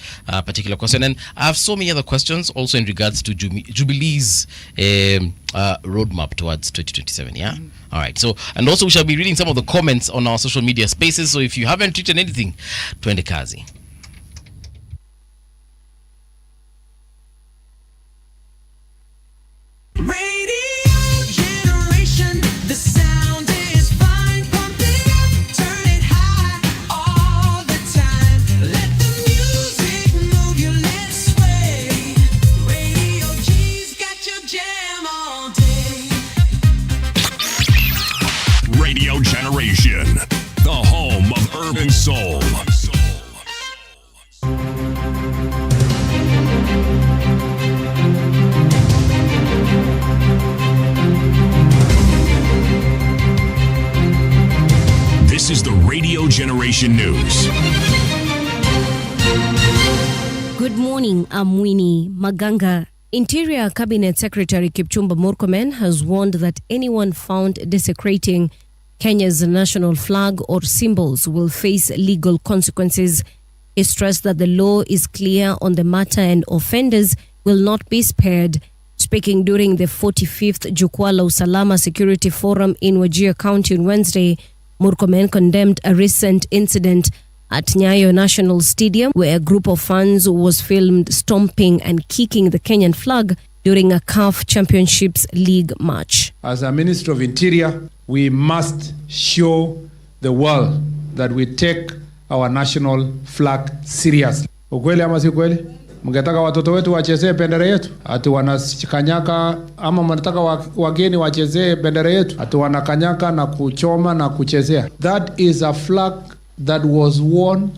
particular question. And I have so many other questions also in regards to Jubilee's roadmap towards 2027. Yeah? All right. So, and also we shall be reading some of the comments on our social media spaces. So if you haven't written anything, twende kazi. Radio Generation, the home of urban soul. This is the Radio Generation News. Good morning, I'm Winnie Maganga. Interior Cabinet Secretary Kipchumba Murkomen has warned that anyone found desecrating Kenya's national flag or symbols will face legal consequences. He stressed that the law is clear on the matter and offenders will not be spared. Speaking during the 45th Jukwaa la Usalama Security Forum in Wajir County on Wednesday, Murkomen condemned a recent incident at Nyayo National Stadium where a group of fans was filmed stomping and kicking the Kenyan flag during a CAF Championships League match. As a Minister of Interior, we must show the world that we take our national flag seriously. Ukweli ama si kweli? Mngetaka watoto wetu wachezee bendera yetu? Ati wanakanyaka ama mnataka wageni wachezee bendera yetu? Ati wanakanyaka na kuchoma na kuchezea. That is a flag that was worn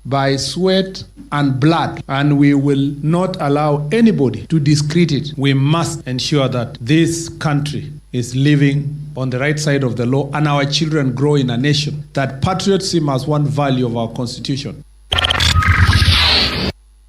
by sweat and blood, and we will not allow anybody to discredit it. We must ensure that this country is living on the right side of the law and our children grow in a nation that patriotism as one value of our constitution.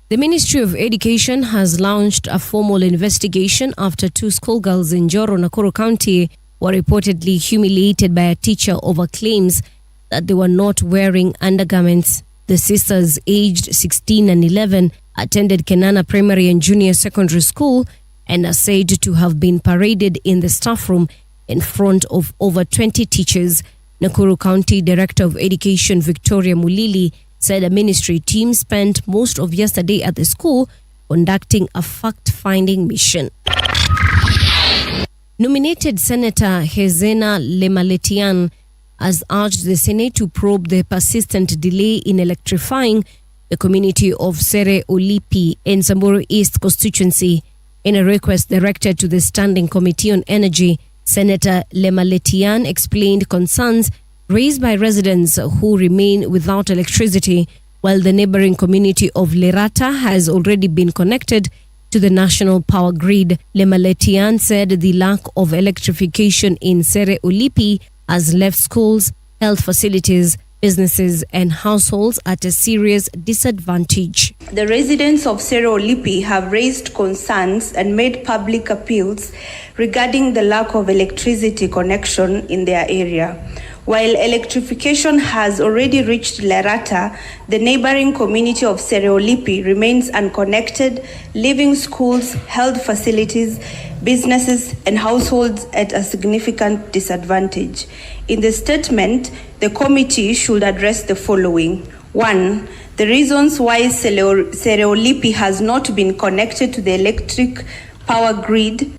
The Ministry of Education has launched a formal investigation after two schoolgirls in Joro, Nakuru County were reportedly humiliated by a teacher over claims that they were not wearing undergarments. The sisters, aged 16 and 11, attended Kenana Primary and Junior Secondary School and are said to have been paraded in the staff room in front of over 20 teachers. Nakuru County Director of Education Victoria Mulili said a ministry team spent most of yesterday at the school conducting a fact-finding mission. Nominated Senator Hezena Lemaletian has urged the Senate to probe the persistent delay in electrifying the community of Sere Olipi in Samburu East constituency. In a request directed to the Standing Committee on Energy, Senator Lemaletian explained concerns raised by residents who remain without electricity, while the neighboring community of Lerata has already been connected to the national power grid. Lemaletian said the lack of electrification in Sere Olipi has left schools, health facilities, businesses and households at a serious disadvantage. The residents of Sere Olipi have raised concerns and made public appeals regarding the lack of electricity connection in their area. While electrification has already reached Lerata, the neighboring community of Sereolipi remains unconnected, leaving schools, health facilities, businesses, and households at a significant disadvantage. In the statement, the committee should address the following. 1. The reasons why Sereolipi has not been connected to the electric power grid.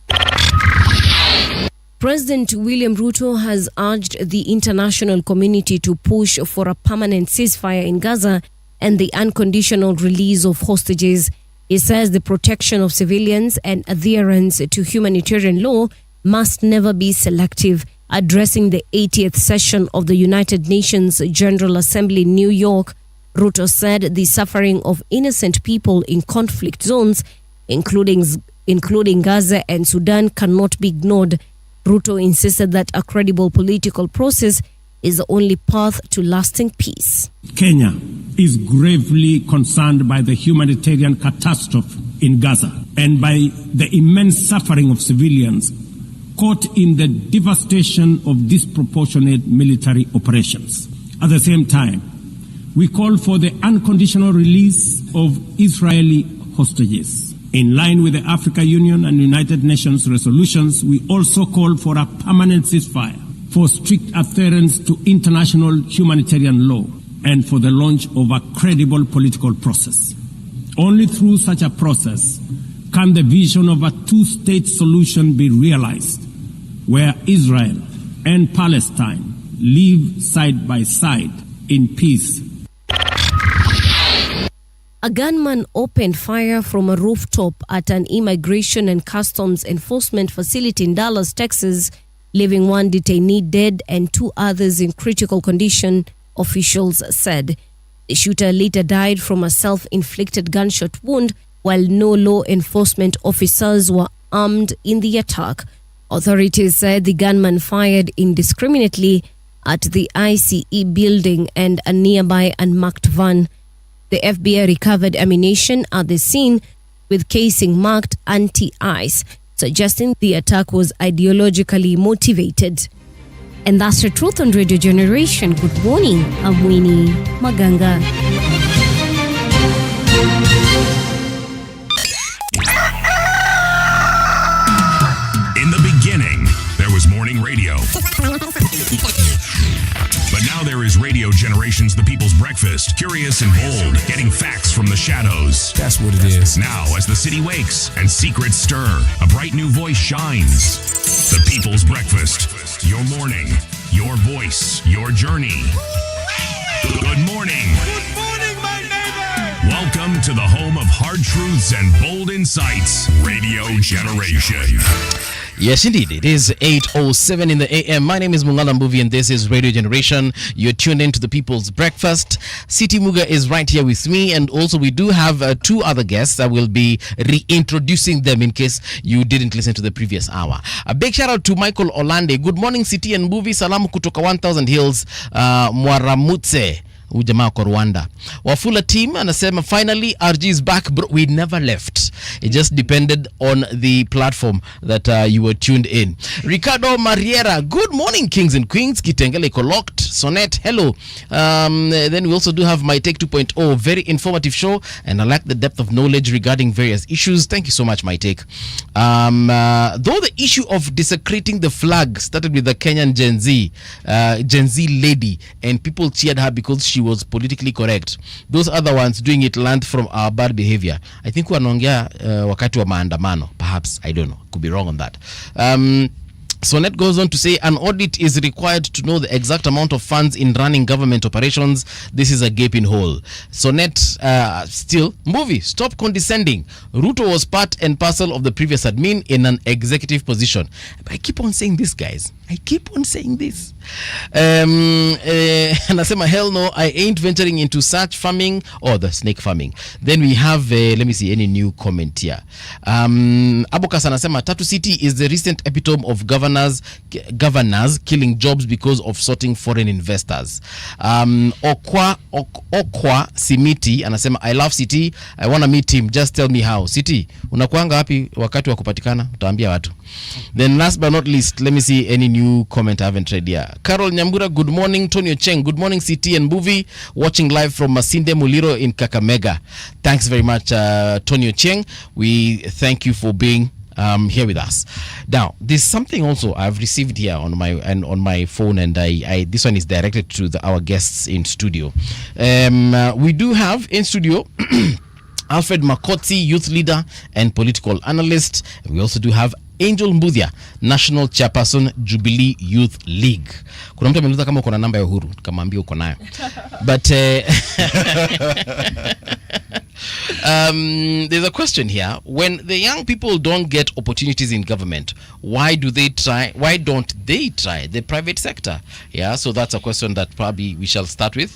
President William Ruto has urged the international community to push for a permanent ceasefire in Gaza and the unconditional release of hostages. He says the protection of civilians and adherence to humanitarian law must never be selective. Addressing the 80th session of the United Nations General Assembly in New York, Ruto said the suffering of innocent people in conflict zones, including Gaza and Sudan, cannot be ignored. Ruto insisted that a credible political process is the only path to lasting peace. Kenya is gravely concerned by the humanitarian catastrophe in Gaza and by the immense suffering of civilians caught in the devastation of disproportionate military operations. At the same time, we call for the unconditional release of Israeli hostages. In line with the Africa Union and United Nations resolutions, we also call for a permanent ceasefire, for strict adherence to international humanitarian law, and for the launch of a credible political process. Only through such a process can the vision of a two-state solution be realized, where Israel and Palestine live side by side in peace. A gunman opened fire from a rooftop at an immigration and customs enforcement facility in Dallas, Texas, leaving one detainee dead and 2 others in critical condition, officials said. The shooter later died from a self-inflicted gunshot wound, while no law enforcement officers were armed in the attack. Authorities said the gunman fired indiscriminately at the ICE building and a nearby unmarked van. The FBI recovered ammunition at the scene with casing marked anti-ice, suggesting the attack was ideologically motivated. And that's the truth on Radio Generation. Good morning. I'm Winnie Maganga. In the beginning, there was morning radio. But now there is Radio Generation's The People's Breakfast, curious and bold, getting facts from the shadows. That's what it is. Now, as the city wakes and secrets stir, a bright new voice shines. The People's Breakfast. Your morning, your voice, your journey. Good morning. Good morning, my neighbor. Welcome to the home of hard truths and bold insights, Radio Generation. Yes, indeed. It is 8:07 in the AM. My name is Mungala Mbuvi and this is Radio Generation. You're tuned in to the People's Breakfast. Siti Muga is right here with me, and also we do have 2 other guests. I will be reintroducing them in case you didn't listen to the previous hour. A big shout out to Michael Olande. Good morning, Siti and Mbuvi. Salamu kutoka 1000 Hills, Mwaramutse. Ujamaa kwa Rwanda. Wafula team anasema finally RG is back, bro. We never left. It just depended on the platform that you were tuned in. Ricardo Mariera, good morning, kings and queens. Kitengele locked. Sonnet, hello. Then we also do have My Take 2.0, very informative show, and I like the depth of knowledge regarding various issues. Thank you so much, My Take. Though the issue of desecrating the flag started with the Kenyan Gen Z lady, and people cheered her because she was politically correct. Those other ones doing it learned from our bad behavior. I think wanaongea wakati wa maandamano. Perhaps, I don't know. Could be wrong on that. Sonet goes on to say an audit is required to know the exact amount of funds in running government operations. This is a gaping hole. Sonet still, movie, stop condescending. Ruto was part and parcel of the previous admin in an executive position. I keep on saying this, guys. I keep on saying this. Anasema, hell no, I ain't venturing into such farming or the snake farming. Then we have, let me see, any new comment here. Abokas anasema, Tatu City is the recent epitome of governors killing jobs because of sorting foreign investors. Okwa Simiti anasema, I love City. I want to meet him. Just tell me how. City, unakuanga wapi wakati wa kupatikana? Utaambia watu. Then last but not least, let me see any new comment I haven't read here. Carol Nyambura, good morning. Tonio Cheng, good morning. CT and Buvi, watching live from Masinde Muliro in Kakamega. Thanks very much, Tonio Cheng. We thank you for being here with us. Now, there's something also I've received here on my phone, and I this one is directed to our guests in studio. We do have in studio Alfred Makoti, youth leader and political analyst. We also do have Angel Mbuthia, National Chairperson, Jubilee Youth League. Kuna mtu ameuliza kama uko na namba ya Uhuru, kama ambia uko nayo. But there's a question here. When the young people don't get opportunities in government, why don't they try the private sector? Yeah, so that's a question that probably we shall start with.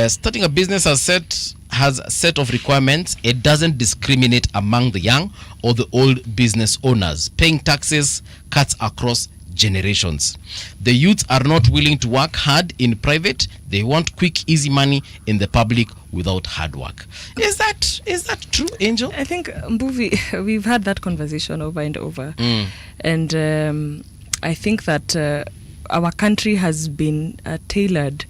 Starting a business has a set of requirements. It doesn't discriminate among the young or the old business owners. Paying taxes cuts across generations. The youth are not willing to work hard in private. They want quick, easy money in the public without hard work. Is that true, Angel? I think, Mbuvi, we've had that conversation over and over. And I think that our country has been tailored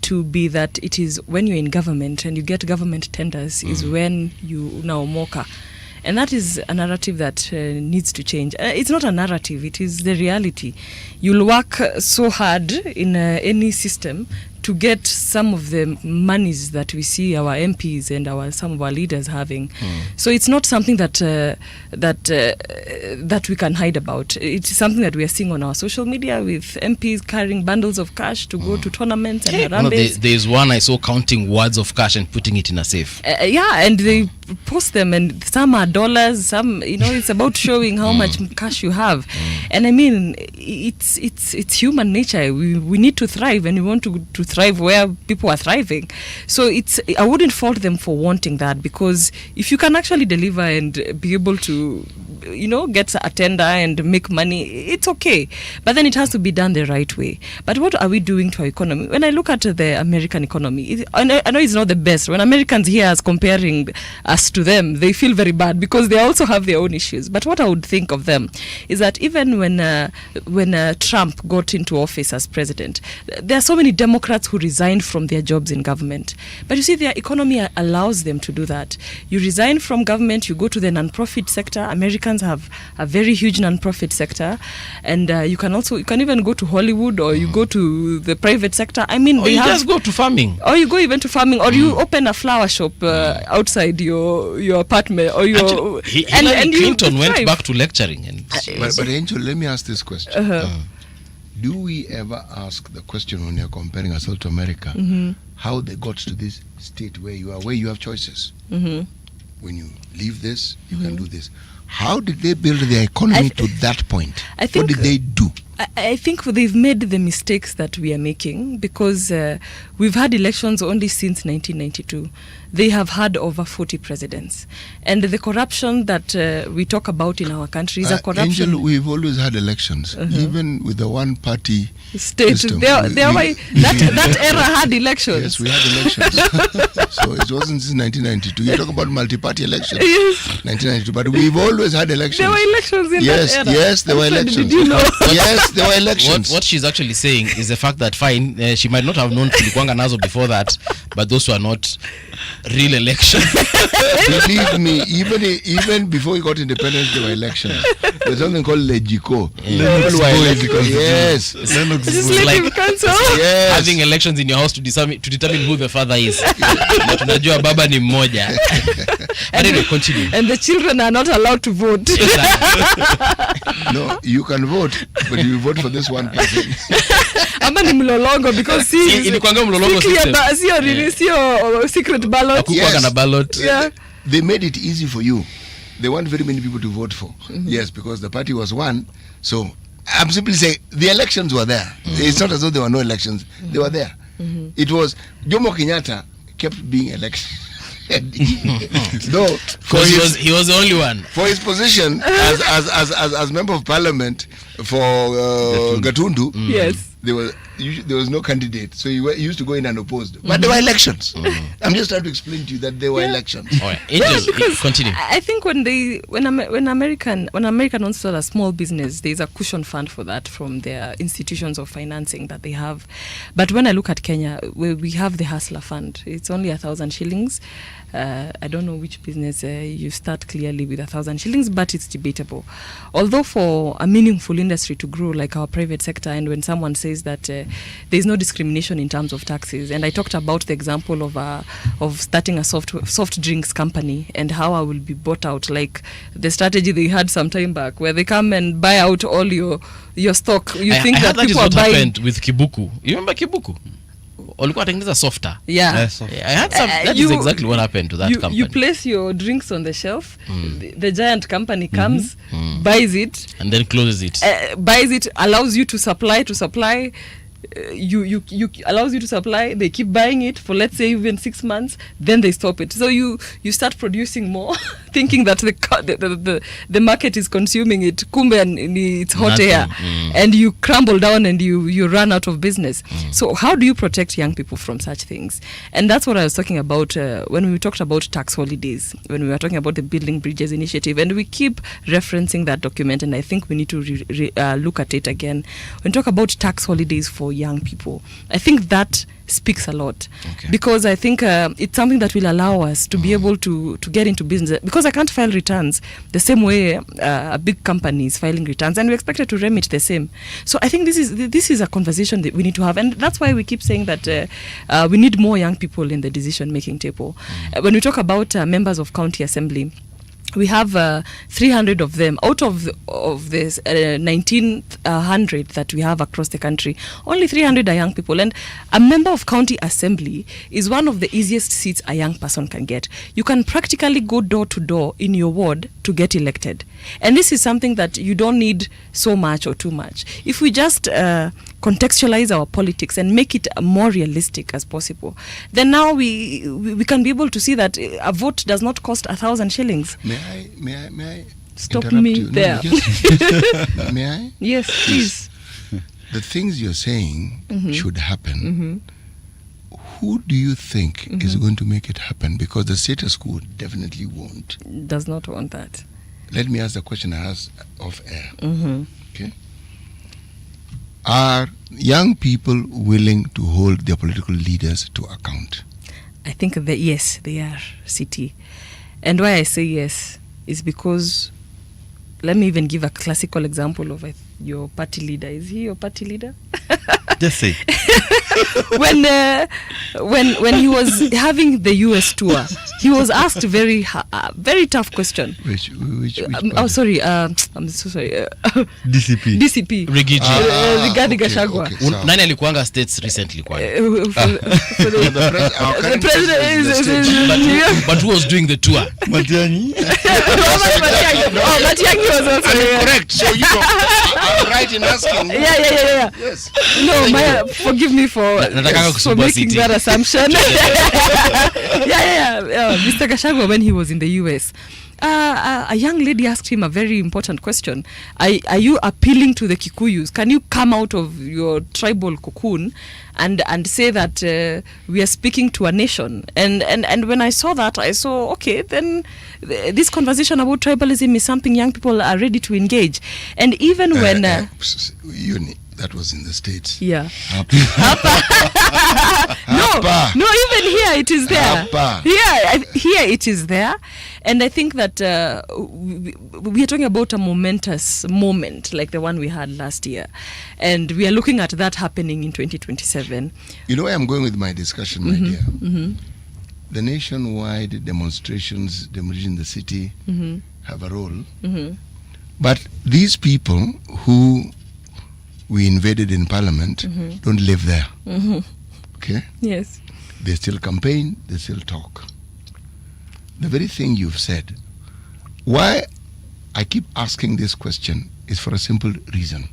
to be that it is when you're in government and you get government tenders is when you now mocha. And that is a narrative that needs to change. It's not a narrative, it is the reality. You'll work so hard in any system to get some of the monies that we see our MPs and some of our leaders having. So it's not something that we can hide about. It's something that we are seeing on our social media with MPs carrying bundles of cash to go to tournaments and Harambes. There's one I saw counting wads of cash and putting it in a safe. And they post them, and some are dollars, some, it's about showing how much cash you have. And I mean, it's human nature. We need to thrive, and we want to thrive where people are thriving. So I wouldn't fault them for wanting that, because if you can actually deliver and be able to get a tender and make money, it's okay. But then it has to be done the right way. But what are we doing to our economy? When I look at the American economy, I know it's not the best. When Americans hear us comparing us to them, they feel very bad because they also have their own issues. But what I would think of them is that even when Trump got into office as president, there are so many Democrats who resigned from their jobs in government. But you see, their economy allows them to do that. You resign from government, you go to the non-profit sector. Americans have a very huge non-profit sector, and you can even go to Hollywood, or you go to the private sector. I mean, or you just go to farming, or you go even to farming, or you open a flower shop outside your apartment, or your and Clinton went back to lecturing. But Angel, let me ask this question. Do we ever ask the question when you're comparing ourselves to America, how they got to this state where you have choices? When you leave this, you can do this. How did they build their economy to that point? What did they do? I think they've made the mistakes that we are making, because we've had elections only since 1992. They have had over 40 presidents. And the corruption that we talk about in our country is a corruption. Angel, we've always had elections, even with the one-party system. That era had elections. Yes, we had elections. So it wasn't since 1992. You talk about multi-party elections. Yes. 1992. But we've always had elections. There were elections in that era. Yes, there were elections. Did you know? Yes, there were elections. What she's actually saying is the fact that she might not have known Kulikuanga Nazo before that, but those were not real elections. Believe me, even before we got independence, there were elections. There's something called Legico. Yes. It's like having elections in your house to determine who the father is. Tunajua baba ni mmoja. Anyway, continue. And the children are not allowed to vote. No, you can vote, but you vote for this one person. Ama ni mlolongo, because ilikuanga mlolongo system. Sio secret ballot. Ballot. Yeah. They made it easy for you. They want very many people to vote for. Yes, because the party was one. So I'm simply saying the elections were there. It's not as though there were no elections. They were there. It was Jomo Kenyatta kept being elected. No, he was the only one for his position as member of parliament for Gatundu. Yes, they were there was no candidate, so you used to go in unopposed. But there were elections. I'm just trying to explain to you that there were elections. Oh, yeah. Continue. I think when American wants to start a small business, there's a cushion fund for that from their institutions of financing that they have. But when I look at Kenya, we have the Hustler Fund. It's only 1,000 shillings. I don't know which business you start clearly with 1,000 shillings, but it's debatable. Although for a meaningful industry to grow like our private sector, and when someone says that there's no discrimination in terms of taxes, and I talked about the example of starting a soft drinks company and how I will be bought out, like the strategy they had some time back, where they come and buy out all your stock. I think that people are buying. Happened with Kibuku. You remember Kibuku? Walikuwa watengeneza softer. Yeah. I had some. That is exactly what happened to that company. You place your drinks on the shelf. The giant company comes, buys it, and then closes it. Buys it, allows you to supply. You allows you to supply. They keep buying it for, let's say, even 6 months. Then they stop it. So you start producing more, thinking that the market is consuming it. Kumbe and it's hot air, and you crumble down and you run out of business. So how do you protect young people from such things? And that's what I was talking about when we talked about tax holidays, when we were talking about the Building Bridges initiative, and we keep referencing that document. And I think we need to look at it again. When we talk about tax holidays for young people, I think that speaks a lot, because I think it's something that will allow us to be able to get into business, because I can't file returns the same way a big company is filing returns, and we expect it to remit the same. So I think this is a conversation that we need to have, and that's why we keep saying that we need more young people in the decision making table. When we talk about members of county assembly, we have 300 of them out of the 1,900 that we have across the country. Only 300 are young people, and a member of county assembly is one of the easiest seats a young person can get. You can practically go door to door in your ward to get elected, and this is something that you don't need so much or too much. If we just contextualize our politics and make it more realistic as possible, then now we can be able to see that a vote does not cost 1,000 shillings. May I stop me you? there? No, may I? Yes, please. The things you're saying should happen. Who do you think is going to make it happen? Because the status quo definitely won't. Does not want that. Let me ask the question I asked off air. Okay. Are young people willing to hold their political leaders to account? I think that yes, they are, CT. And why I say yes is because, let me even give a classical example of your party leader. Is he your party leader? Just say. when he was having the US tour, he was asked a very tough question. Which I'm so sorry. DCP. Rigiji. Rigathi Gachagua. Nani alikuanga states recently kwa? The president is but who was doing the tour? Matiang'i. Matiang'i was also correct. So you know, I'm right in asking. Yeah. Yes. No, forgive me for making that assumption. Mr. Gachagua, when he was in the US, a young lady asked him a very important question. Are you appealing to the Kikuyus? Can you come out of your tribal cocoon and say that we are speaking to a nation? And when I saw that, I saw, okay, then this conversation about tribalism is something young people are ready to engage. And even when... that was in the States. Yeah. No, even here it is there. Here it is there. And I think that we are talking about a momentous moment like the one we had last year. And we are looking at that happening in 2027. You know where I'm going with my discussion, my dear? The nationwide demonstrations, demolition in the city, have a role. But these people who we invaded in parliament don't live there. Okay? Yes. They still campaign, they still talk. The very thing you've said, why I keep asking this question is for a simple reason.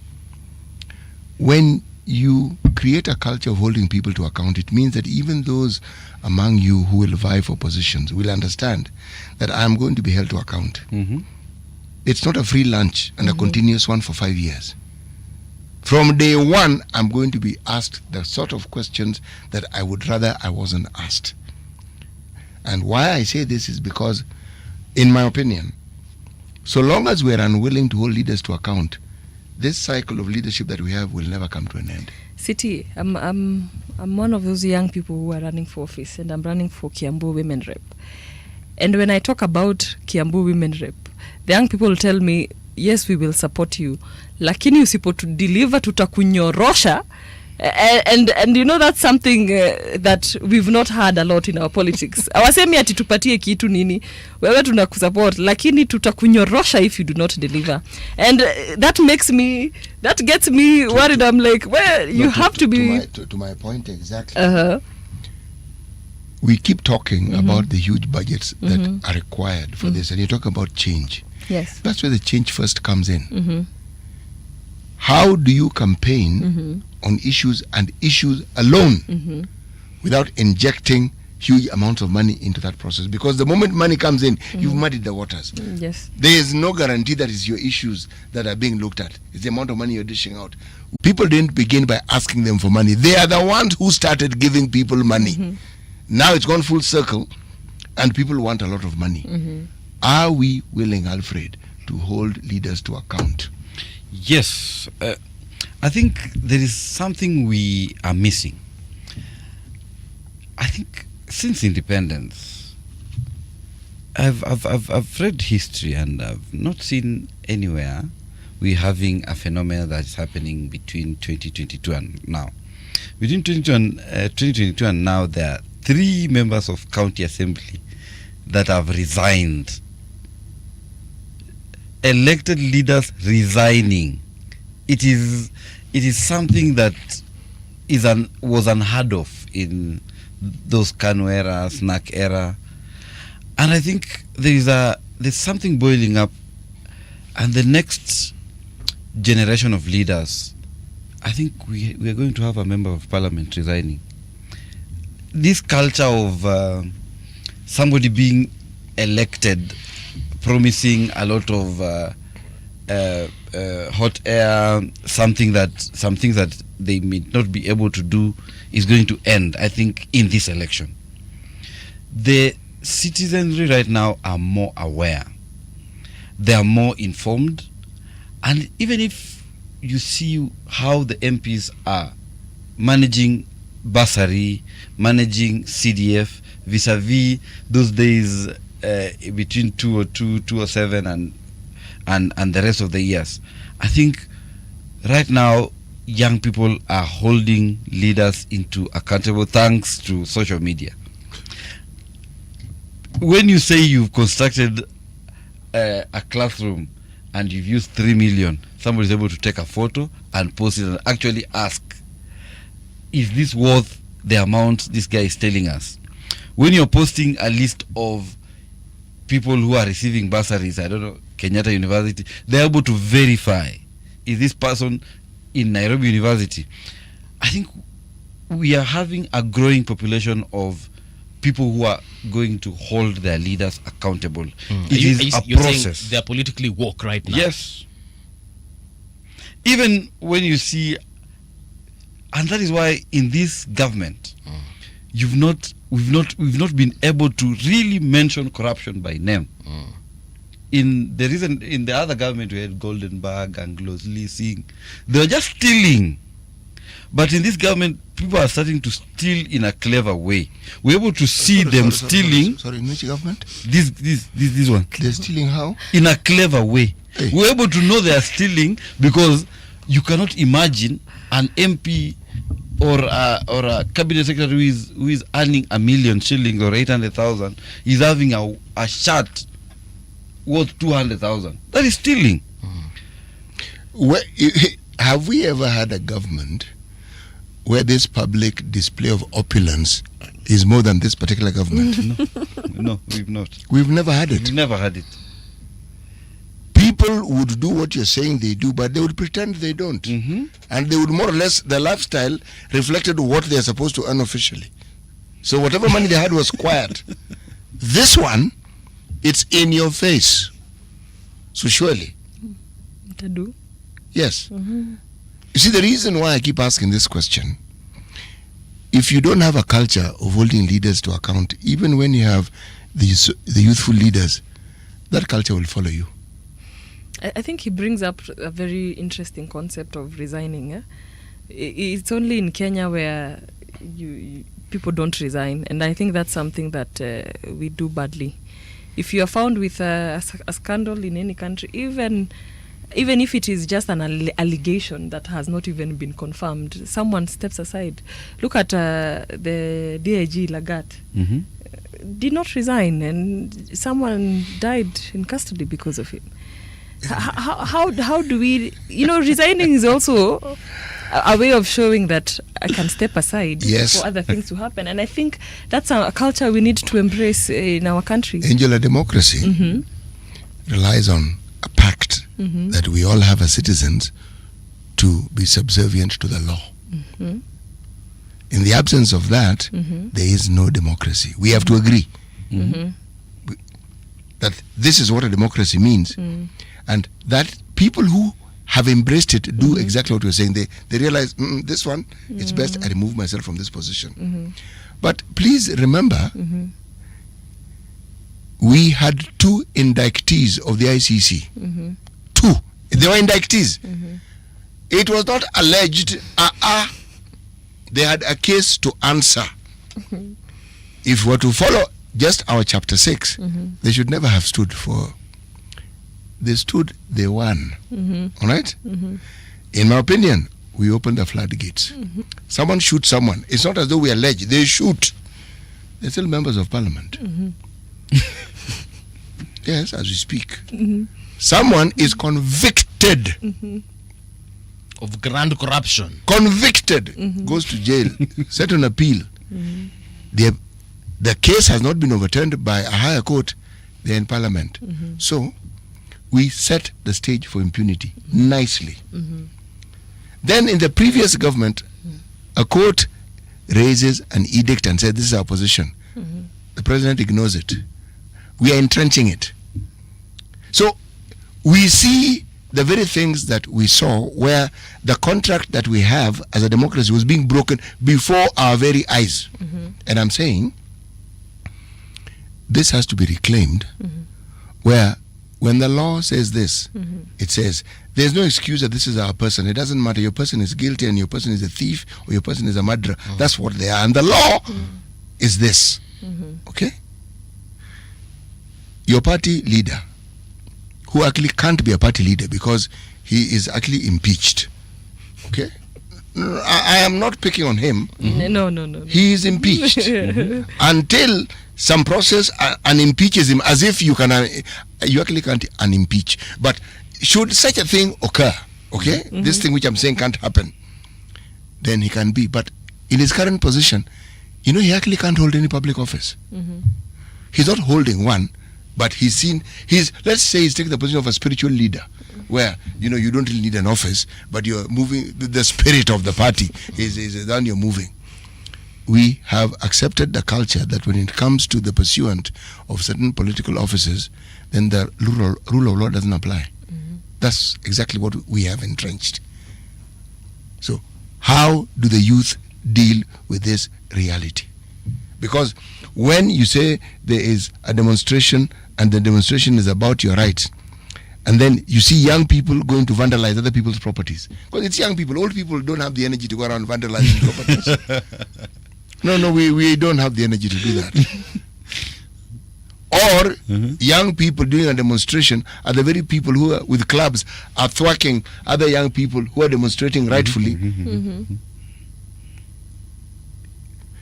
When you create a culture of holding people to account, it means that even those among you who will vie for positions will understand that I am going to be held to account. It's not a free lunch and a continuous one for 5 years. From day one, I'm going to be asked the sort of questions that I would rather I wasn't asked. And why I say this is because, in my opinion, so long as we're unwilling to hold leaders to account, this cycle of leadership that we have will never come to an end. City, I'm one of those young people who are running for office, and I'm running for Kiambu Women Rep. And when I talk about Kiambu Women Rep, the young people tell me, yes, we will support you, lakini usipotu deliver tutakunyorosha. And you know, that's something that we've not heard a lot in our politics. Awasemi ati tupatie kitu nini, wewe tunakusupport lakini tutakunyorosha if you do not deliver. And that gets me worried. I'm like, well, you have to be to my point exactly. We keep talking about the huge budgets that are required for this, and you talk about change. Yes, that's where the change first comes in. How do you campaign on issues and issues alone without injecting huge amounts of money into that process? Because the moment money comes in, you've muddied the waters. Yes, there is no guarantee that it's your issues that are being looked at. It's the amount of money you're dishing out. People didn't begin by asking them for money. They are the ones who started giving people money. Now it's gone full circle and people want a lot of money. Are we willing, Alfred, to hold leaders to account? Yes, I think there is something we are missing. I think since independence, I've read history and I've not seen anywhere we having a phenomenon that is happening between 2022 and now. Between 2022 and now, there are 3 members of county assembly that have resigned. Elected leaders resigning. It is something that was unheard of in those Kanu era, snack era, and I think there's something boiling up, and the next generation of leaders, I think we are going to have a member of parliament resigning. This culture of somebody being elected promising a lot of hot air, some things that they may not be able to do, is going to end, I think, in this election. The citizenry right now are more aware, they are more informed, and even if you see how the MPs are managing bursary, managing CDF vis-a-vis those days between 202, 207 and the rest of the years, I think right now young people are holding leaders into accountable thanks to social media. When you say you've constructed a classroom and you've used 3 million, somebody's able to take a photo and post it and actually ask, is this worth the amount this guy is telling us? When you're posting a list of people who are receiving bursaries, I don't know, Kenyatta University, they're able to verify, is this person in Nairobi University? I think we are having a growing population of people who are going to hold their leaders accountable. It is a process. They're politically woke right now. Yes. Even when you see, and that is why in this government, we've not been able to really mention corruption by name. In the other government, we had Goldenberg and Glosley Singh. They were just stealing. But in this government, people are starting to steal in a clever way. We're able to see them stealing. Sorry, in which government? This one. They're stealing how? In a clever way. Hey. We're able to know they are stealing because you cannot imagine an MP or a cabinet secretary who is earning 1 million shillings or 800,000 is having a shirt worth 200,000. That is stealing. Have we ever had a government where this public display of opulence is more than this particular government? No, we've not. We've never had it. We've never had it. People would do what you're saying they do, but they would pretend they don't. And they would more or less, their lifestyle reflected what they're supposed to earn officially. So whatever money they had was quiet. This one, it's in your face. So surely. To do? Yes. You see, the reason why I keep asking this question, if you don't have a culture of holding leaders to account, even when you have the youthful leaders, that culture will follow you. I think he brings up a very interesting concept of resigning. It's only in Kenya where people don't resign, and I think that's something that we do badly. If you are found with a scandal in any country, even if it is just an allegation that has not even been confirmed, someone steps aside. Look at the DIG Lagat. Did not resign, and someone died in custody because of it. How do we, resigning is also a way of showing that I can step aside for other things to happen, and I think that's a culture we need to embrace in our country. Angela, democracy relies on a pact that we all have as citizens to be subservient to the law. In the absence of that, there is no democracy. We have to agree that this is what a democracy means, and that people who have embraced it do exactly what you're saying. They realize this one, it's best I remove myself from this position. But please remember, we had 2 indictees of the ICC. 2. They were indictees. It was not alleged. They had a case to answer. If we were to follow just our chapter 6, they should never have stood for. They stood, they won. All right? In my opinion, we opened the floodgates. Someone shoots someone. It's not as though we allege. They shoot. They're still members of parliament. Yes, as we speak. Someone is convicted of grand corruption. Convicted. Goes to jail. Set on appeal. The case has not been overturned by a higher court. They're in parliament. So, we set the stage for impunity nicely. Then in the previous government, a court raises an edict and says, this is our position. The president ignores it. We are entrenching it. So we see the very things that we saw where the contract that we have as a democracy was being broken before our very eyes. And I'm saying this has to be reclaimed, where when the law says this, it says there's no excuse that this is our person. It doesn't matter. Your person is guilty and your person is a thief or your person is a murderer. That's what they are. And the law is this. Okay? Your party leader, who actually can't be a party leader because he is actually impeached. Okay? I am not picking on him. No. He is impeached until some process unimpeaches him, as if you actually can't unimpeach. But should such a thing occur, okay, this thing which I'm saying can't happen, then he can be. But in his current position, he actually can't hold any public office. He's not holding one, but let's say he's taking the position of a spiritual leader, where you don't really need an office, but you're moving the spirit of the party is down. You're moving. We have accepted the culture that when it comes to the pursuant of certain political offices, then the rule of law doesn't apply. That's exactly what we have entrenched. So how do the youth deal with this reality? Because when you say there is a demonstration and the demonstration is about your rights, and then you see young people going to vandalize other people's properties, because it's young people. Old people don't have the energy to go around vandalizing properties. No, we don't have the energy to do that. Or young people doing a demonstration are the very people who are with clubs are thwacking other young people who are demonstrating rightfully.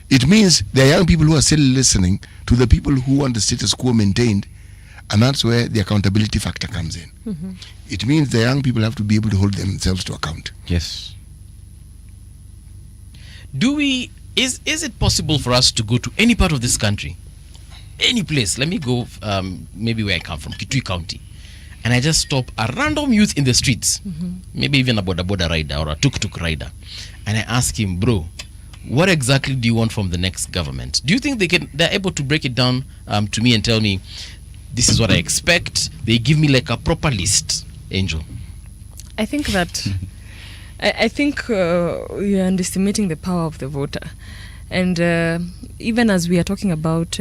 It means there are young people who are still listening to the people who want the status quo maintained, and that's where the accountability factor comes in. It means the young people have to be able to hold themselves to account. Yes. Is it possible for us to go to any part of this country, any place? Let me go, maybe where I come from, Kitui County, and I just stop a random youth in the streets, maybe even a boda rider or a tuk-tuk rider, and I ask him, bro, what exactly do you want from the next government? Do you think they're able to break it down to me and tell me, this is what I expect? They give me like a proper list, Angel. I think that I think you're underestimating the power of the voter. And even as we are talking about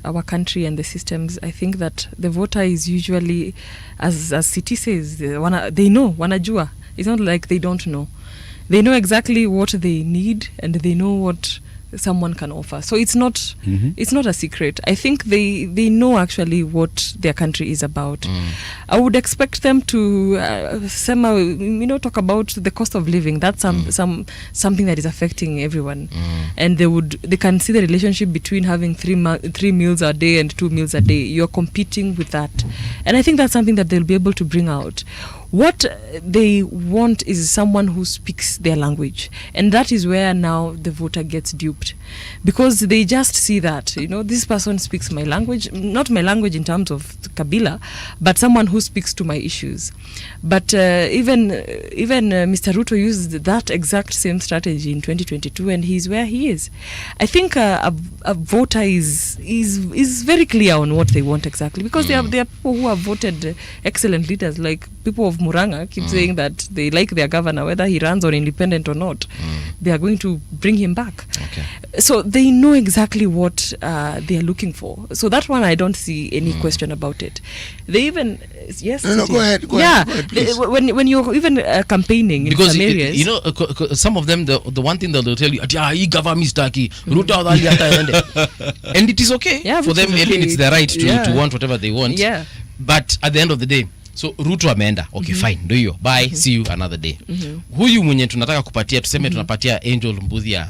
our country and the systems, I think that the voter is usually, as Citi says, they know, wanajua. It's not like they don't know. They know exactly what they need, and they know what someone can offer. So it's not a secret. I think they know actually what their country is about. I would expect them to somehow, talk about the cost of living. That's something that is affecting everyone. And they can see the relationship between having 3 meals a day and 2 meals a day. You're competing with that. And I think that's something that they'll be able to bring out. What they want is someone who speaks their language. And that is where now the voter gets duped. Because they just see that, this person speaks my language, not my language in terms of Kabila, but someone who speaks to my issues. But even Mr. Ruto used that exact same strategy in 2022, and he's where he is. I think a voter is very clear on what they want exactly, because there are people who have voted excellent leaders, like people of Muranga keep saying that they like their governor, whether he runs or independent or not. They are going to bring him back. Okay. So they know exactly what they are looking for. So that one, I don't see any question about it. They even No, go ahead. Go ahead, when you're even campaigning in some areas, some of them, the one thing that they'll tell you, he government staki, and it is okay for them. I mean, it's their right to want whatever they want. Yeah. But at the end of the day, so Ruto ameenda, okay, fine, do you bye, see you another day. Huyu mwenye tunataka kupatia, tuseme tunapatia Angel Mbuthia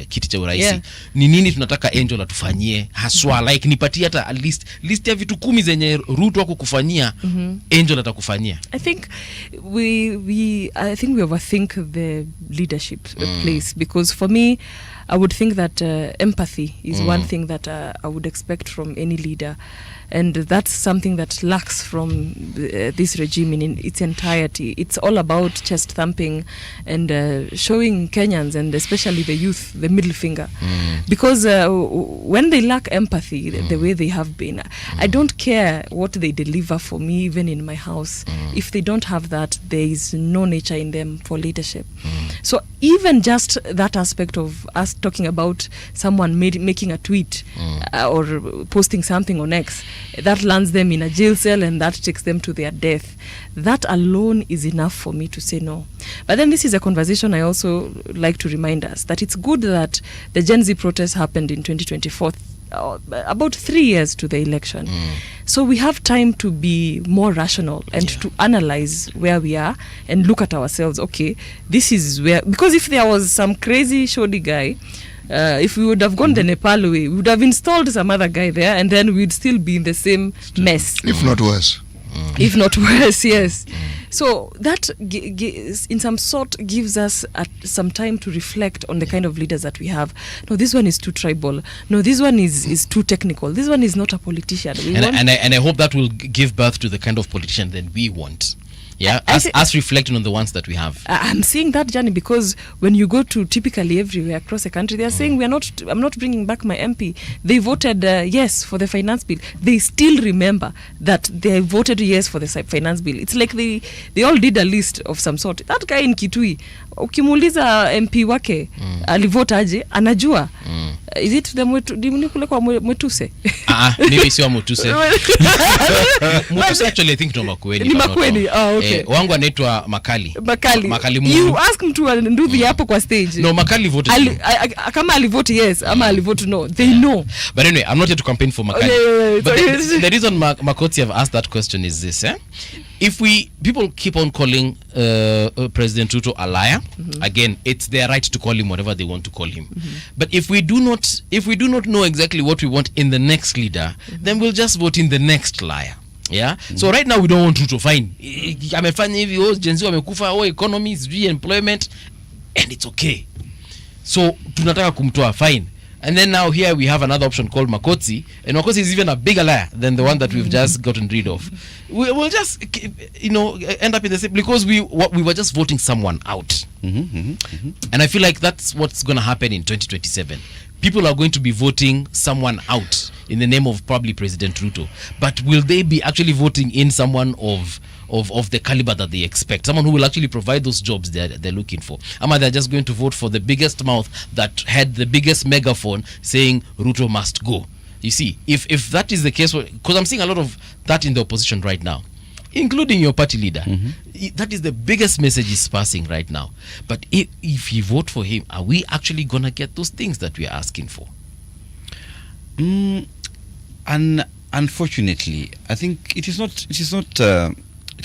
kiti cha uraisi, ni nini tunataka Angel atufanyie haswa, like nipatie hata at least list ya vitu 10 zenye Ruto wako kufanyia, Angel atakufanyia. I think we overthink the leadership place, because for me, I would think that empathy is one thing that I would expect from any leader. And that's something that lacks from this regime in its entirety. It's all about chest thumping and showing Kenyans, and especially the youth, the middle finger. Because when they lack empathy the way they have been, I don't care what they deliver for me, even in my house. If they don't have that, there is no nature in them for leadership. So even just that aspect of us talking about someone making a tweet or posting something on X, that lands them in a jail cell and that takes them to their death. That alone is enough for me to say no. But then this is a conversation I also like to remind us that it's good that the Gen Z protests happened in 2024, about 3 years to the election. So we have time to be more rational and to analyze where we are and look at ourselves. Okay, this is where, because if there was some crazy shoddy guy, if we would have gone the Nepal way, we would have installed some other guy there, and then we'd still be in the same mess. If not worse. If not worse, yes. So that in some sort gives us some time to reflect on the kind of leaders that we have. No, this one is too tribal. No, this one is too technical. This one is not a politician. And I hope that will give birth to the kind of politician that we want. Yeah, us reflecting on the ones that we have. I'm seeing that journey, because when you go to typically everywhere across the country, they are saying I'm not bringing back my MP. They voted yes for the finance bill. They still remember that they voted yes for the finance bill. It's like they all did a list of some sort. That guy in Kitui, ukimuuliza MP wake alivota aje, anajua. Is it the kule kwa Mwetuse? Mimi sio Mwetuse. Mwetuse actually I think no Makueni. Ni Makueni. Oh, okay. Wangu anaitwa Makali. You ask him to nduthi hapo kwa stage. No, Makali voted. Kama alivote yes, ama alivote no. They know. But anyway, I'm not here to campaign for Makali. But the reason Makoti have asked that question is this, if people keep on calling President Ruto a liar, again, it's their right to call him whatever they want to call him. But if we do not know exactly what we want in the next leader, then we'll just vote in the next liar. Yeah. So right now we don't want Ruto, fine. Amefanya hivi, Gen Z wamekufa, economy is employment, and it's okay. So tunataka kumtoa, fine. And then now here we have another option called Makotsi, and Makotsi is even a bigger liar than the one that we've just gotten rid of. We'll just, end up in the same, because we were just voting someone out. And I feel like that's what's going to happen in 2027. People are going to be voting someone out in the name of probably President Ruto. But will they be actually voting in someone of of the caliber that they expect, someone who will actually provide those jobs they're looking for. Ama they're just going to vote for the biggest mouth that had the biggest megaphone saying Ruto must go. You see, if that is the case, because I'm seeing a lot of that in the opposition right now, including your party leader. That is the biggest message he's passing right now. But if you vote for him, are we actually gonna get those things that we are asking for? Unfortunately, I think it's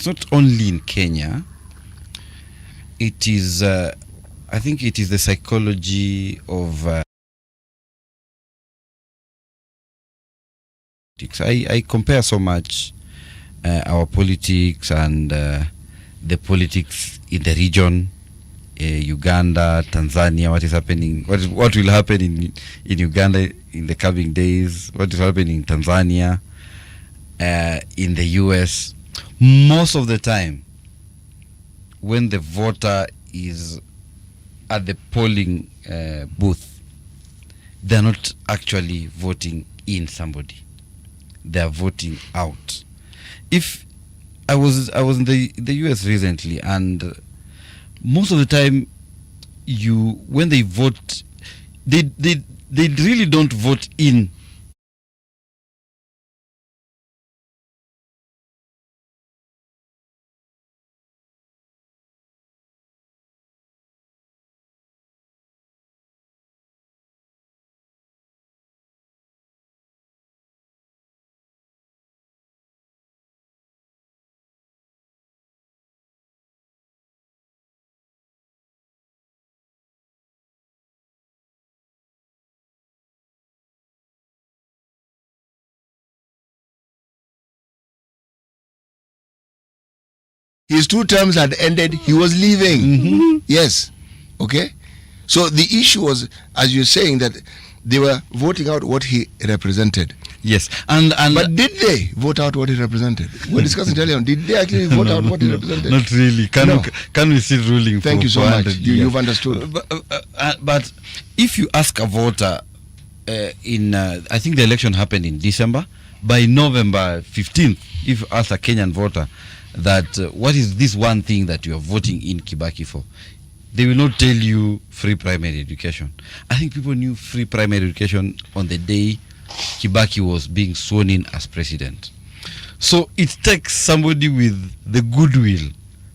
not only in Kenya. It is I think it is the psychology of I compare so much our politics and the politics in the region, Uganda, Tanzania, what is happening, what will happen in Uganda in the coming days, what is happening in Tanzania, in the US. Most of the time, when the voter is at the polling booth, they're not actually voting in somebody. They're voting out. If I was in the US recently, and most of the time, when they vote, they really don't vote in. His 2 terms had ended. He was leaving. Yes. Okay. So the issue was, as you're saying, that they were voting out what he represented. Yes. And but did they vote out what he represented? We're discussing earlier on. Did they actually vote out what he represented? Not really. Can we see ruling? Thank you so much. You've understood. But if you ask a voter I think the election happened in December. By November 15th, if you ask a Kenyan voter that what is this one thing that you are voting in Kibaki for, they will not tell you free primary education. I think people knew free primary education on the day Kibaki was being sworn in as president. So it takes somebody with the goodwill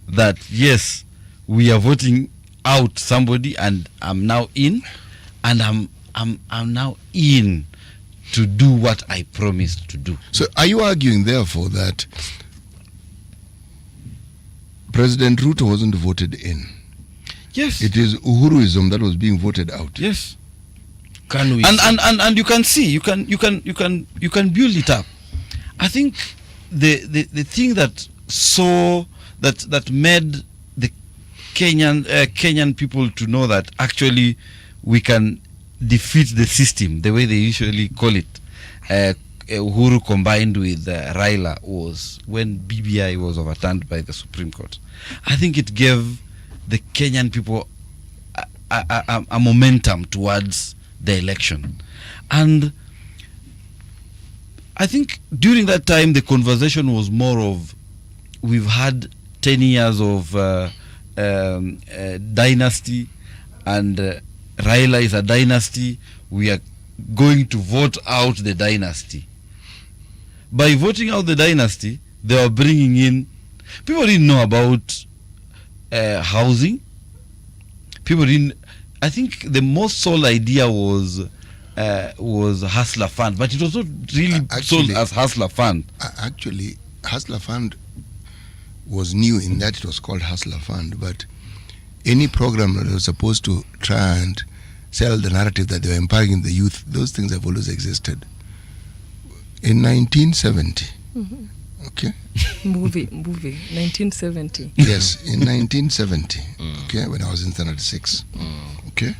that, yes, we are voting out somebody and I'm now in, and I'm now in to do what I promised to do. So are you arguing therefore that President Ruto wasn't voted in? Yes. It is Uhuruism that was being voted out. Yes. Can we? And you can see, you can build it up. I think the thing that made the Kenyan people to know that actually we can defeat the system the way they usually call it, Uhuru combined with Raila, was when BBI was overturned by the Supreme Court. I think it gave the Kenyan people a momentum towards the election. And I think during that time the conversation was more of, we've had 10 years of dynasty, and Raila is a dynasty. We are going to vote out the dynasty. By voting out the dynasty, they were bringing in, people didn't know about housing. People didn't. I think the most sold idea was Hustler Fund, but it was not really sold as Hustler Fund. Actually, Hustler Fund was new in that it was called Hustler Fund, but any program that was supposed to try and sell the narrative that they were empowering the youth, those things have always existed. In 1970, okay? Movie, 1970. Yes, in 1970, okay, when I was in Standard 6, okay,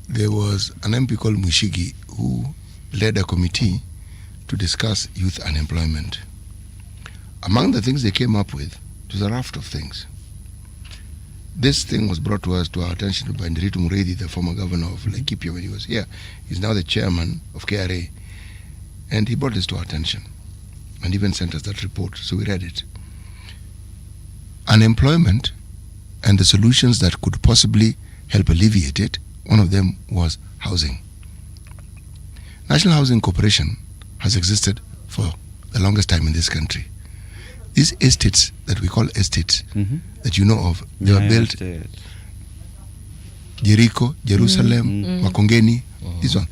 there was an MP called Mushigi who led a committee to discuss youth unemployment. Among the things they came up with, it was a raft of things. This thing was brought to our attention by Nderitu Muredi, the former governor of Laikipia when he was here. He's now the chairman of KRA. And he brought this to our attention and even sent us that report, so we read it. unemployment and the solutions that could possibly help alleviate it, one of them was housing. National Housing Corporation has existed for the longest time in this country. These estates that we call estates, that you know of, they were built Jericho, Jerusalem, Makongeni, this one.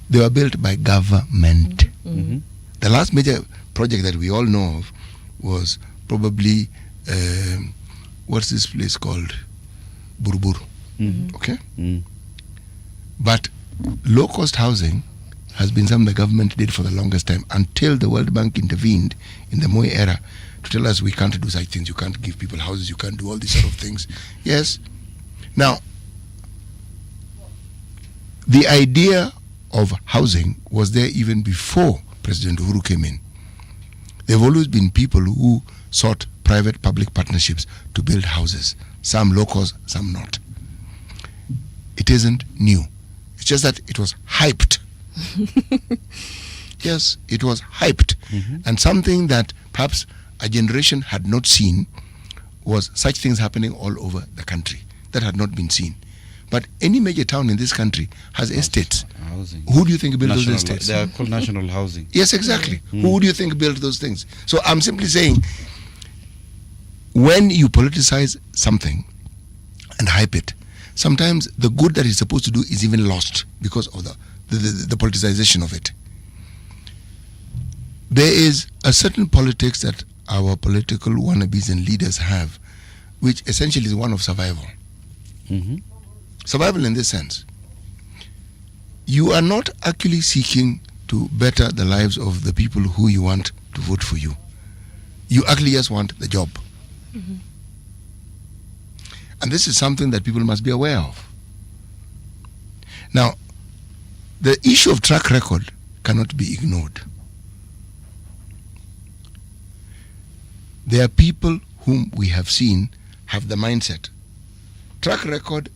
They were built by government. The last major project that we all know of was probably what's this place called? Buruburu. Okay? But low-cost housing has been something the government did for the longest time until the World Bank intervened in the Moi era to tell us we can't do such things. You can't give people houses. You can't do all these sort of things. Yes. Now, the idea of housing was there even before President Uhuru came in. There have always been people who sought private-public partnerships to build houses. Some low-cost, some not. It isn't new. It's just that it was hyped. Yes, it was hyped. And something that perhaps a generation had not seen was such things happening all over the country that had not been seen. But any major town in this country has estates. Housing. Who do you think built those estates? They are called national housing. Yes, exactly. Who do you think built those things? So I'm simply saying, when you politicize something and hype it, sometimes the good that it's supposed to do is even lost because of the politicization of it. There is a certain politics that our political wannabes and leaders have, which essentially is one of survival. Survival in this sense. You are not actually seeking to better the lives of the people who you want to vote for you. You actually just want the job. And this is something that people must be aware of. Now, the issue of track record cannot be ignored. There are people whom we have seen have the mindset. Track record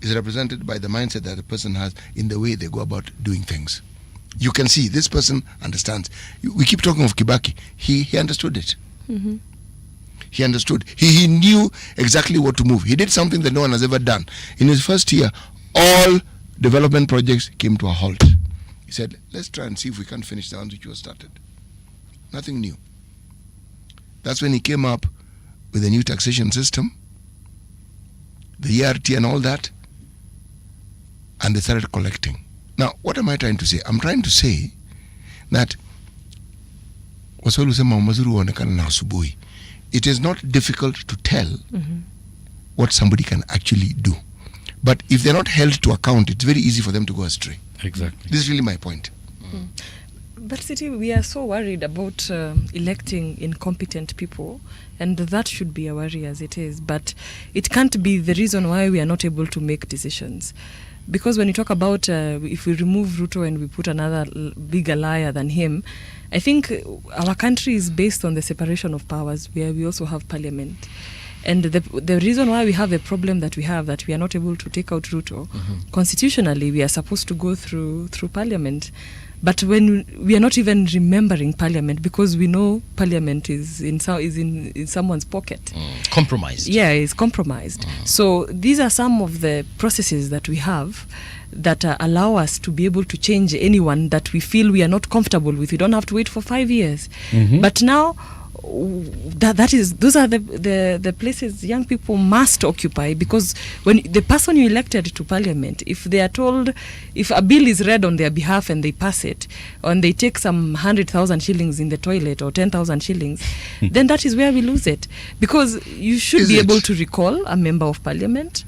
is represented by the mindset that a person has in the way they go about doing things. You can see this person understands. We keep talking of Kibaki. He understood it. He understood. He knew exactly what to move. He did something that no one has ever done. In his first year, all development projects came to a halt. He said, let's try and see if we can finish the ones which were started. Nothing new. That's when he came up with a new taxation system, the ERT and all that, and they started collecting. Now, what am I trying to say? I'm trying to say that it is not difficult to tell what somebody can actually do. But if they're not held to account, it's very easy for them to go astray. Exactly. This is really my point. But City, we are so worried about electing incompetent people, and that should be a worry as it is. But it can't be the reason why we are not able to make decisions. Because when you talk about if we remove Ruto and we put another bigger liar than him, I think our country is based on the separation of powers, where we also have parliament. And the reason why we have the problem that we have, that we are not able to take out Ruto, constitutionally we are supposed to go through parliament. But when we are not even remembering parliament, because we know parliament is in someone's pocket. Compromised. Yeah, it's compromised. So these are some of the processes that we have that allow us to be able to change anyone that we feel we are not comfortable with. We don't have to wait for 5 years. But now, those are the places young people must occupy, because when the person you elected to parliament, if they are told, if a bill is read on their behalf and they pass it, and they take some 100,000 shillings in the toilet or 10,000 shillings, then that is where we lose it, because you should be able to recall a member of parliament.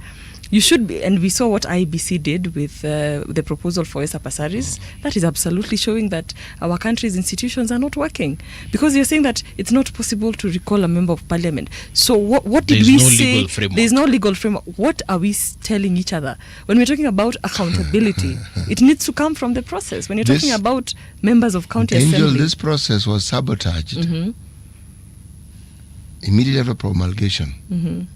You should be, and we saw what IBC did with the proposal for Esa Passaris. That is absolutely showing that our country's institutions are not working. Because you're saying that it's not possible to recall a member of parliament. So what did we say? There's no legal framework. What are we telling each other? When we're talking about accountability, it needs to come from the process. When you're talking about members of county assembly. This process was sabotaged immediately after promulgation.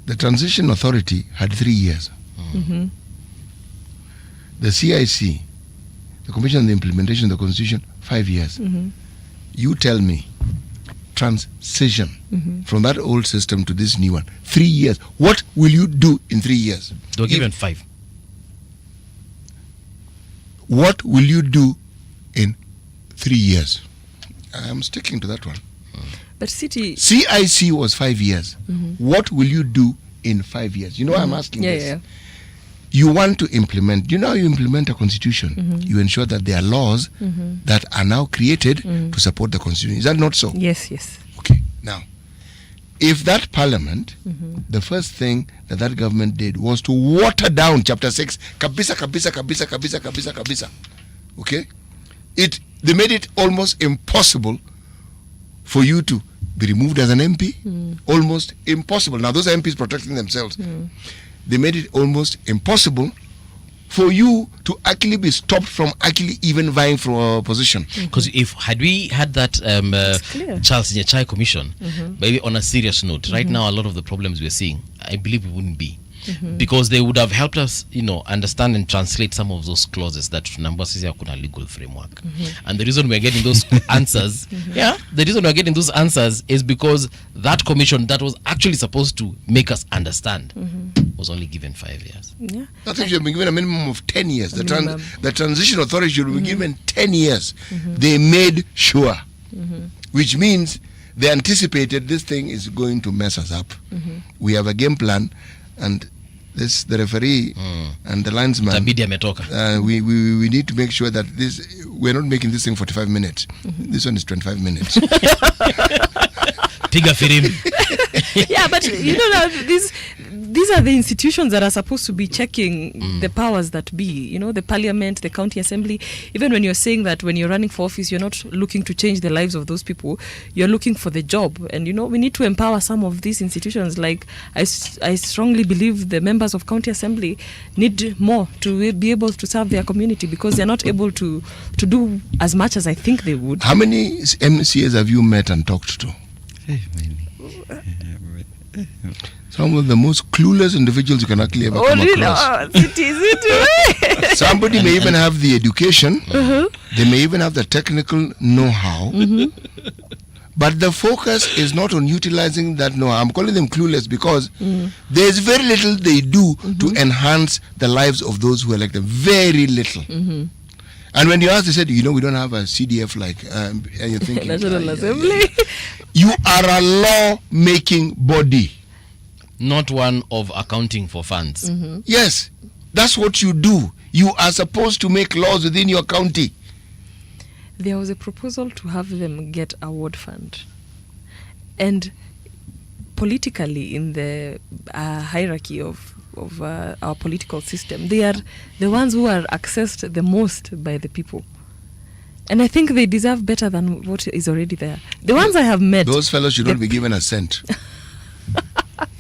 The Transition Authority had 3 years. The CIC, the Commission on the Implementation of the Constitution, 5 years. You tell me, transition from that old system to this new one. 3 years. What will you do in 3 years? They're given 5. What will you do in 3 years? I'm sticking to that one. But CIC was 5 years. What will you do in 5 years? You know why I'm asking this? Yeah. You want to implement, you implement a constitution. You ensure that there are laws that are now created to support the constitution. Is that not so? Yes. Okay, now, if that parliament, the first thing that government did was to water down chapter 6, kabisa. Okay? They made it almost impossible for you to be removed as an MP. Almost impossible. Now, those are MPs protecting themselves. They made it almost impossible for you to actually be stopped from actually even vying for a position. Because had we had that Charles Nyachai commission, maybe on a serious note, right now a lot of the problems we're seeing, I believe we wouldn't be. Because they would have helped us, understand and translate some of those clauses that Mombasa kuna legal framework. And the reason we're getting those answers, the reason we're getting those answers is because that commission that was actually supposed to make us understand was only given 5 years. Yeah. I think you've been given a minimum of 10 years. The transition authority should be given 10 years. They made sure, which means they anticipated this thing is going to mess us up. We have a game plan, and the referee and the linesman, we need to make sure that we're not making this thing 45 minutes. This one is 25 minutes. Yeah, but these are the institutions that are supposed to be checking the powers that be, the parliament, the county assembly. Even when you're saying that when you're running for office, you're not looking to change the lives of those people, you're looking for the job. And we need to empower some of these institutions. Like I strongly believe the members of county assembly need more to be able to serve their community, because they're not able to do as much as I think they would. How many MCAs have you met and talked to? Some of the most clueless individuals you can actually ever come across. Somebody may even have the education, they may even have the technical know-how, but the focus is not on utilizing that know-how. I'm calling them clueless because there's very little they do to enhance the lives of those who elect them. Very little. And when you ask, they said, we don't have a CDF and you're thinking, National Assembly. You are a law-making body, not one of accounting for funds. Yes, that's what you do. You are supposed to make laws within your county. There was a proposal to have them get a ward fund, and politically in the hierarchy of our political system, they are the ones who are accessed the most by the people. And I think they deserve better than what is already there. The ones I have met, those fellows should not be given a cent.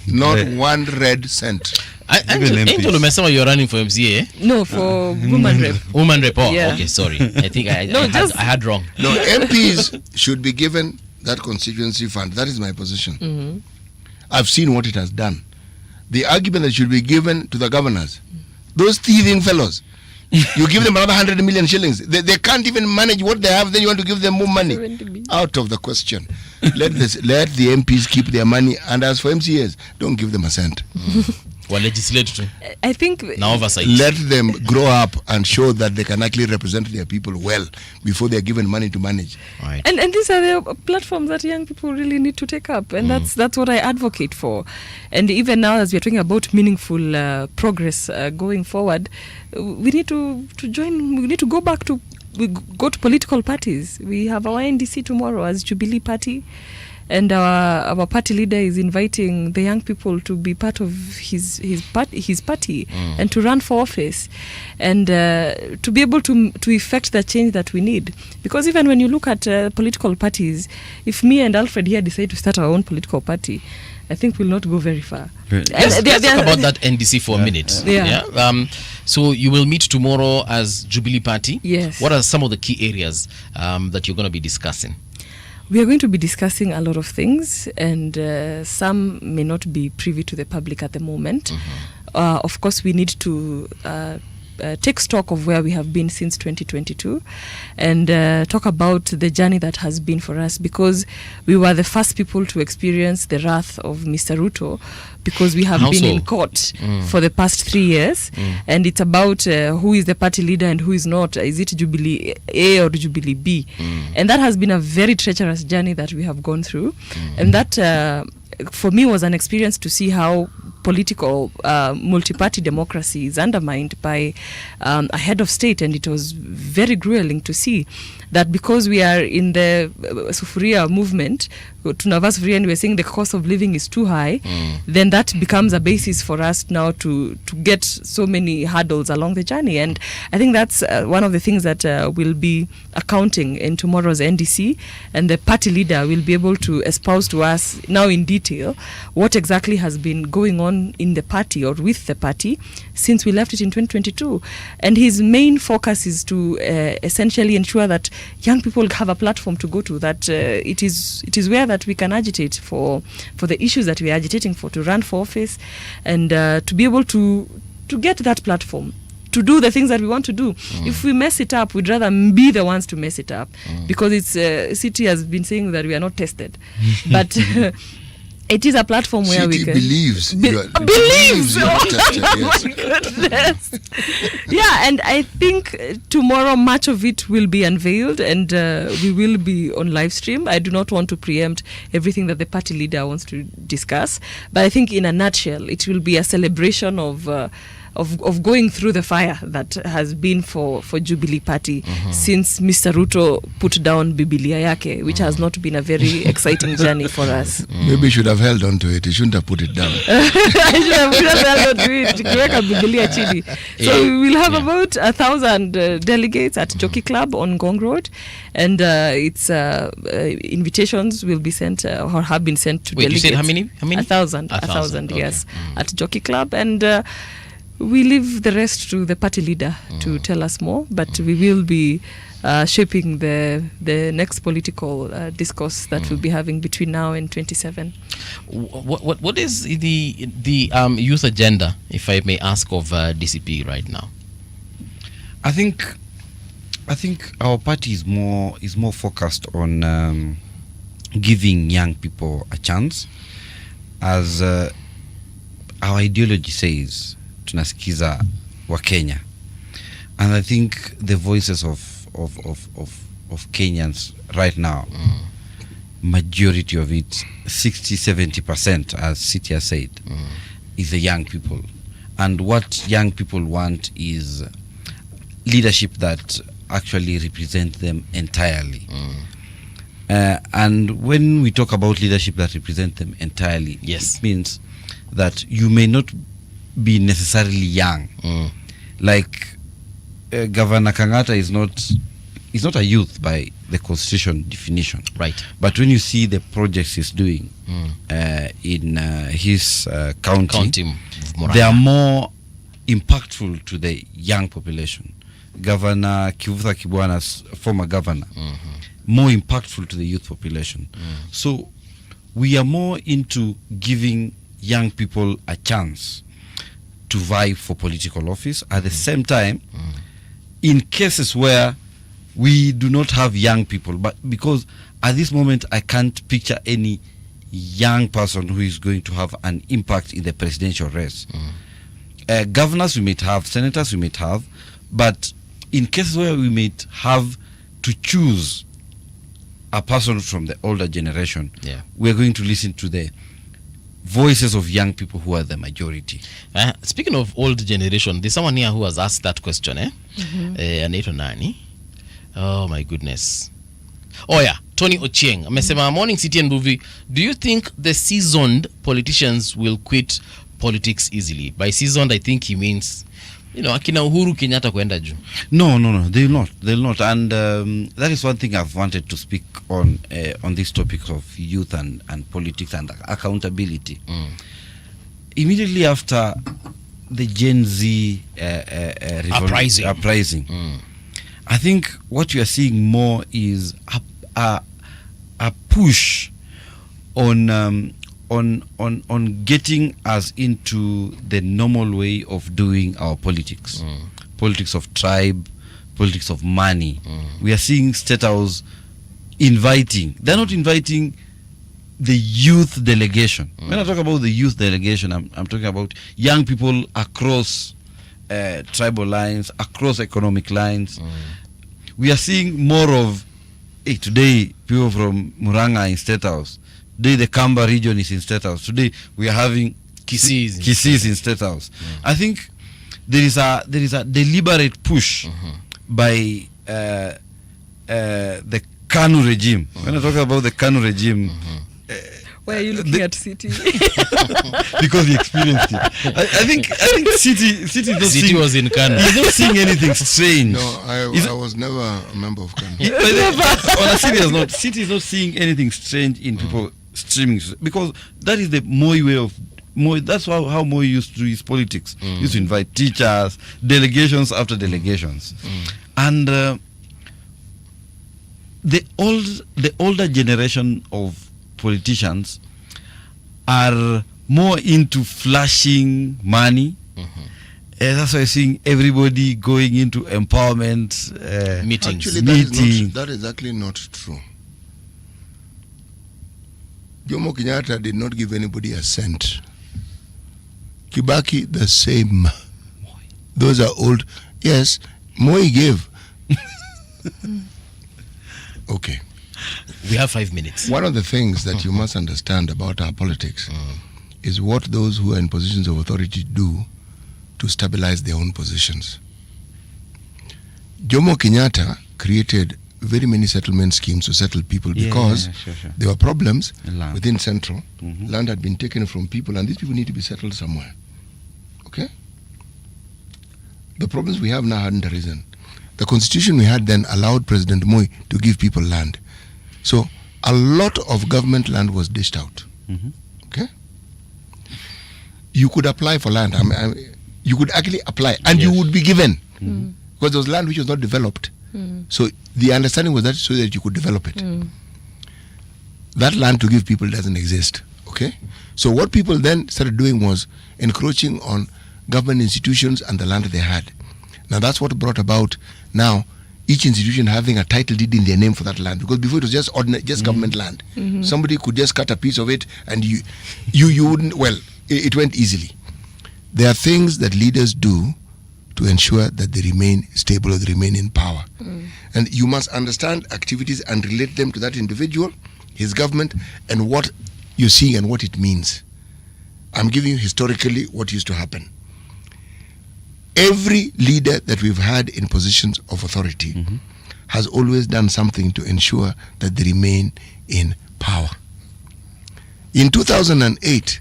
Not one red cent. Angel umesema you're running for MCA, eh? No, for woman rep. Woman rep. Okay, sorry. I think I had wrong. No, MPs should be given that constituency fund. That is my position. I've seen what it has done. The argument that should be given to the governors, those thieving fellows, you give them another 100 million shillings. They can't even manage what they have. Then you want to give them more money. Out of the question. Let the MPs keep their money. And as for MCAs, don't give them a cent. Well, legislate. I think now oversight. Let them grow up and show that they can actually represent their people well before they're given money to manage. Right. And these are the platforms that young people really need to take up, and that's what I advocate for. And even now, as we're talking about meaningful progress going forward, we need to join. We need to go back to political parties. We have our NDC tomorrow as Jubilee Party. And our party leader is inviting the young people to be part of his party and to run for office and to be able to effect the change that we need. Because even when you look at political parties, if me and Alfred here decide to start our own political party, I think we'll not go very far. Let's talk about that NDC for a minute. So you will meet tomorrow as Jubilee Party. Yes. What are some of the key areas that you're going to be discussing? We are going to be discussing a lot of things, and some may not be privy to the public at the moment. Of course, we need to take stock of where we have been since 2022 and talk about the journey that has been for us, because we were the first people to experience the wrath of Mr. Ruto, because we have been in court for the past 3 years, and it's about who is the party leader and who is not. Is it Jubilee A or Jubilee B? And that has been a very treacherous journey that we have gone through, and that for me was an experience to see how political multi-party democracy is undermined by a head of state. And it was very grueling to see that, because we are in the sufuria movement, tunavaa sufuria, and we're saying the cost of living is too high, then that becomes a basis for us now to get so many hurdles along the journey. And I think that's one of the things that will be accounting in tomorrow's NDC, and the party leader will be able to espouse to us now in detail what exactly has been going on in the party or with the party since we left it in 2022. And his main focus is to essentially ensure that young people have a platform to go to, that it is where that we can agitate for the issues that we are agitating for, to run for office, and to be able to get that platform to do the things that we want to do. If we mess it up, we'd rather be the ones to mess it up, because it's City has been saying that we are not tested, but it is a platform where we can believes. Believes. Oh my goodness. Yeah, and I think tomorrow much of it will be unveiled, and we will be on live stream. I do not want to preempt everything that the party leader wants to discuss, but I think in a nutshell, it will be a celebration of going through the fire that has been for Jubilee Party since Mr. Ruto put down Biblia yake, which has not been a very exciting journey for us. Maybe he should have held on to it. He shouldn't have put it down. I should have held on to it. Kiweka Biblia chini. So we will have about 1,000 delegates at Jockey Club on Gong Road, and it's invitations will be sent or have been sent to delegates. You said how many? 1,000, yes, at Jockey Club, and we leave the rest to the party leader to tell us more, but we will be shaping the next political discourse that we'll be having between now and 27. What is the youth agenda, if I may ask, of DCP right now? I think our party is more focused on giving young people a chance, as our ideology says. Tunasikiza wa Kenya, and I think the voices of Kenyans right now, majority of it, 60-70%, as City has said, is the young people. And what young people want is leadership that actually represents them entirely. And when we talk about leadership that represents them entirely, it means that you may not be necessarily young. Like Governor Kangata is not a youth by the constitution definition, right? But when you see the projects he's doing in his county, they are more impactful to the young population. Governor Kivuta Kibwana's former governor, more impactful to the youth population. So we are more into giving young people a chance to vie for political office. At the same time, in cases where we do not have young people, but because at this moment I can't picture any young person who is going to have an impact in the presidential race. Governors we might have, senators we might have, but in cases where we might have to choose a person from the older generation, we're going to listen to the voices of young people who are the majority. Speaking of old generation, there's someone here who has asked that question, Anaito Nani. Oh my goodness. Oh yeah, Tony Ochieng. Amesema, morning City and Buvi. Do you think the seasoned politicians will quit politics easily? By seasoned, I think he means, akina Uhuru Kenyatta kwenda juu. No, they'll not. And that is one thing I've wanted to speak on this topic of youth and politics and accountability. Immediately after the Gen Z uprising, I think what you are seeing more is a push on getting us into the normal way of doing our politics. politics of tribe, politics of money. We are seeing State House inviting. They're not inviting the youth delegation. When I talk about the youth delegation, I'm talking about young people across tribal lines, across economic lines. We are seeing more of, today people from Murang'a in State House. Today the Kamba region is in State House. Today we are having Kisii in State House. I think there is a deliberate push by the KANU regime. When I talk about the KANU regime, why are you looking at City? Because he experienced it. I think City is not City was in KANU. He's not seeing anything strange. No, I was never a member of KANU. On a serious note, City is not seeing anything strange in people streaming, because that is the Moi way of Moi. That's how Moi used to do his politics. He used to invite teachers, delegations after delegations, and the older generation of politicians are more into flashing money. That's why I'm seeing everybody going into empowerment meetings. Actually, that is actually not true. Jomo Kenyatta did not give anybody a cent. Kibaki, the same. Those are old. Yes, Moi gave. Okay. We have 5 minutes. One of the things that you must understand about our politics is what those who are in positions of authority do to stabilize their own positions. Jomo Kenyatta created very many settlement schemes to settle people because there were problems within Central. Land had been taken from people, and these people need to be settled somewhere. Okay? The problems we have now hadn't arisen. The constitution we had then allowed President Moi to give people land. So a lot of government land was dished out. Okay? You could apply for land. You could actually apply, and you would be given. Because there was land which was not developed. So the understanding was that so that you could develop it. That land to give people doesn't exist. Okay? So what people then started doing was encroaching on government institutions and the land they had. Now that's what brought about now each institution having a title deed in their name for that land, because before it was just ordinary, just government land. Somebody could just cut a piece of it, and you wouldn't. Well, it went easily. There are things that leaders do to ensure that they remain stable or they remain in power, and you must understand activities and relate them to that individual, his government, and what you see and what it means. I'm giving you historically what used to happen. Every leader that we've had in positions of authority has always done something to ensure that they remain in power. In 2008,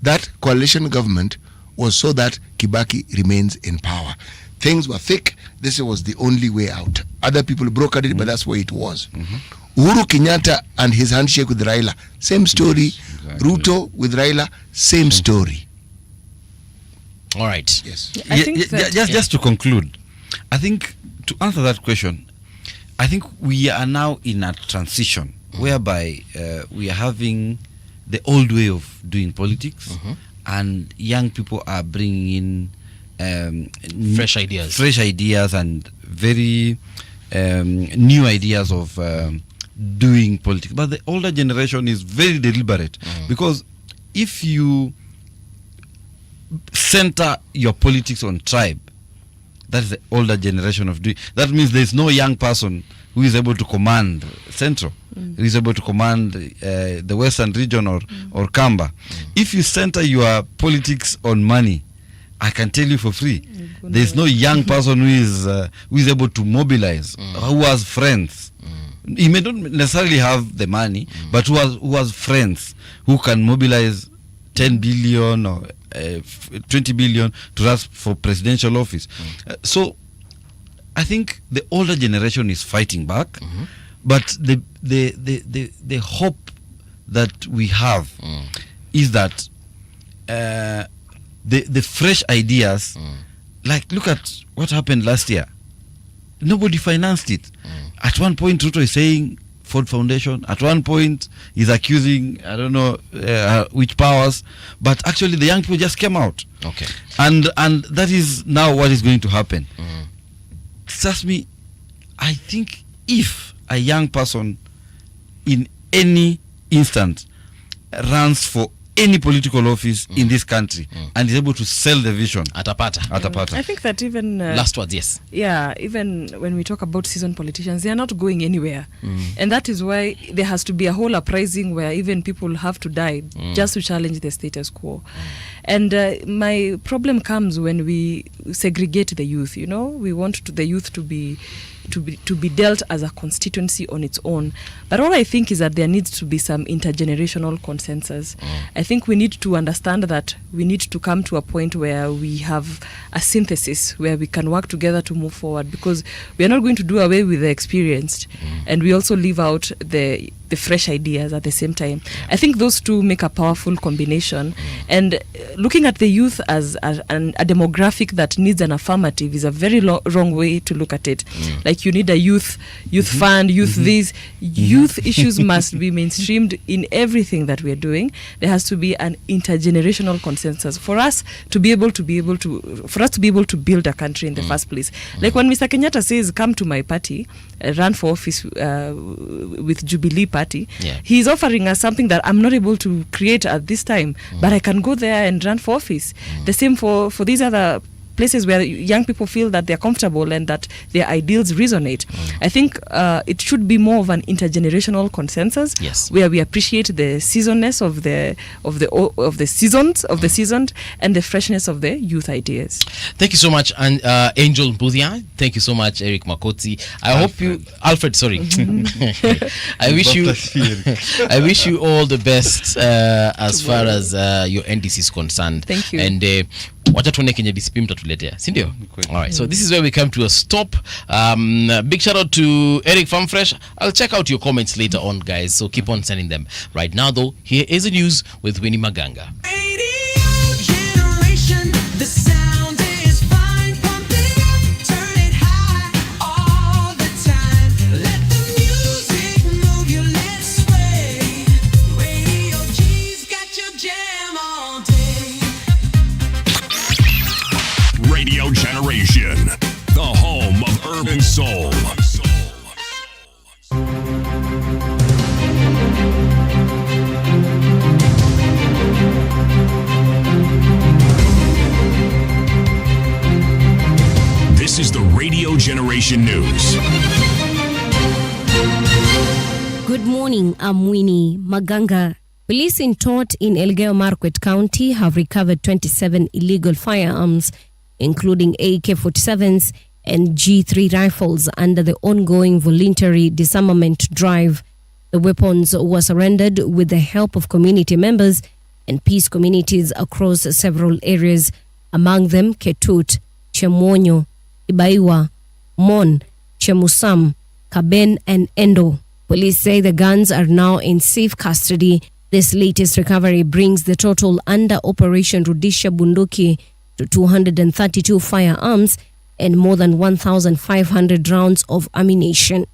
that coalition government was so that Kibaki remains in power. Things were thick. This was the only way out. Other people brokered it, but that's where it was. Uhuru Kenyatta and his handshake with Raila, same story. Ruto with Raila, same story. All right. Yes. Just to conclude, I think to answer that question, I think we are now in a transition whereby we are having the old way of doing politics, and young people are bringing in fresh ideas and very new ideas of doing politics. But the older generation is very deliberate, because if you center your politics on tribe, that is the older generation of doing. That means there is no young person who is able to command Central, who is able to command the Western region or Kamba. If you center your politics on money, I can tell you for free, there is no young person who is able to mobilize, who has friends. He may not necessarily have the money, but who has friends who can mobilize 10 billion or 20 billion to run for presidential office. So I think the older generation is fighting back, but the hope that we have is that the fresh ideas, like look at what happened last year. Nobody financed it. At one point Ruto is saying Ford Foundation. At one point, he's accusing, I don't know which powers, but actually the young people just came out. Okay. And that is now what is going to happen. Trust me, I think if a young person in any instance runs for any political office in this country and is able to sell the vision, atapata. I think that even last words, yes. Yeah, even when we talk about seasoned politicians, they are not going anywhere, and that is why there has to be a whole uprising where even people have to die just to challenge the status quo. And my problem comes when we segregate the youth. You know, we want the youth to be dealt as a constituency on its own. But all I think is that there needs to be some intergenerational consensus. I think we need to understand that we need to come to a point where we have a synthesis where we can work together to move forward, because we are not going to do away with the experienced, and we also leave out the fresh ideas at the same time. I think those two make a powerful combination. And looking at the youth as a demographic that needs an affirmative is a very wrong way to look at it. Like you need a youth fund, youth youth issues must be mainstreamed in everything that we are doing. There has to be an intergenerational consensus for us to be able to build a country in the first place. Like when Mr. Kenyatta says, come to my party, run for office with Jubilee Party, he's offering us something that I'm not able to create at this time, but I can go there and run for office. The same for these other places where young people feel that they're comfortable and that their ideals resonate. I think it should be more of an intergenerational consensus, where we appreciate the seasonedness of the seasoned and the freshness of the youth ideas. Thank you so much, and Angel Mbuthia. Thank you so much, Eric Makoti. Alfred, sorry. I wish you all the best as far as your NDC is concerned. Thank you. And wacha tuone kenye DCP mtatuletea, si ndio? All right, so this is where we come to a stop. Big shout out to Eric from Fresh. I'll check out your comments later on, guys, so keep on sending them. Right now though, here is the news with Winnie Maganga. The sound is fine, pump it up, turn it high all the time. Let the music move you, let's sway. Radio G's got your jam all day. Radio Generation, the home of urban soul. This is the Radio Generation News. Good morning, I'm Winnie Maganga. Police in Tot in Elgeyo Marakwet County have recovered 27 illegal firearms, including AK-47s and G3 rifles under the ongoing voluntary disarmament drive. The weapons were surrendered with the help of community members and peace communities across several areas, among them Ketut, Chemonyo, Ibaiwa, Mon, Chemusam, Kaben and Endo. Police say the guns are now in safe custody. This latest recovery brings the total under Operation Rudisha Bunduki to 232 firearms and more than 1,500 rounds of ammunition.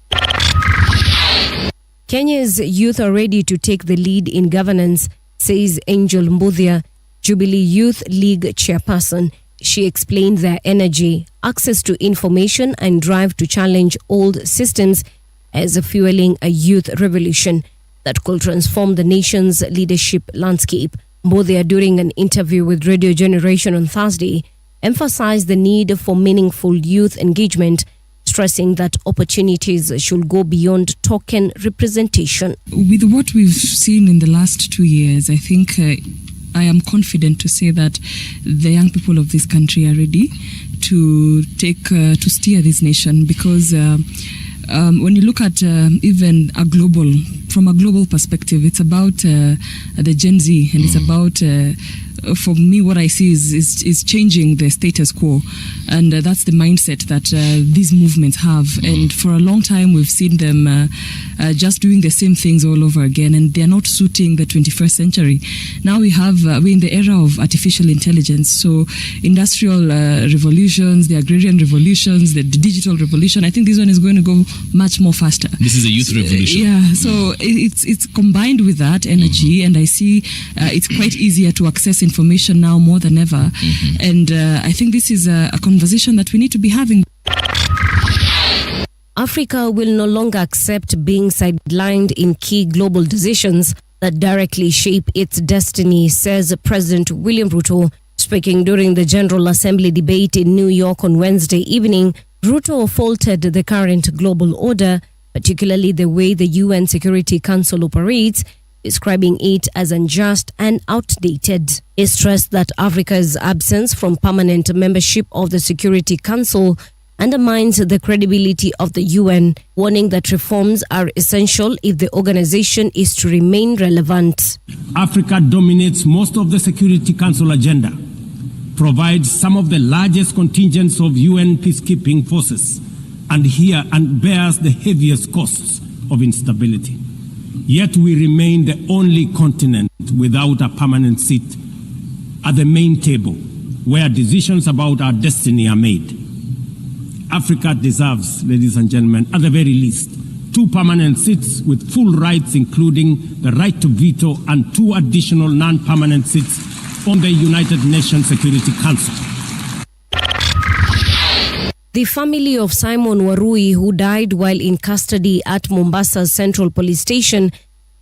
Kenya's youth are ready to take the lead in governance, says Angel Mbuthia, Jubilee Youth League chairperson. She explained their energy, access to information and drive to challenge old systems as fueling a youth revolution that could transform the nation's leadership landscape. Mbuthia, during an interview with Radio Generation on Thursday, emphasized the need for meaningful youth engagement, stressing that opportunities should go beyond token representation. With what we've seen in the last 2 years, I think I am confident to say that the young people of this country are ready to steer this nation, because when you look at even a global from a global perspective. It's about the Gen Z, and it's about, for me, what I see is changing the status quo, and that's the mindset that these movements have. And for a long time, we've seen them just doing the same things all over again, and they're not suiting the 21st century. Now we're in the era of artificial intelligence, so industrial revolutions, the agrarian revolutions, the digital revolution. I think this one is going to go much more faster. This is a youth revolution. Yeah, so it's combined with that energy, and I see it's quite easier to access information now more than ever. And I think this is a conversation that we need to be having. Africa will no longer accept being sidelined in key global decisions that directly shape its destiny, says President William Ruto. Speaking during the General Assembly debate in New York on Wednesday evening, Ruto faulted the current global order, particularly the way the UN Security Council operates, describing it as unjust and outdated. He stressed that Africa's absence from permanent membership of the Security Council undermines the credibility of the UN, warning that reforms are essential if the organization is to remain relevant. Africa dominates most of the Security Council agenda, provides some of the largest contingents of UN peacekeeping forces, and bears the heaviest costs of instability. Yet we remain the only continent without a permanent seat at the main table where decisions about our destiny are made. Africa deserves, ladies and gentlemen, at the very least, 2 permanent seats with full rights, including the right to veto, and 2 additional non-permanent seats on the United Nations Security Council. The family of Simon Warui, who died while in custody at Mombasa's Central Police Station,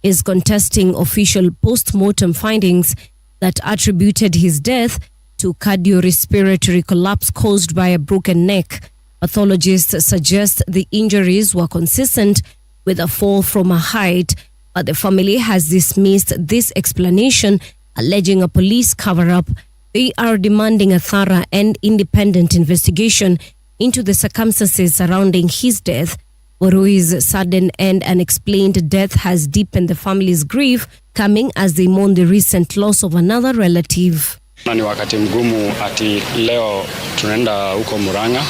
is contesting official post-mortem findings that attributed his death to cardiorespiratory collapse caused by a broken neck. Pathologists suggest the injuries were consistent with a fall from a height, but the family has dismissed this explanation, alleging a police cover-up. They are demanding a thorough and independent investigation into the circumstances surrounding his death. Warui's sudden and unexplained death has deepened the family's grief, coming as they mourn the recent loss of another relative. Na ni wakati mgumu ati leo tunaenda huko Murang'a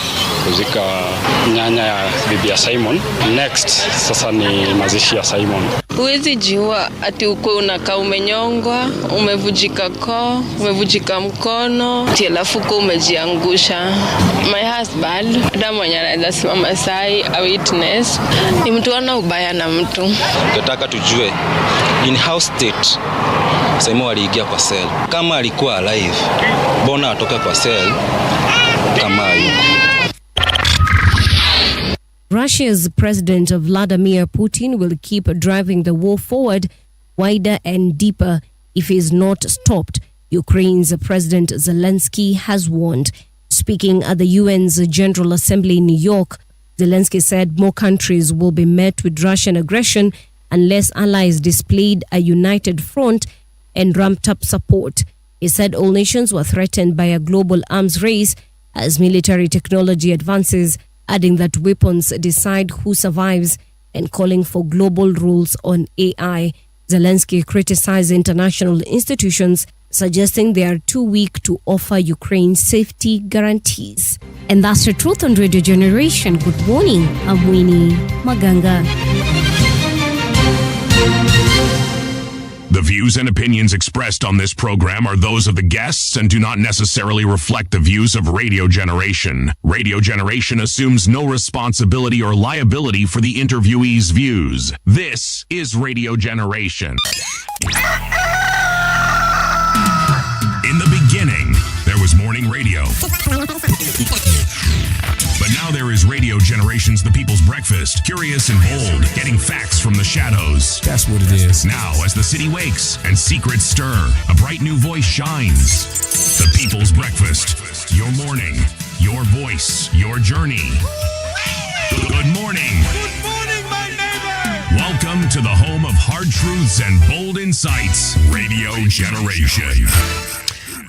kuzika nyanya ya bibi ya Simon. Next sasa ni mazishi ya Simon. Huwezi jua ati uko unakaa umenyongwa, umevujika koo, umevujika mkono, ati alafu uko umejiangusha. My husband, dada mwenye anaweza simama sai, a witness, ni mtu ana ubaya na mtu. Tunataka tujue in how state Simon aliingia kwa cell. Kama alikuwa alive, mbona atoka kwa cell kama yuko? Russia's President Vladimir Putin will keep driving the war forward wider and deeper if he is not stopped, Ukraine's President Zelensky has warned. Speaking at the UN's General Assembly in New York, Zelensky said more countries will be met with Russian aggression unless allies displayed a united front and ramped up support. He said all nations were threatened by a global arms race as military technology advances, adding that weapons decide who survives and calling for global rules on AI. Zelensky criticized international institutions, suggesting they are too weak to offer Ukraine safety guarantees. And that's the truth on Radio Generation. Good morning. I'm Winnie Maganga. The views and opinions expressed on this program are those of the guests and do not necessarily reflect the views of Radio Generation. Radio Generation assumes no responsibility or liability for the interviewee's views. This is Radio Generation. In the beginning, there was morning radio. But now there is Radio Generation's The People's Breakfast, curious and bold, getting facts from the shadows. That's what it is. Now, as the city wakes and secrets stir, a bright new voice shines. The People's Breakfast, your morning, your voice, your journey. Good morning. Good morning, my neighbor. Welcome to the home of hard truths and bold insights, Radio Generation.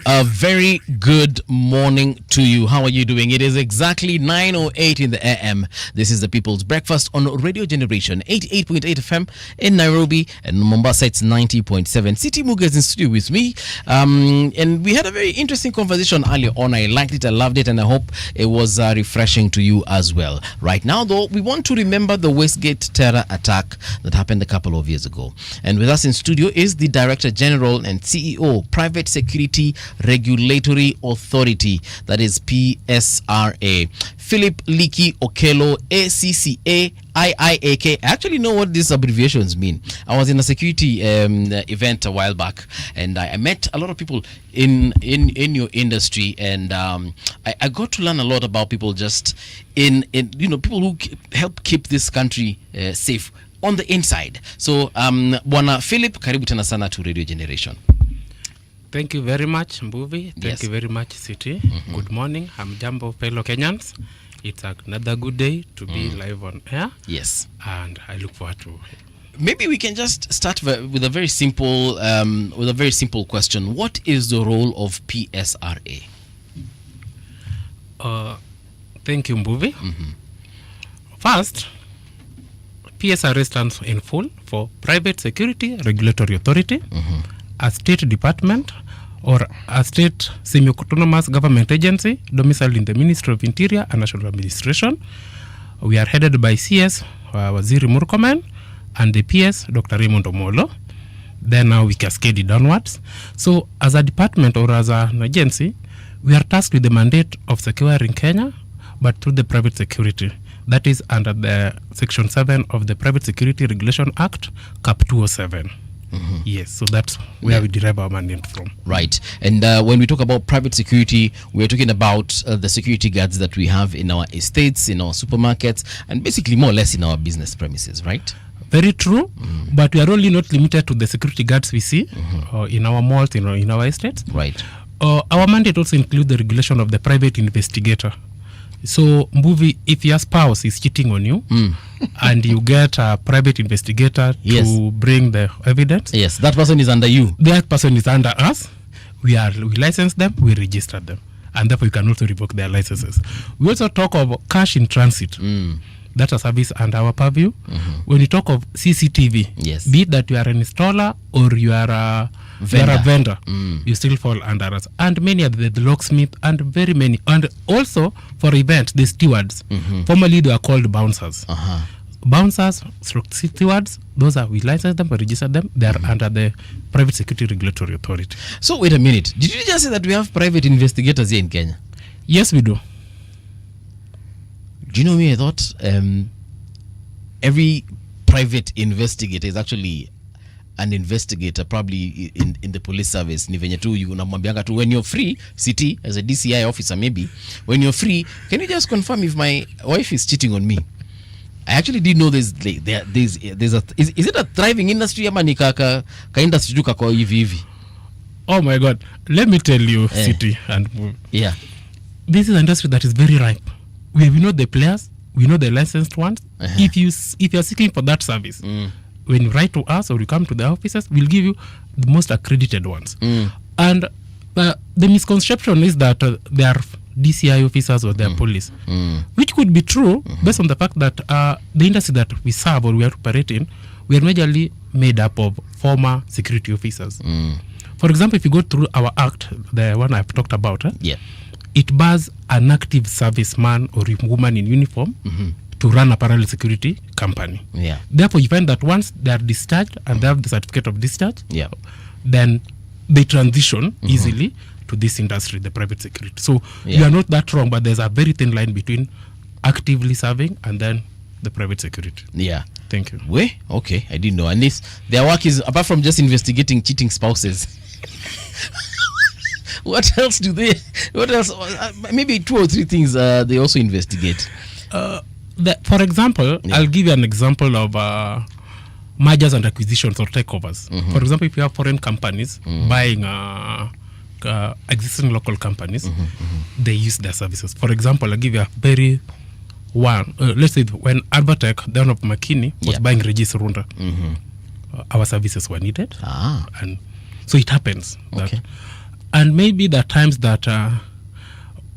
A very good morning to you. How are you doing? It is exactly 9:08 in the AM. This is the People's Breakfast on Radio Generation 88.8 FM in Nairobi, and Mombasa it's 90.7. City Muga is in studio with me, and we had a very interesting conversation earlier on. I liked it, I loved it, and I hope it was refreshing to you as well. Right now, though, we want to remember the Westgate terror attack that happened a couple of years ago. And with us in studio is the Director General and CEO, Private Security Regulatory Authority, that is PSRA, Philip Liki Okelo, ACCA IIAK. I actually know what these abbreviations mean. I was in a security event a while back, and I met a lot of people in your industry, and I got to learn a lot about people just in people who help keep this country safe on the inside. So Bwana Philip, karibu tena sana to Radio Generation. Thank you very much, Mbuvi. Thank you very much, City. Good morning. I'm Jambo, fellow Kenyans. It's another good day to be live on air. Yes. And I look forward to it. Maybe we can just start with a very simple question. What is the role of PSRA? Thank you, Mbuvi. First, PSRA stands in full for Private Security Regulatory Authority, a state department or a state semi-autonomous government agency domiciled in the Ministry of Interior and National Administration. We are headed by CS Waziri Murkomen and the PS Dr. Raymond Omolo. Then now we cascade it downwards. So as a department or as an agency, we are tasked with the mandate of securing Kenya, but through the private security. That is under the Section 7 of the Private Security Regulation Act, Cap 207. Yes, so that's where we derive our mandate from. Right. And when we talk about private security, we're talking about the security guards that we have in our estates, in our supermarkets, and basically more or less in our business premises, right? Very true, but we are only not limited to the security guards we see in our malls, in our estates. Right. Our mandate also includes the regulation of the private investigator. So, Mbuvi, if your spouse is cheating on you and you get a private investigator to bring the evidence. Yes, that person is under you. That person is under us. We license them, we register them. And therefore, you can also revoke their licenses. We also talk of cash in transit. That's a service under our purview. When you talk of CCTV, be it that you are an installer or you are a vendor, you still fall under us. And many of the locksmith and very many. And also for events, the stewards. Formerly they are called bouncers. Bouncers, stewards, those are, we license them, we register them. They are under the Private Security Regulatory Authority. So wait a minute. Did you just say that we have private investigators here in Kenya? Yes, we do. Do you know me? I thought every private investigator is actually an investigator, probably in the police service. Ni venye tu unamwambianga tu when you're free, city as a DCI officer maybe, when you're free, can you just confirm if my wife is cheating on me? I actually didn't know there's a is it a thriving industry ama ni ka industry tu kako hivi? Oh my God, let me tell you, City and this is an industry that is very ripe. We know the players, we know the licensed ones. If you're seeking for that service, when you write to us or you come to the offices, we'll give you the most accredited ones. And the misconception is that they are DCI officers or they are police, which could be true based on the fact that the industry that we serve or we are operating, we are majorly made up of former security officers. For example, if you go through our act, the one I've talked about, it bars an active serviceman or woman in uniform to run a parallel security company. Therefore, you find that once they are discharged and they have the certificate of discharge, then they transition easily to this industry, the private security. So you are not that wrong, but there's a very thin line between actively serving and then the private security. Thank you. Okay, I didn't know. And their work is, apart from just investigating cheating spouses, what else do they? What else? Maybe 2 or 3 things they also investigate. For example, I'll give you an example of mergers and acquisitions or takeovers. For example, if you have foreign companies buying existing local companies, they use their services. For example, I'll give you a very let's say when Albertech, down of McKinney, was buying Regis Runda, our services were needed. And so it happens that And maybe the times that,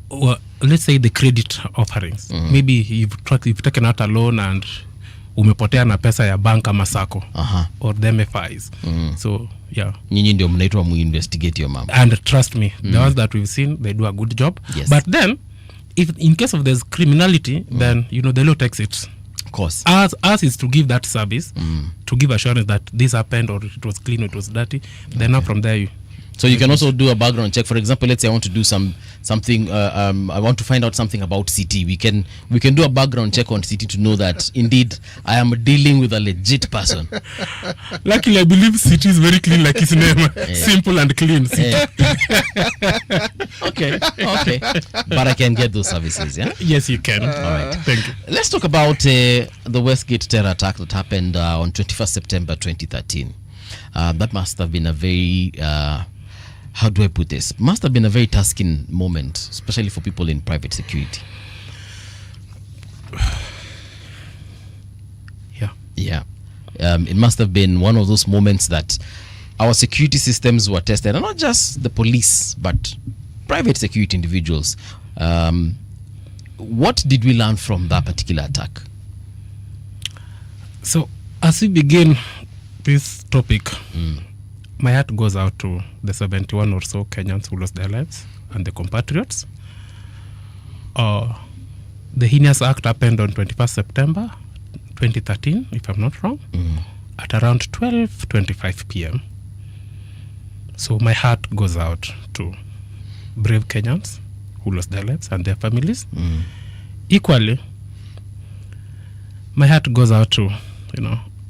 well, let's say the credit offerings. Maybe you've taken out a loan and umepotea na pesa ya bank ama sako or the MFIs. So yeah, nyinyi ndio mnaitwa muinvestigate your mom. And trust me, the ones that we've seen, they do a good job. Yes. But then, if in case of there's criminality, then the law takes it. Of course. Us is to give that service, to give assurance that this happened or it was clean or it was dirty. Then now from there so you can also do a background check. For example, let's say I want to do something. I want to find out something about CT. We can do a background check on CT to know that indeed I am dealing with a legit person. Luckily, I believe CT is very clean, like its name, simple and clean. Okay. But I can get those services, yeah? Yes, you can. All right. Thank you. Let's talk about the Westgate terror attack that happened on 21st September 2013. That must have been a very how do I put this? Must have been a very tasking moment, especially for people in private security. Yeah. It must have been one of those moments that our security systems were tested, and not just the police, but private security individuals. What did we learn from that particular attack? So, as we begin this topic, my heart goes out to the 71 or so Kenyans who lost their lives and the compatriots. The heinous act happened on 21st September 2013, if I'm not wrong, at around 12:25 p.m. So my heart goes out to brave Kenyans who lost their lives and their families. Equally, my heart goes out to,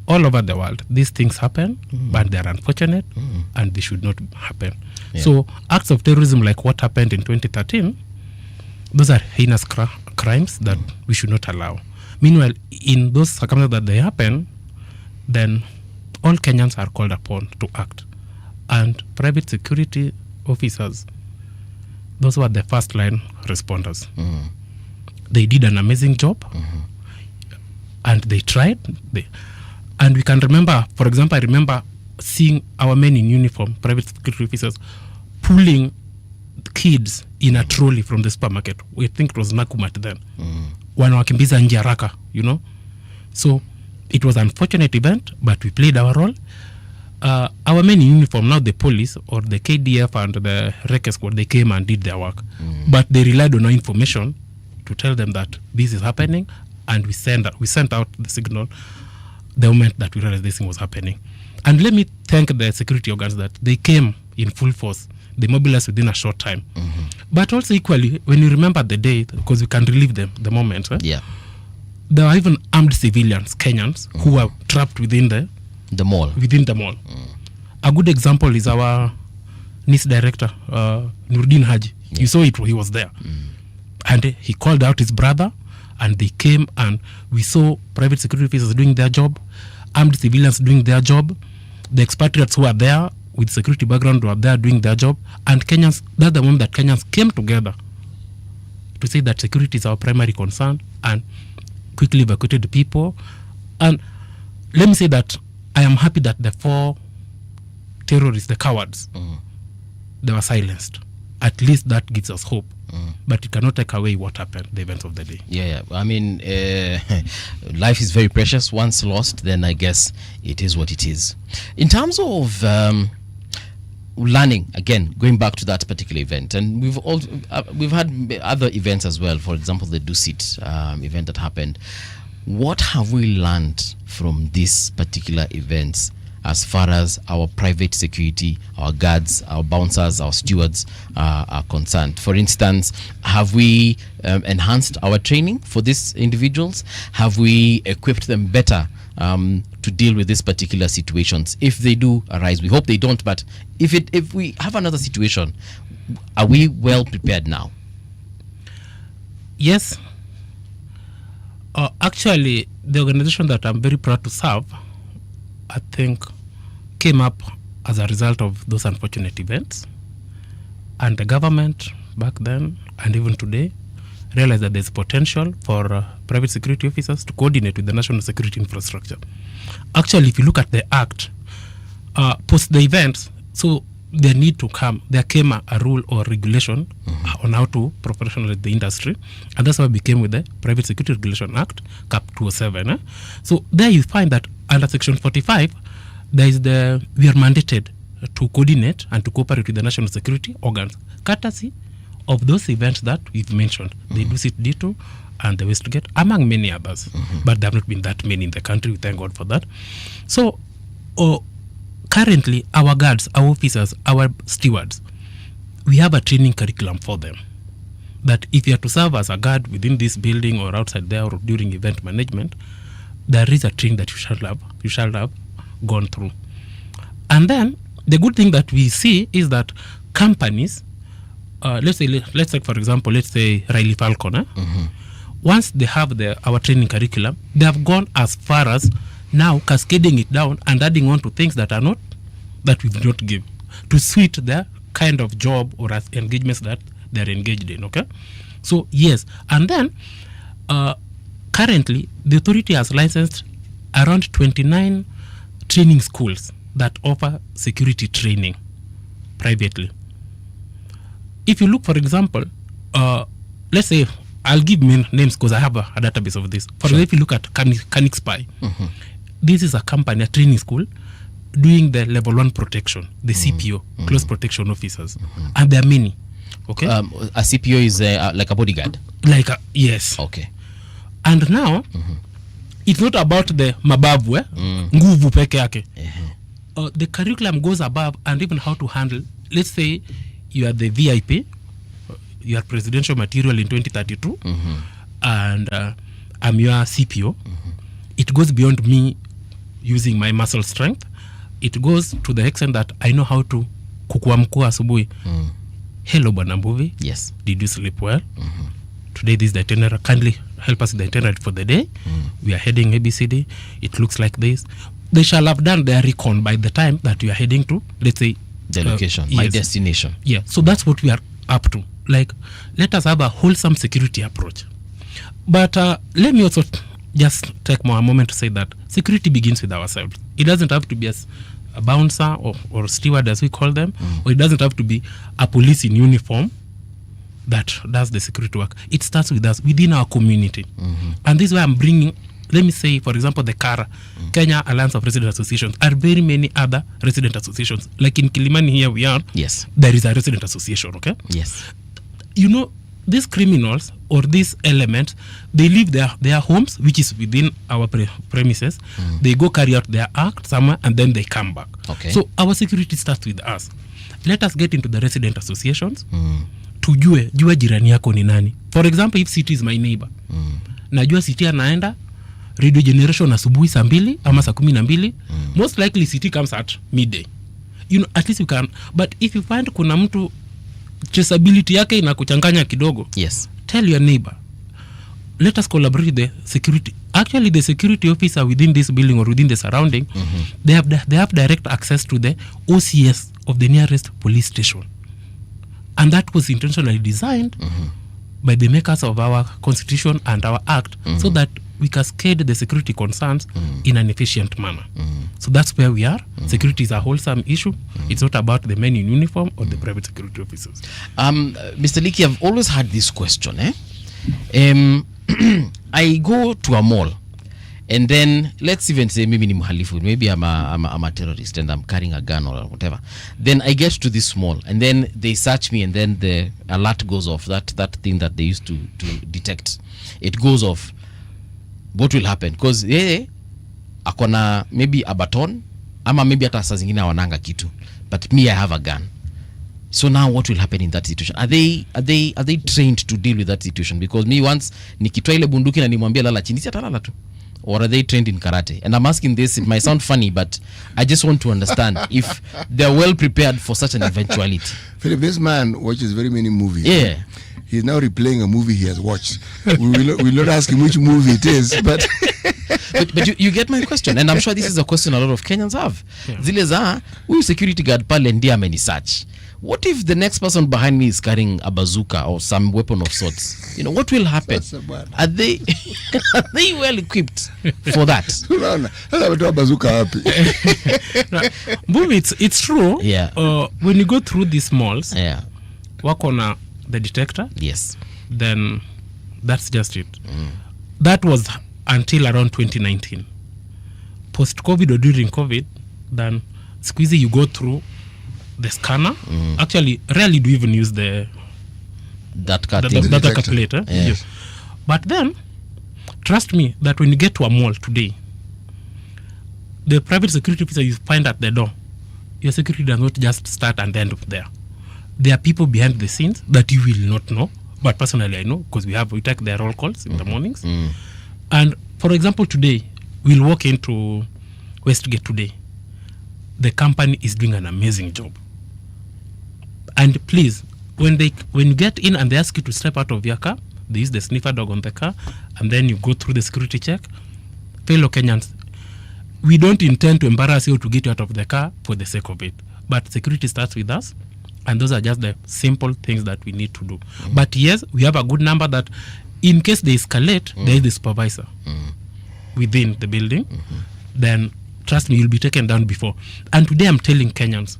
all over the world. These things happen, but they're unfortunate, and they should not happen. Yeah. So acts of terrorism like what happened in 2013, those are heinous crimes that we should not allow. Meanwhile, in those circumstances that they happen, then all Kenyans are called upon to act. And private security officers, those were the first line responders. They did an amazing job, and they tried. And we can remember, for example, I remember seeing our men in uniform, private security officers, pulling kids in a trolley from the supermarket. We think it was Nakumat then. Wanawakimbiza nje haraka, So it was an unfortunate event, but we played our role. Our men in uniform, now the police or the KDF and the REC squad, they came and did their work. But they relied on our information to tell them that this is happening, and we sent out the signal the moment that we realized this thing was happening. And let me thank the security organs that they came in full force. They mobilized within a short time. But also equally, when you remember the day, because we can relive the moment, there were even armed civilians, Kenyans, who were trapped within the mall. A good example is our NIS director, Nurdin Haji. You saw it, he was there. And he called out his brother, and they came, and we saw private security officers doing their job, armed civilians doing their job, the expatriates who are there with security background were there doing their job, and Kenyans, that's the moment that Kenyans came together to say that security is our primary concern, and quickly evacuated the people. And let me say that I am happy that the 4 terrorists, the cowards, they were silenced. At least that gives us hope. But it cannot take away what happened, the events of the day. Yeah. I mean, life is very precious. Once lost, then I guess it is what it is. In terms of learning, again, going back to that particular event, and we've had other events as well. For example, the Dusit event that happened. What have we learned from these particular events as far as our private security, our guards, our bouncers, our stewards are concerned? For instance, have we enhanced our training for these individuals? Have we equipped them better to deal with these particular situations if they do arise? We hope they don't, but if we have another situation, are we well prepared now? Yes. Actually, the organization that I'm very proud to serve, I think, came up as a result of those unfortunate events. And the government back then, and even today, realized that there's potential for private security officers to coordinate with the national security infrastructure. Actually, if you look at the act, post the events, so there came a rule or regulation on how to professionalize the industry, and that's how it became with the Private Security Regulation Act, Cap 207. So there you find that under Section 45, we are mandated to coordinate and to cooperate with the national security organs, courtesy of those events that we've mentioned. The Dusit D2 and the Westgate, among many others. But there have not been that many in the country, we thank God for that. So currently, our guards, our officers, our stewards, we have a training curriculum for them. That if you are to serve as a guard within this building or outside there or during event management, there is a training that you shall have gone through. And then the good thing that we see is that companies, let's take for example, Riley Falcon. Once they have our training curriculum, they have gone as far as now cascading it down and adding on to things that we do not give to suit the kind of job or as engagements that they're engaged in. Okay, so yes, and then currently the authority has licensed around 29 training schools that offer security training privately. If you look, for example, let's say, I'll give names because I have a database of this. For example, if you look at Canik Spy, this is a company, a training school, doing the level 1 protection, the CPO, close protection officers. And there are many. Okay. A CPO is like a bodyguard? Yes. Okay. And now, it's not about the mabavu, nguvu peke yake. The curriculum goes above and even how to handle, let's say you are the VIP, you are presidential material in 2032, and I'm your CPO. It goes beyond me using my muscle strength. It goes to the extent that I know how to kukua mkuu asubuhi. Hello, Bwana Mbuvi. Yes. Did you sleep well? Today this is the itinerary. Kindly help us with the itinerary for the day. We are heading ABCD. It looks like this. They shall have done their recon by the time that you are heading to, let's say, the location, my destination. Yeah, so that's what we are up to. Like, let us have a wholesome security approach. But let me also just take a moment to say that security begins with ourselves. It doesn't have to be as a bouncer or steward, as we call them, or it doesn't have to be a police in uniform that does the security work. It starts with us, within our community. And this is why I'm bringing, let me say, for example, the KARA, Kenya Alliance of Resident Associations, are very many other resident associations. Like in Kilimani here we are, yes, there is a resident association, okay? Yes. You know, these criminals or these elements, they leave their homes, which is within our premises. They go carry out their act somewhere and then they come back. Okay. So our security starts with us. Let us get into the resident associations. Tujue jirani yako ni nani. For example, if City is my neighbor, najua City anaenda radio generation asubuhi saa 2 ama saa 12, most likely City comes at midday. You know, at least you can. But if you find kuna mtu traceability yake inakuchanganya kidogo, yes, tell your neighbor. Let us collaborate with the security. Actually, the security officer within this building or within the surrounding, they have direct access to the OCS of the nearest police station. And that was intentionally designed by the makers of our constitution and our act, so that we cascade the security concerns in an efficient manner. So that's where we are. Security is a wholesome issue. It's not about the men in uniform or the private security officers. Mr. Leakey, I've always had this question. I go to a mall, and then let's even say maybe ni mhalifu, maybe I'm a terrorist and I'm carrying a gun or whatever. Then I get to this mall, and then they search me, and then the alert goes off, that thing that they used to detect. It goes off. What will happen? Because akona maybe a baton, ama maybe hata saa zingine wananga kitu, but me I have a gun. So now what will happen in that situation? Are they trained to deal with that situation? Because me once nikitoa ile bunduki na nimwambia lala chini, si atalala tu. Or are they trained in karate? And I'm asking this, it might sound funny, but I just want to understand if they're well prepared for such an eventuality. Philip, this man watches very many movies. Yeah. He's now replaying a movie he has watched. We'll not ask him which movie it is, but but you get my question, and I'm sure this is a question a lot of Kenyans have. Zile za huyu security guard pale ndiye amenisearch. What if the next person behind me is carrying a bazooka or some weapon of sorts? You know, what will happen? Are they well equipped for that? Mbuvi, it's true. Yeah. When you go through these malls, Yeah. work on the detector. Yes. Then that's just it. That was until around 2019. Post-COVID or during COVID, then squeezy you go through the scanner. Actually, rarely do you even use the calculator. Yeah. Yes. But then, trust me that when you get to a mall today, the private security officer you find at the door, your security does not just start and end up there. There are people behind the scenes that you will not know. But personally, I know because we take their roll calls in the mornings. And for example, today, we'll walk into Westgate today. The company is doing an amazing job. And please, when you get in and they ask you to step out of your car, they use the sniffer dog on the car, and then you go through the security check. Fellow Kenyans, we don't intend to embarrass you to get you out of the car for the sake of it. But security starts with us, and those are just the simple things that we need to do. But yes, we have a good number that in case they escalate, there is the supervisor within the building. Then trust me, you'll be taken down before. And today I'm telling Kenyans,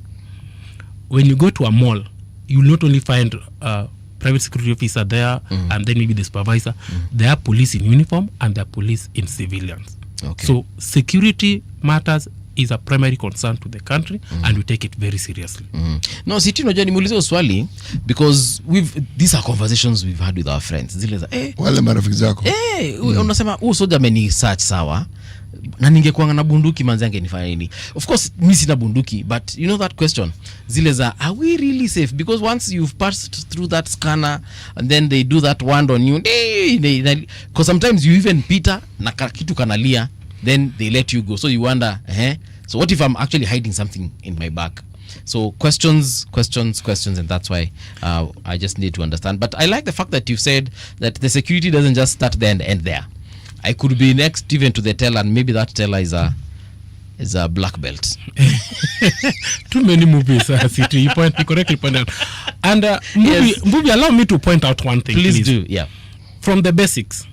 when you go to a mall, you'll not only find a private security officer there and then maybe the supervisor. There are police in uniform and there are police in civilians. Okay. So security matters is a primary concern to the country and we take it very seriously. No, Siti, unajua nimuulize swali because these are conversations we've had with our friends. Zile za wale marafiki zako. Unasema huyu soja ameni search sawa. Na ningekuanga na bunduki manzi angenifanya nini? Of course, mimi sina bunduki, but you know that question. Zile za are we really safe? Because once you've passed through that scanner and then they do that wand on you, because sometimes you even pita na kitu kanalia, then they let you go. So you wonder, so what if I'm actually hiding something in my bag? So questions, and that's why I just need to understand. But I like the fact that you've said that the security doesn't just start there and end there. I could be next even to the teller, and maybe that teller is a black belt. Too many movies, City. You correctly pointed out. And movie, allow me to point out one thing. Please do, yeah. From the basics,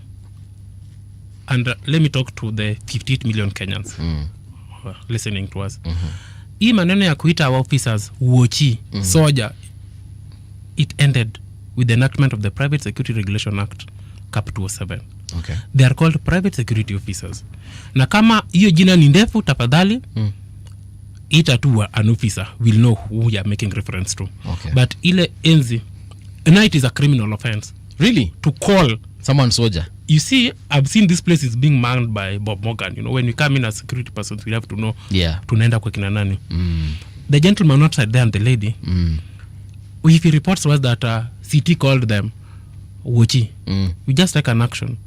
and let me talk to the 58 million Kenyans who are listening to us. Hii maneno ya kuita our officers uochi, soja, it ended with the enactment of the Private Security Regulation Act, Cap 207. Okay. They are called private security officers. Na kama hiyo jina ni ndefu, tafadhali ita tu an officer will know who you are making reference to. Okay. But ile enzi, now it is a criminal offense. Really? To call someone soldier. You see, I've seen this place is being manned by Bob Morgan. You know, when we come in as security persons, we have to know tunaenda kwa kina nani. The gentleman outside there and the lady, if he reports to us that CT called them Wochi, we just take an action.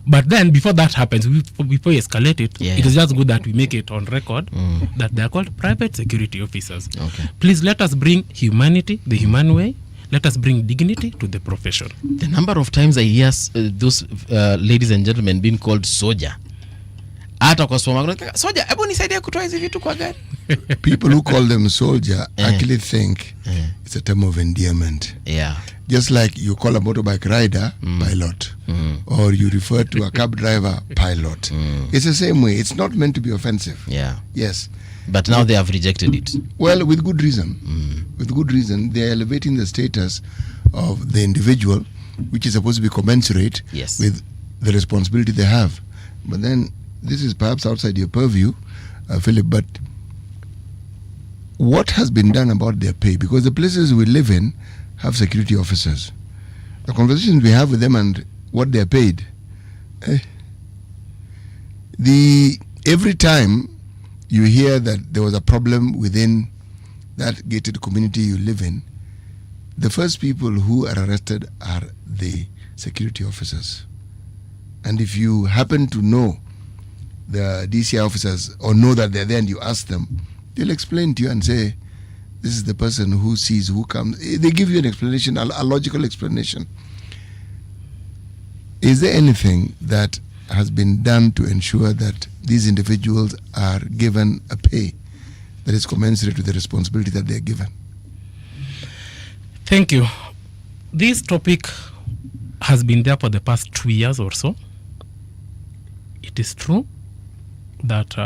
But then before that happens, before we escalate it, it is just good that we make it on record that they are called private security officers. Okay. Please let us bring humanity, the human way. Let us bring dignity to the profession. The number of times I hear those ladies and gentlemen being called soja. Hata kwa supermarket, soja, hebu nisaidie kutoa hizi vitu kwa gari. People who call them soldier actually think it's a term of endearment. Yeah. Just like you call a motorbike rider pilot, or you refer to a cab driver pilot. It's the same way. It's not meant to be offensive. Yeah. Yes. But now they have rejected it. Well, with good reason. With good reason. They are elevating the status of the individual, which is supposed to be commensurate with the responsibility they have. But then, this is perhaps outside your purview, Philip, but what has been done about their pay? Because the places we live in have security officers. The conversations we have with them and what they're paid, every time you hear that there was a problem within that gated community you live in, the first people who are arrested are the security officers. And if you happen to know the DCI officers or know that they're there and you ask them, they'll explain to you and say, this is the person who sees, who comes. They give you an explanation, a logical explanation. Is there anything that has been done to ensure that these individuals are given a pay that is commensurate with the responsibility that they are given? Thank you. This topic has been there for the past 2 years or so. It is true that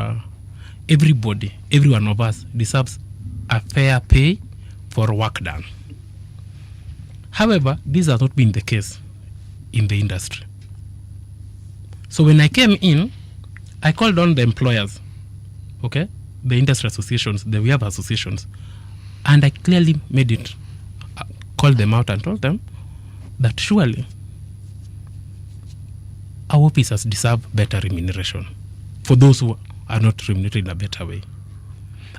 everybody, every one of us deserves a fair pay for work done. However, this has not been the case in the industry. So when I came in, I called on the employers, okay, the industry associations, we have associations, and I clearly made it, called them out and told them that surely our officers deserve better remuneration for those who are not remunerated in a better way.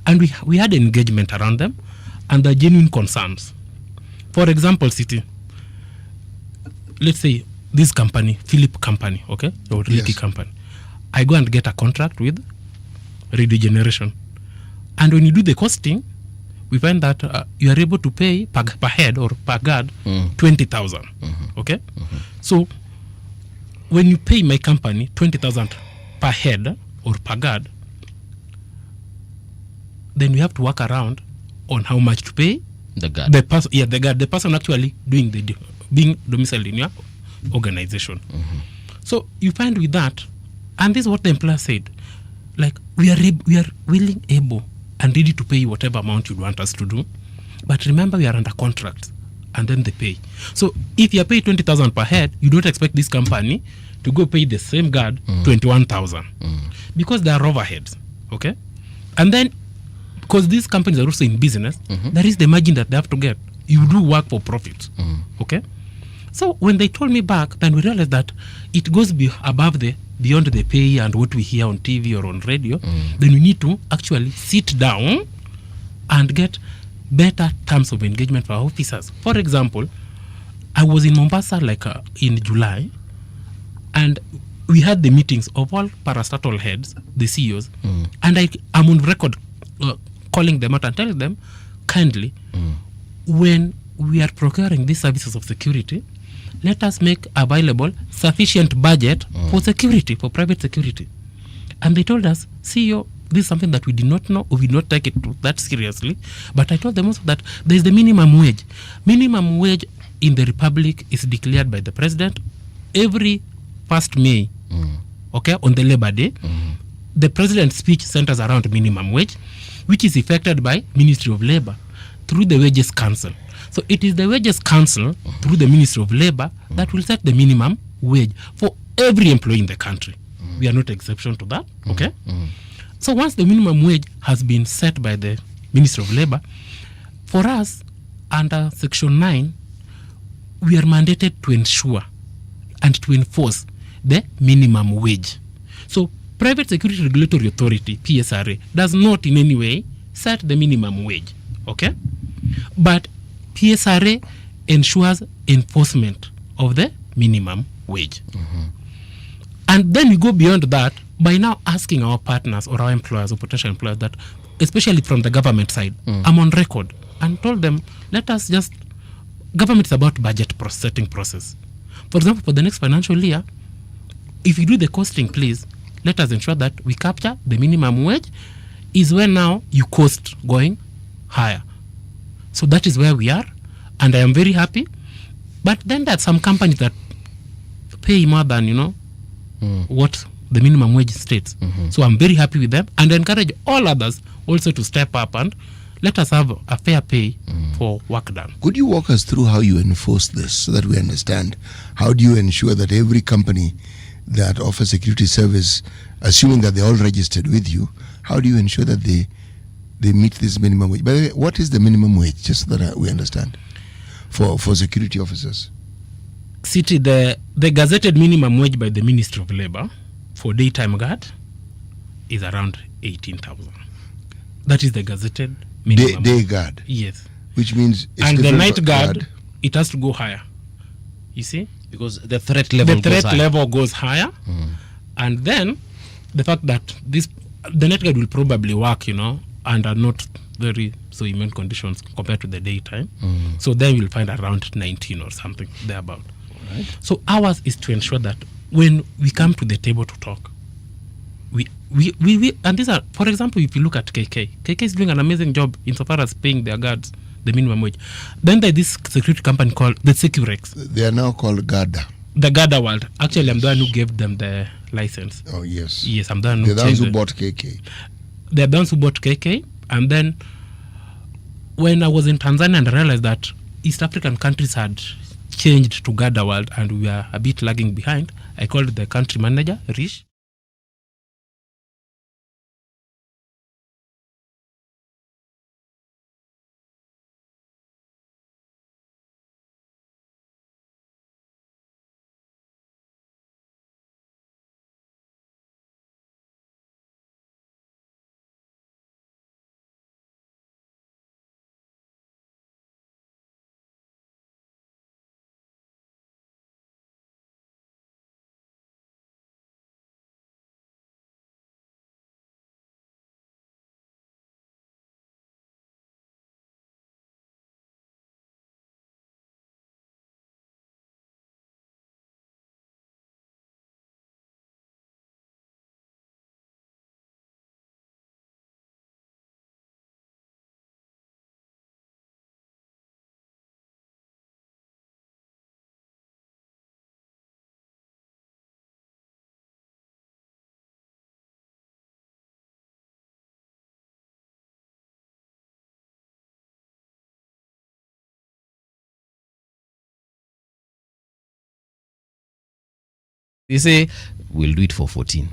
And we had engagement around them and the genuine concerns. For example, City, let's say this company, Philip Company, okay, or Ricky Company, I go and get a contract with Radio Generation. And when you do the costing, we find that you are able to pay per head or per guard 20,000. Okay? So when you pay my company 20,000 per head or per guard, then we have to work around on how much to pay the guard. The person actually doing being domiciled in your organization. So you find with that, and this is what the employer said, like we are willing, able, and ready to pay you whatever amount you want us to do, but remember we are under contract, and then they pay. So if you are paid 20,000 per head, you don't expect this company to go pay the same guard 21,000 because there are overheads, okay? And then because these companies are also in business, there is the margin that they have to get. You do work for profit, okay? So when they told me back, then we realized that it goes beyond the pay and what we hear on TV or on radio. Then we need to actually sit down and get better terms of engagement for our officers. For example, I was in Mombasa in July, and we had the meetings of all parastatal heads, the CEOs, and I'm on record calling them out and telling them kindly, when we are procuring these services of security, let us make available sufficient budget for security, for private security. And they told us, CEO, this is something that we did not know, or we did not take it that seriously. But I told them also that there is the minimum wage. Minimum wage in the Republic is declared by the President every 1st May, okay, on the Labor Day. The President's speech centers around minimum wage, which is effected by Ministry of Labor through the Wages Council. So it is the Wages Council through the Ministry of Labor that will set the minimum wage for every employee in the country. We are not exception to that, okay? So once the minimum wage has been set by the Ministry of Labor, for us, under Section 9, we are mandated to ensure and to enforce the minimum wage. So Private Security Regulatory Authority, PSRA, does not in any way set the minimum wage, okay? But PSRA ensures enforcement of the minimum wage. And then we go beyond that by now asking our partners or our employers or potential employers that, especially from the government side, I'm on record and told them, let us just, government is about budget setting process. For example, for the next financial year, if you do the costing, please, let us ensure that we capture the minimum wage is where now you cost going higher. So that is where we are, and I am very happy. But then there are some companies that pay more than, what the minimum wage states. So I'm very happy with them, and I encourage all others also to step up and let us have a fair pay for work done. Could you walk us through how you enforce this so that we understand? How do you ensure that every company that offers security service, assuming that they're all registered with you, how do you ensure that they meet this minimum wage? By the way, what is the minimum wage, just so that we understand, for security officers? City, the gazetted minimum wage by the Ministry of Labor for daytime guard is around 18,000. That is the gazetted minimum. Day guard? Yes. Which means it's and the different night guard, it has to go higher. You see? Because the threat level goes higher. And then the fact that the night guard will probably work, under not very immune conditions compared to the daytime. So then you'll find around 19 or something thereabout. Right. So ours is to ensure that when we come to the table to talk, we and these are, for example, if you look at KK is doing an amazing job insofar as paying their guards the minimum wage. Then there's this security company called the Securex. They are now called GADA. The GADA world. Actually, I'm the one who gave them the license. Oh, yes. Yes, I'm the one who They're the ones who changed bought KK. They're the ones who bought KK. And then when I was in Tanzania and I realized that East African countries had changed to GADA world and we are a bit lagging behind, I called the country manager, Rish. They say we'll do it for 14.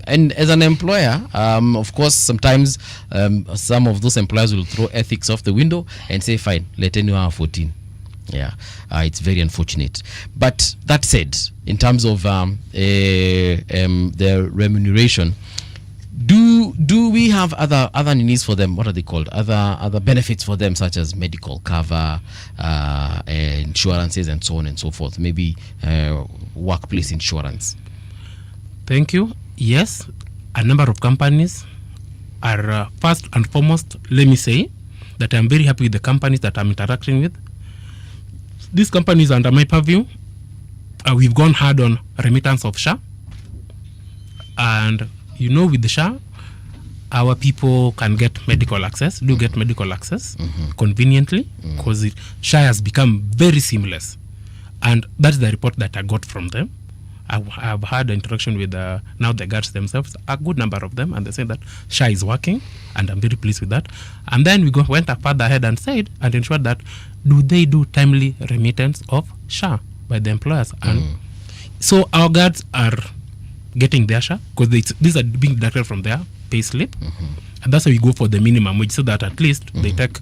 And as an employer, of course, sometimes some of those employers will throw ethics off the window and say, fine, let anyone have 14. Yeah, it's very unfortunate. But that said, in terms of their remuneration, do we have other needs for them? What are they called? Other benefits for them, such as medical cover, insurances, and so on and so forth. Maybe workplace insurance. Thank you. Yes, a number of companies are first and foremost. Let me say that I'm very happy with the companies that I'm interacting with. These companies under my purview, we've gone hard on remittance of SHA, and with the SHA, our people can get medical access, conveniently, because SHA has become very seamless. And that's the report that I got from them. I've had an interaction with now the guards themselves, a good number of them, and they say that SHA is working, and I'm very pleased with that. And then we went further ahead and said, and ensured that, do they do timely remittance of SHA by the employers? And so our guards are getting their SHA, because these are being deducted from their pay slip, and that's why we go for the minimum wage, so that at least they take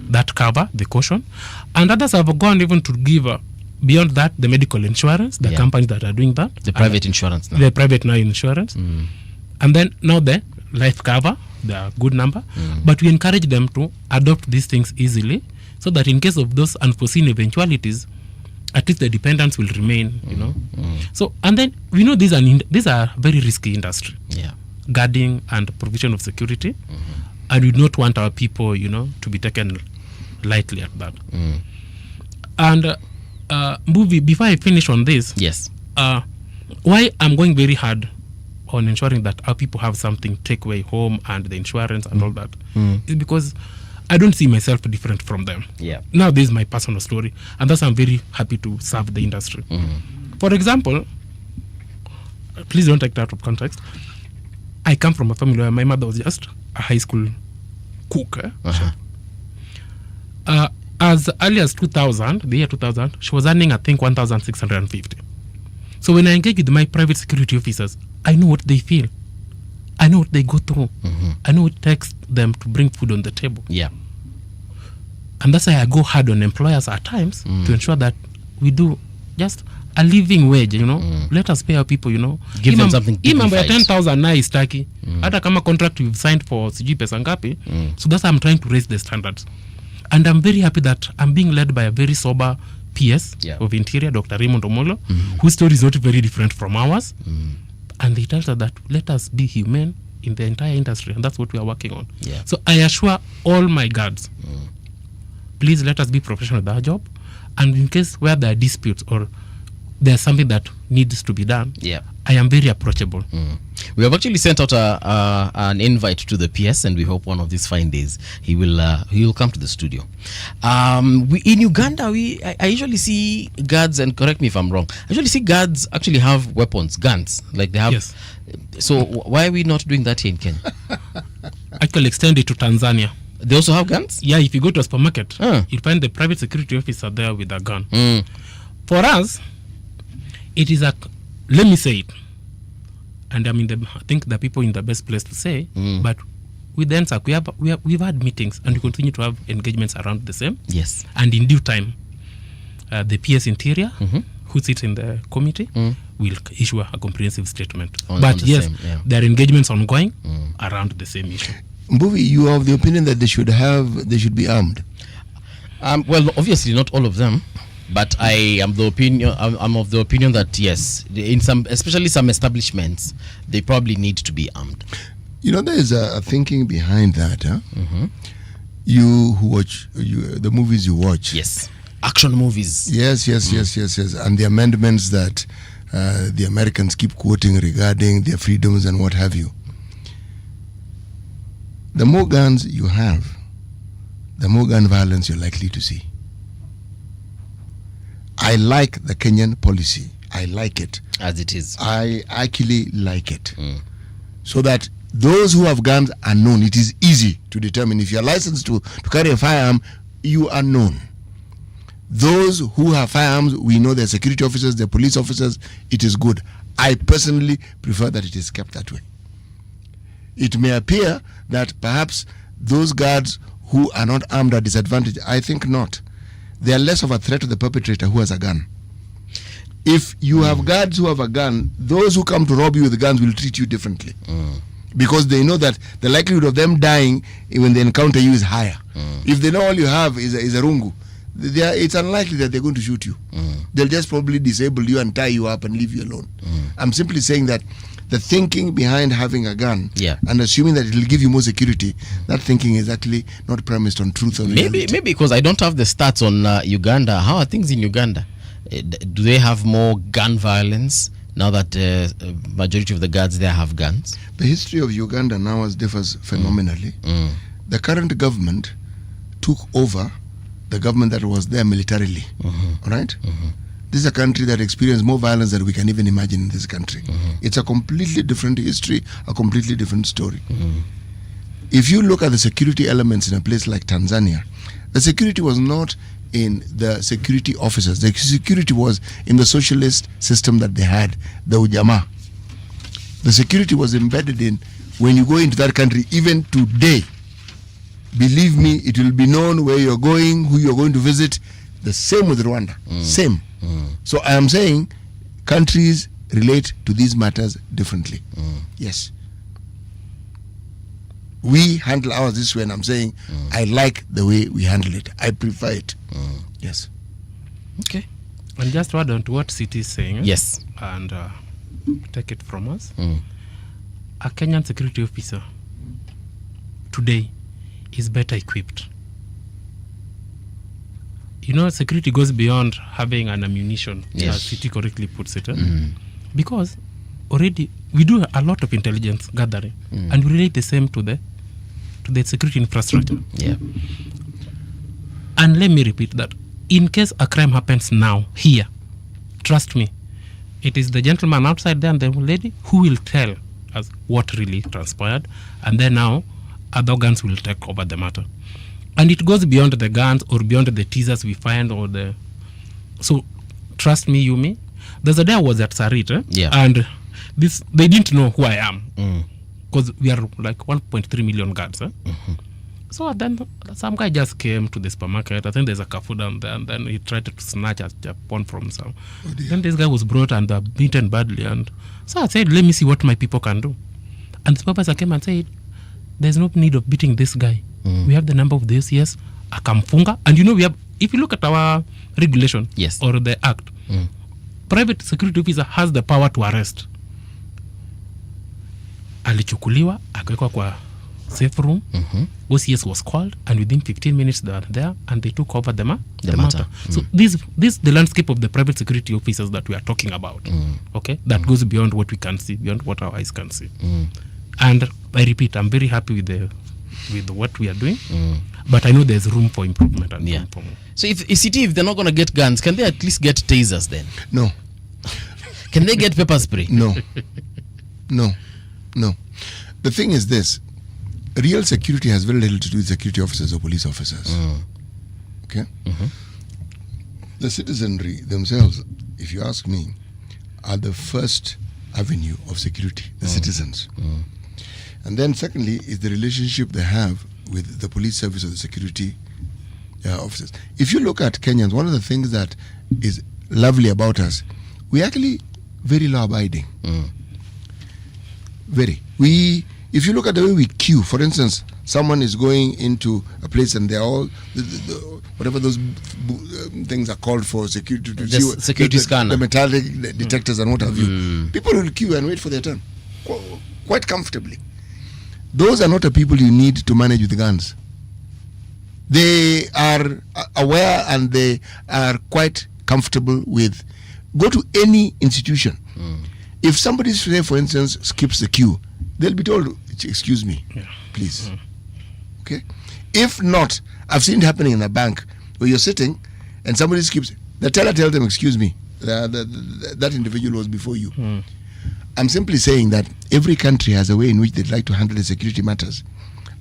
that cover, the caution. And others have gone even to give beyond that the medical insurance, the companies that are doing that, the private insurance now. The private now insurance, and then now the life cover, the good number. But we encourage them to adopt these things easily, so that in case of those unforeseen eventualities, at least the dependents will remain, So, and then we know these are very risky industry. Guarding and provision of security, and we don't want our people, to be taken lightly at that. And before I finish on this, why I'm going very hard on ensuring that our people have something take away home and the insurance and all that is because I don't see myself different from them. Now this is my personal story, and thus I'm very happy to serve the industry. For example, please don't take that out of context. I come from a family where my mother was just a high school cook. As early as 2000, the year 2000, she was earning, I think, 1,650. So when I engage with my private security officers, I know what they feel. I know what they go through. I know what it takes them to bring food on the table. And that's why I go hard on employers at times to ensure that we do just a living wage, Let us pay our people, Give them something dignified. 10,000 na is taki. Hata kama contract we've signed for sijui pesa ngapi. So that's why I'm trying to raise the standards. And I'm very happy that I'm being led by a very sober PS of Interior, Dr. Raymond Omolo, whose story is not very different from ours. And they tell us that let us be humane in the entire industry, and that's what we are working on. So I assure all my guards, please let us be professional with our job. And in case where there are disputes or there's something that needs to be done, I am very approachable. We have actually sent out an invite to the PS, and we hope one of these fine days he will come to the studio. In Uganda, I usually see guards, and correct me if I'm wrong, I usually see guards actually have weapons, guns, like they have. Yes. So why are we not doing that here in Kenya? Actually, extend it to Tanzania. They also have guns? Yeah, if you go to a supermarket, you'll find the private security officer there with a gun. For us, it is let me say it, and I think the people in the best place to say, but with the NSAC, we've had meetings and we continue to have engagements around the same. Yes. And in due time, the PS Interior, who sits in the committee, will issue a comprehensive statement. But yes, there are engagements ongoing around the same issue. Mbuvi, you are of the opinion that they should be armed? Well, obviously not all of them, but I'm of the opinion that yes, in especially some establishments, they probably need to be armed. You know, there is a thinking behind that. Huh? You who watch the movies you watch. Yes, action movies. Yes. And the amendments that the Americans keep quoting regarding their freedoms and what have you. The more guns you have, the more gun violence you're likely to see. I like the Kenyan policy. I like it. As it is. I actually like it. So that those who have guns are known. It is easy to determine. If you're licensed to carry a firearm, you are known. Those who have firearms, we know they're security officers, they're police officers. It is good. I personally prefer that it is kept that way. It may appear that perhaps those guards who are not armed are disadvantaged. I think not. They are less of a threat to the perpetrator who has a gun. If you have guards who have a gun, those who come to rob you with guns will treat you differently. Because they know that the likelihood of them dying when they encounter you is higher. If they know all you have is a rungu, it's unlikely that they're going to shoot you. They'll just probably disable you and tie you up and leave you alone. I'm simply saying that the thinking behind having a gun and assuming that it will give you more security, that thinking is actually not premised on truth or reality. Maybe because I don't have the stats on Uganda. How are things in Uganda? Do they have more gun violence now that majority of the guards there have guns? The history of Uganda now differs phenomenally. The current government took over the government that was there militarily. Right? This is a country that experienced more violence than we can even imagine in this country. It's a completely different history, a completely different story. If you look at the security elements in a place like Tanzania, the security was not in the security officers. The security was in the socialist system that they had, the Ujamaa. The security was embedded in, when you go into that country, even today, believe me, it will be known where you're going, who you're going to visit. The same with Rwanda. Same. So I am saying countries relate to these matters differently. Yes. We handle ours this way, and I'm saying I like the way we handle it. I prefer it. Yes. Okay. And just to add on to what City is saying. Yes. And take it from us. A Kenyan security officer today is better equipped. You know, security goes beyond having an ammunition, as City correctly puts it. Because already we do a lot of intelligence gathering, and we relate the same to the security infrastructure. And let me repeat that. In case a crime happens now, here, trust me, it is the gentleman outside there and the lady who will tell us what really transpired, and then now other organs will take over the matter. And it goes beyond the guns or beyond the teasers we find or the... So, trust me, Yumi. There's a day I was at Sarit, and they didn't know who I am. Because we are like 1.3 million guards. So then some guy just came to the supermarket. I think there's a Carrefour down there, and then he tried to snatch a Japan from some. Then this guy was brought and beaten badly. And so I said, let me see what my people can do. And the supervisor came and said, there's no need of beating this guy. We have the number of the OCS, akamfunga. And you know, we have, if you look at our regulation or the act, private security officer has the power to arrest. Alichukuliwa, akawekwa kwa safe room. OCS was called, and within 15 minutes they were there, and they took over the matter. So this the landscape of the private security officers that we are talking about. Okay, that goes beyond what we can see, beyond what our eyes can see. And I repeat, I'm very happy with what we are doing, but I know there's room for improvement and room for more. So if they're not going to get guns, can they at least get tasers then? No. Can they get pepper spray? No. The thing is this: real security has very little to do with security officers or police officers. Okay. The citizenry themselves, if you ask me, are the first avenue of security. The citizens. And then secondly is the relationship they have with the police service or the security officers. If you look at Kenyans, one of the things that is lovely about us, we actually very law abiding. Very. If you look at the way we queue, for instance, someone is going into a place and they're all whatever those things are called for security, security scanner, the metallic detectors and what have you. People will queue and wait for their turn quite comfortably. Those are not the people you need to manage with the guns. They are aware and they are quite comfortable with. Go to any institution. If somebody, say for instance, skips the queue, they'll be told, excuse me, please. Okay? If not, I've seen it happening in a bank where you're sitting and somebody skips, the teller tells them, excuse me, that individual was before you. I'm simply saying that every country has a way in which they'd like to handle the security matters.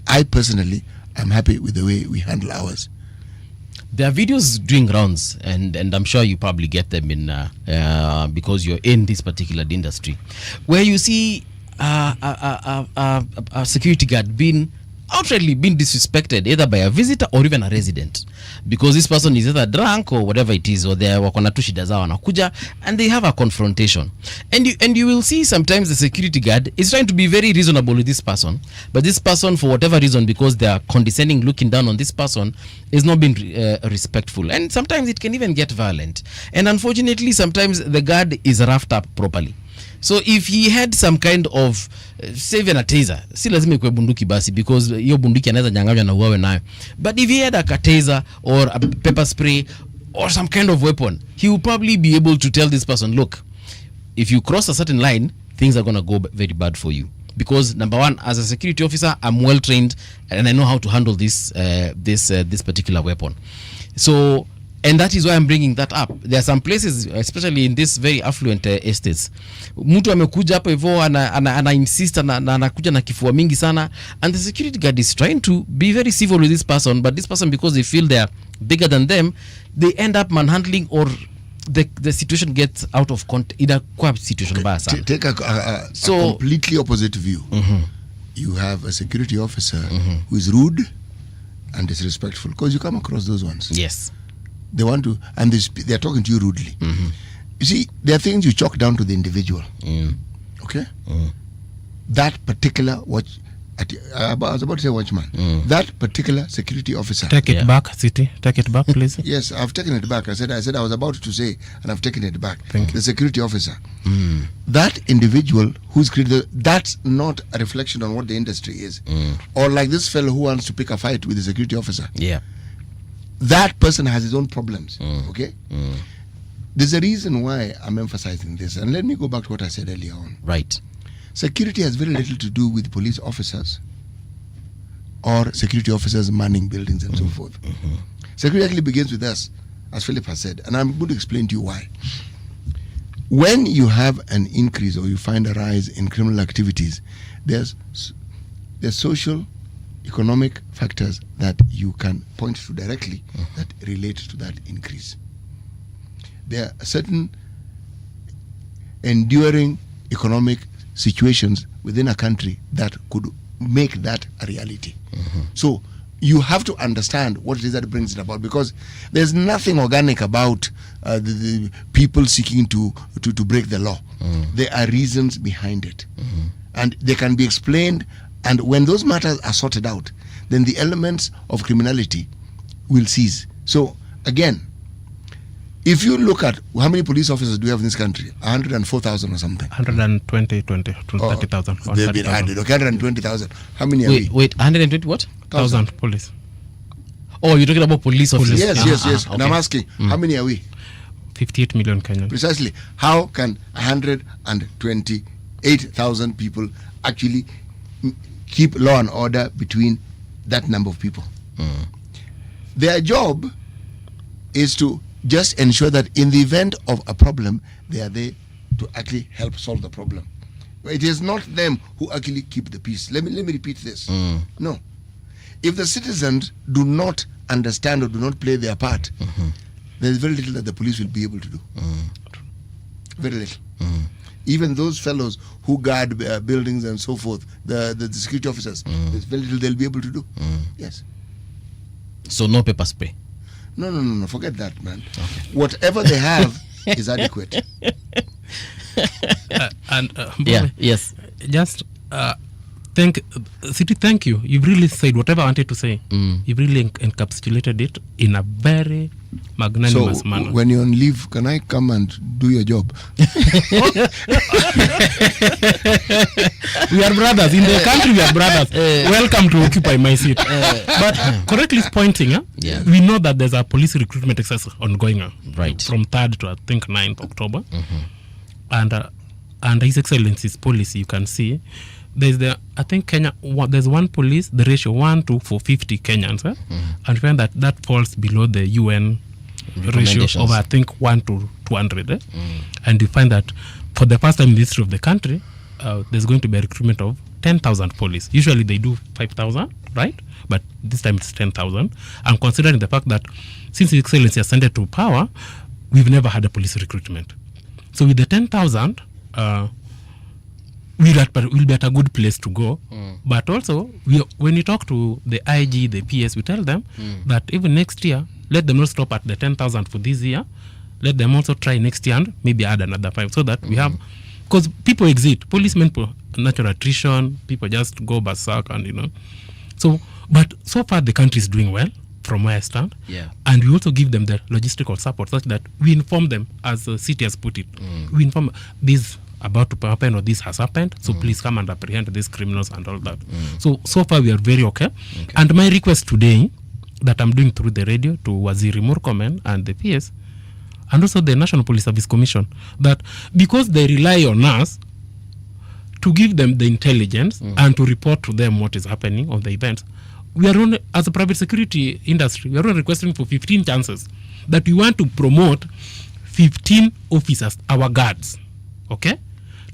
I personally am happy with the way we handle ours. There are videos doing rounds, and I'm sure you probably get them in because you're in this particular industry, where you see a security guard being outrightly being disrespected either by a visitor or even a resident, because this person is either drunk or whatever it is, or they wako na tu shida zao wanakuja and they have a confrontation, and you will see sometimes the security guard is trying to be very reasonable with this person, but this person, for whatever reason, because they are condescending, looking down on this person, is not being respectful, and sometimes it can even get violent, and unfortunately sometimes the guard is roughed up properly. So if he had some kind of saving a taser, si lazima ikuwe bunduki basi, because hiyo bunduki anaweza nyang'anywa na uwawe nayo. But if he had a taser or a pepper spray or some kind of weapon, he will probably be able to tell this person, look, if you cross a certain line, things are going to go very bad for you. Because number one, as a security officer, I'm well trained and I know how to handle this particular weapon. So, and that is why I'm bringing that up. There are some places, especially in this very affluent estates, mtu amekuja hapo hivyo ana insist na anakuja na kifua mingi sana, and the security guard is trying to be very civil with this person, but this person, because they feel they are bigger than them, they end up manhandling, or the situation gets out of control. Inakuwa situation baya sana. Take a completely opposite view. You have a security officer who is rude and disrespectful, because you come across those ones. Yes. They want to, and they are talking to you rudely. You see, there are things you chalk down to the individual. Okay? That particular I was about to say watchman. That particular security officer. Take it back, City. Take it back, please. Yes, I've taken it back. I said I was about to say, and I've taken it back. Thank you. The security officer. That individual who's created, that's not a reflection on what the industry is. Or like this fellow who wants to pick a fight with the security officer. Yeah. That person has his own problems. Okay? There's a reason why I'm emphasizing this. And let me go back to what I said earlier on. Right. Security has very little to do with police officers or security officers manning buildings and so forth. Security actually begins with us, as Philip has said. And I'm going to explain to you why. When you have an increase or you find a rise in criminal activities, there's social, economic factors that you can point to directly that relate to that increase. There are certain enduring economic situations within a country that could make that a reality. So you have to understand what it is that brings it about, because there's nothing organic about the people seeking to break the law. There are reasons behind it, and they can be explained. And when those matters are sorted out, then the elements of criminality will cease. So again, If you look at how many police officers do we have in this country, 104,000 or something. 120, 30,000. They've been added. Okay, 120,000. How many are we? Wait, 120 what? 1,000 police. Oh, you're talking about police officers? Yes. And okay. I'm asking, how many are we? 58 million Kenyans. Precisely. How can 128,000 people actually keep law and order between that number of people? Their job is to just ensure that in the event of a problem, they are there to actually help solve the problem. It is not them who actually keep the peace. Let me repeat this. No. If the citizens do not understand or do not play their part, there is very little that the police will be able to do. Very little. Even those fellows who guard buildings and so forth, the security officers, there's very little they'll be able to do. Yes. So no pepper spray? No. Forget that, man. Okay. Whatever they have is adequate. Yes. Just thank you. You've really said whatever I wanted to say. You've really encapsulated it in a very magnanimous manner. When you're on leave, can I come and do your job? We are brothers. In the country, we are brothers. Welcome to occupy my seat. But correctly pointing, we know that there's a police recruitment exercise ongoing from 3rd to I think 9th October. And His Excellency's policy, you can see, there's there's one police, the ratio 1 to 50 Kenyans, and find that falls below the UN ratio of I think 1 to 200. And you find that for the first time in the history of the country, there's going to be a recruitment of 10,000 police. Usually they do 5,000, right? But this time it's 10,000. And considering the fact that since His Excellency ascended to power, we've never had a police recruitment. So with the 10,000, we'll be at a good place to go. But also, when you talk to the IG, the PS, we tell them that even next year, let them not stop at the 10,000 for this year. Let them also try next year and maybe add another 5 so that we have, because people exit, policemen, natural attrition, people just go berserk and So, but so far the country is doing well from where I stand. Yeah. And we also give them the logistical support such that we inform them, as the city has put it, we inform this about to happen or this has happened, so please come and apprehend these criminals and all that. So far we are very okay. And my request today that I'm doing through the radio to Waziri Murkomen and the PS and also the National Police Service Commission, that because they rely on us to give them the intelligence and to report to them what is happening on the events, we are only, as a private security industry, we are only requesting for 15 chances that we want to promote 15 officers, our guards, okay,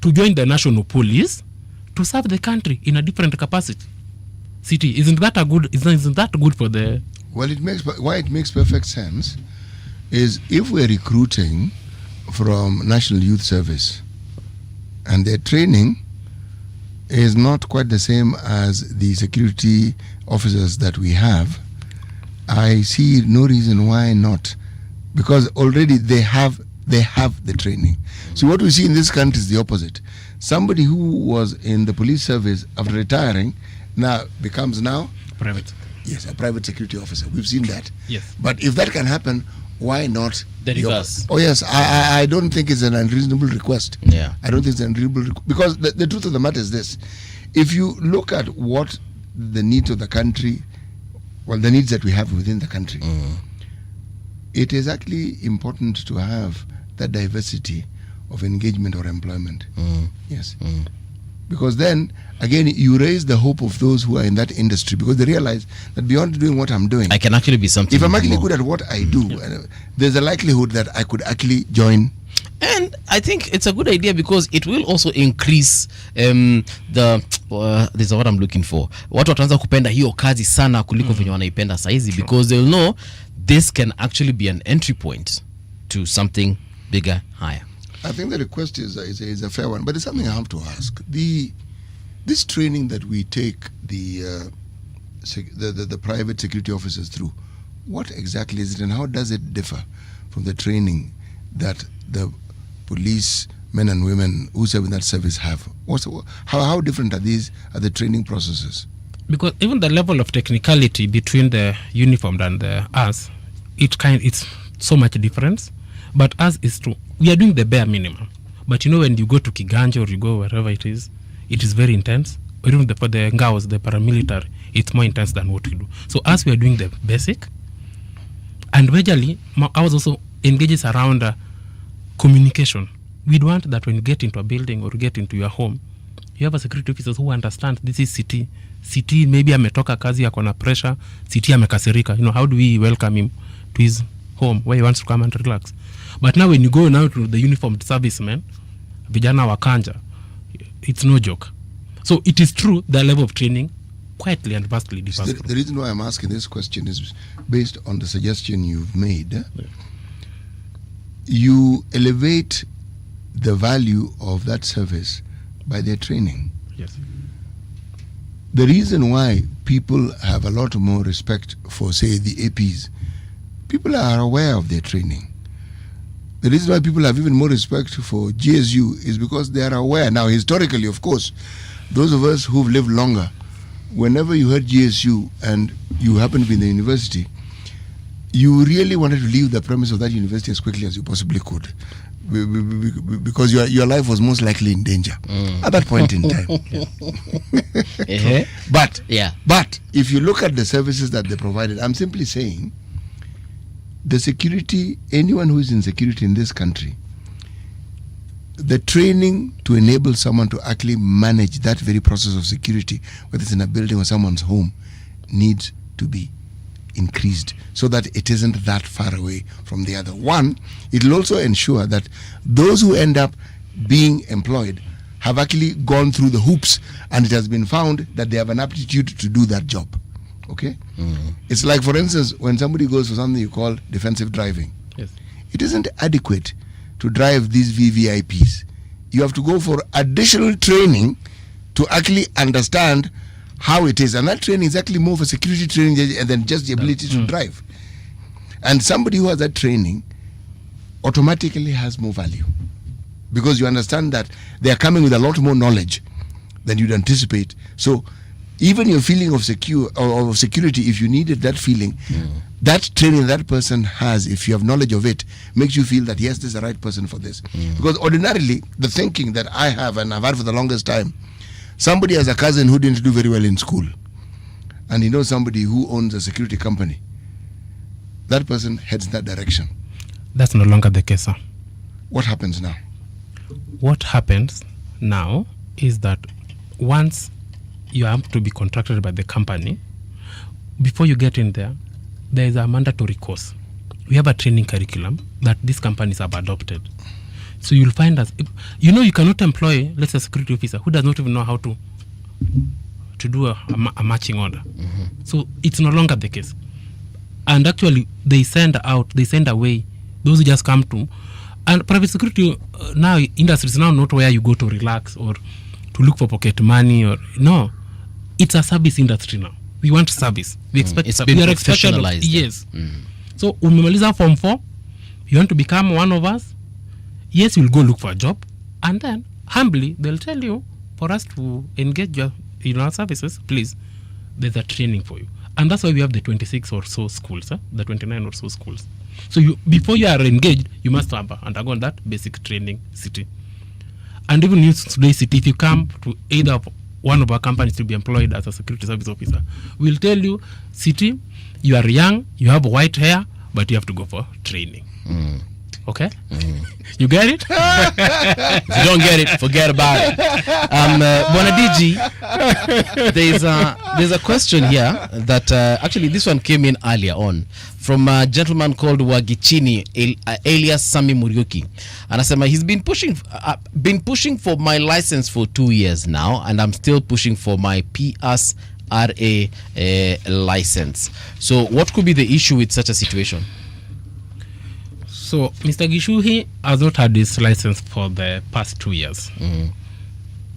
to join the national police to serve the country in a different capacity. City, isn't that good for the? Well, why it makes perfect sense is if we're recruiting from National Youth Service and their training is not quite the same as the security officers that we have, I see no reason why not, because already they have the training. So what we see in this country is the opposite. Somebody who was in the police service after retiring now becomes private. Yes, a private security officer. We've seen that. Yes. But if that can happen, why not the reverse? Oh yes, I don't think it's an unreasonable request. Yeah. I don't think it's an unreasonable because the truth of the matter is this: if you look at what the needs of the country, well, the needs that we have within the country, it is actually important to have that diversity of engagement or employment. Yes. Because then, again, you raise the hope of those who are in that industry because they realize that beyond doing what I'm doing, I can actually be something. If I'm actually good at what I do, there's a likelihood that I could actually join. And I think it's a good idea because it will also increase this is what I'm looking for. Watu wataanza kupenda hiyo kazi sana kuliko venye wanaipenda saizi because they'll know this can actually be an entry point to something bigger, higher. I think the request is a fair one, but it's something I have to ask. This training that we take the private security officers through, what exactly is it, and how does it differ from the training that the police men and women who serve in that service have? How different are the training processes? Because even the level of technicality between the uniformed and the us, it's so much difference. But as is true, we are doing the bare minimum. But you know, when you go to Kiganja or you go wherever it is very intense. Or even for the Ngaos, the paramilitary, it's more intense than what we do. So as we are doing the basic, and majorly, I was also engaged around communication. We'd want that when you get into a building or get into your home, you have a security officers who understand this is city. City maybe ametoka kazi yako na pressure, city amekasirika. You know, how do we welcome him to his home where he wants to come and relax? But now when you go now to the uniformed servicemen, vijana wakanja, it's no joke. So it is true the level of training quietly and vastly differs. The reason why I'm asking this question is based on the suggestion you've made. Yeah. You elevate the value of that service by their training. Yes. The reason why people have a lot more respect for, say, the APs, people are aware of their training. The reason why people have even more respect for GSU is because they are aware. Now, historically, of course, those of us who've lived longer, whenever you heard GSU and you happen to be in the university, you really wanted to leave the premise of that university as quickly as you possibly could, because your life was most likely in danger at that point in time. But if you look at the services that they provided, I'm simply saying the security, anyone who is in security in this country, the training to enable someone to actually manage that very process of security, whether it's in a building or someone's home, needs to be increased so that it isn't that far away from the other. One, it will also ensure that those who end up being employed have actually gone through the hoops and it has been found that they have an aptitude to do that job. Okay? It's like, for instance, when somebody goes for something you call defensive driving. Yes. It isn't adequate to drive these VVIPs. You have to go for additional training to actually understand how it is. And that training is actually more for security training than just the ability to drive. And somebody who has that training automatically has more value, because you understand that they are coming with a lot more knowledge than you'd anticipate. So even your feeling of security, if you needed that feeling, that training that person has, if you have knowledge of it, makes you feel that yes, this is the right person for this. Because ordinarily, the thinking that I have and I've had for the longest time, somebody has a cousin who didn't do very well in school, and he knows somebody who owns a security company. That person heads in that direction. That's no longer the case, sir. What happens now? What happens now is that once you have to be contracted by the company, before you get in there, there is a mandatory course. We have a training curriculum that these companies have adopted. So you'll find us, you know, you cannot employ, let's say, a security officer who does not even know how to do a matching order. So it's no longer the case. And actually, they send away those who just come to, and private security now, industry is now not where you go to relax or to look for pocket money or, no, it's a service industry now. We want service. We expect it's service. been We are expected of, professionalized. yes. So umemaliza form 4, you want to become one of us, yes, you'll go look for a job, and then humbly they'll tell you, for us to engage your in our services, please, there's a training for you. And that's why we have the 26 or so schools, the 29 or so schools. So you, before you are engaged, you must have undergone that basic training city. And even in today's city, if you come to either of one of our companies to be employed as a security service officer, we'll tell you, city, you are young, you have white hair, but you have to go for training. Okay? You get it? If you don't get it, forget about it. Bonadiji, there's a question here that actually this one came in earlier on from a gentleman called Wagichini alias Sami Muriuki, and Asema he's been pushing for my license for 2 years now, and I'm still pushing for my PSRA license. So what could be the issue with such a situation? So Mr. Gishuhi has not had his license for the past 2 years,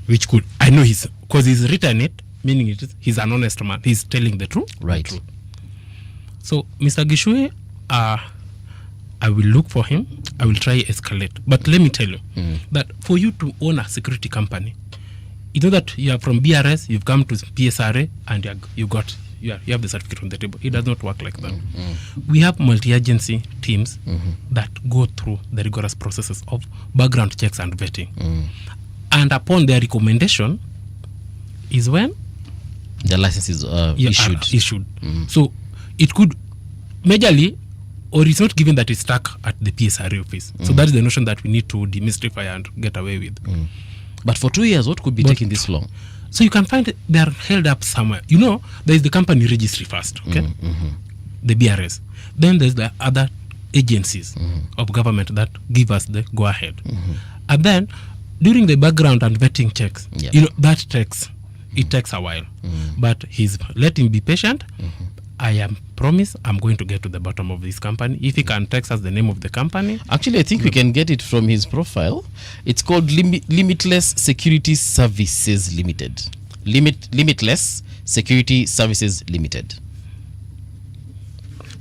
which could, I know because he's written it, meaning he's an honest man. He's telling the truth. Right. The truth. So Mr. Gishuhi, I will look for him. I will try escalate. But let me tell you that for you to own a security company, you know that you are from BRS, you've come to PSRA, and you got you have the certificate on the table. It does not work like that. We have multi-agency teams that go through the rigorous processes of background checks and vetting. And upon their recommendation is when the license is issued. So it could majorly, or it's not given that it's stuck at the PSRA office. So that is the notion that we need to demystify and get away with. But for 2 years, what could be taking this long? So you can find they are held up somewhere. You know, there is the company registry first, okay? The BRS. Then there's the other agencies of government that give us the go ahead. And then during the background and vetting checks, you know, that takes a while. But let him be patient. I am promise I'm going to get to the bottom of this company. If he can text us the name of the company. Actually, I think we can get it from his profile. It's called Limitless Security Services Limited. Limitless Security Services Limited.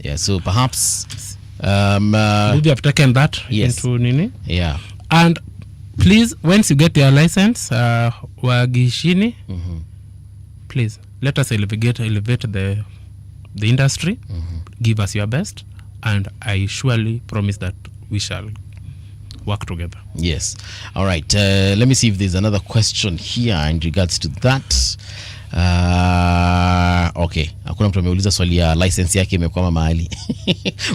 Yeah, so perhaps we have taken that into Nini. Yeah. And please, once you get your license, Wagishini, please let us elevate the industry. Give us your best, and I surely promise that we shall work together. Yes. All right. Let me see if there's another question here in regards to that. Okay. Hakuna mtu ameuliza swali ya license yake imekwama mahali,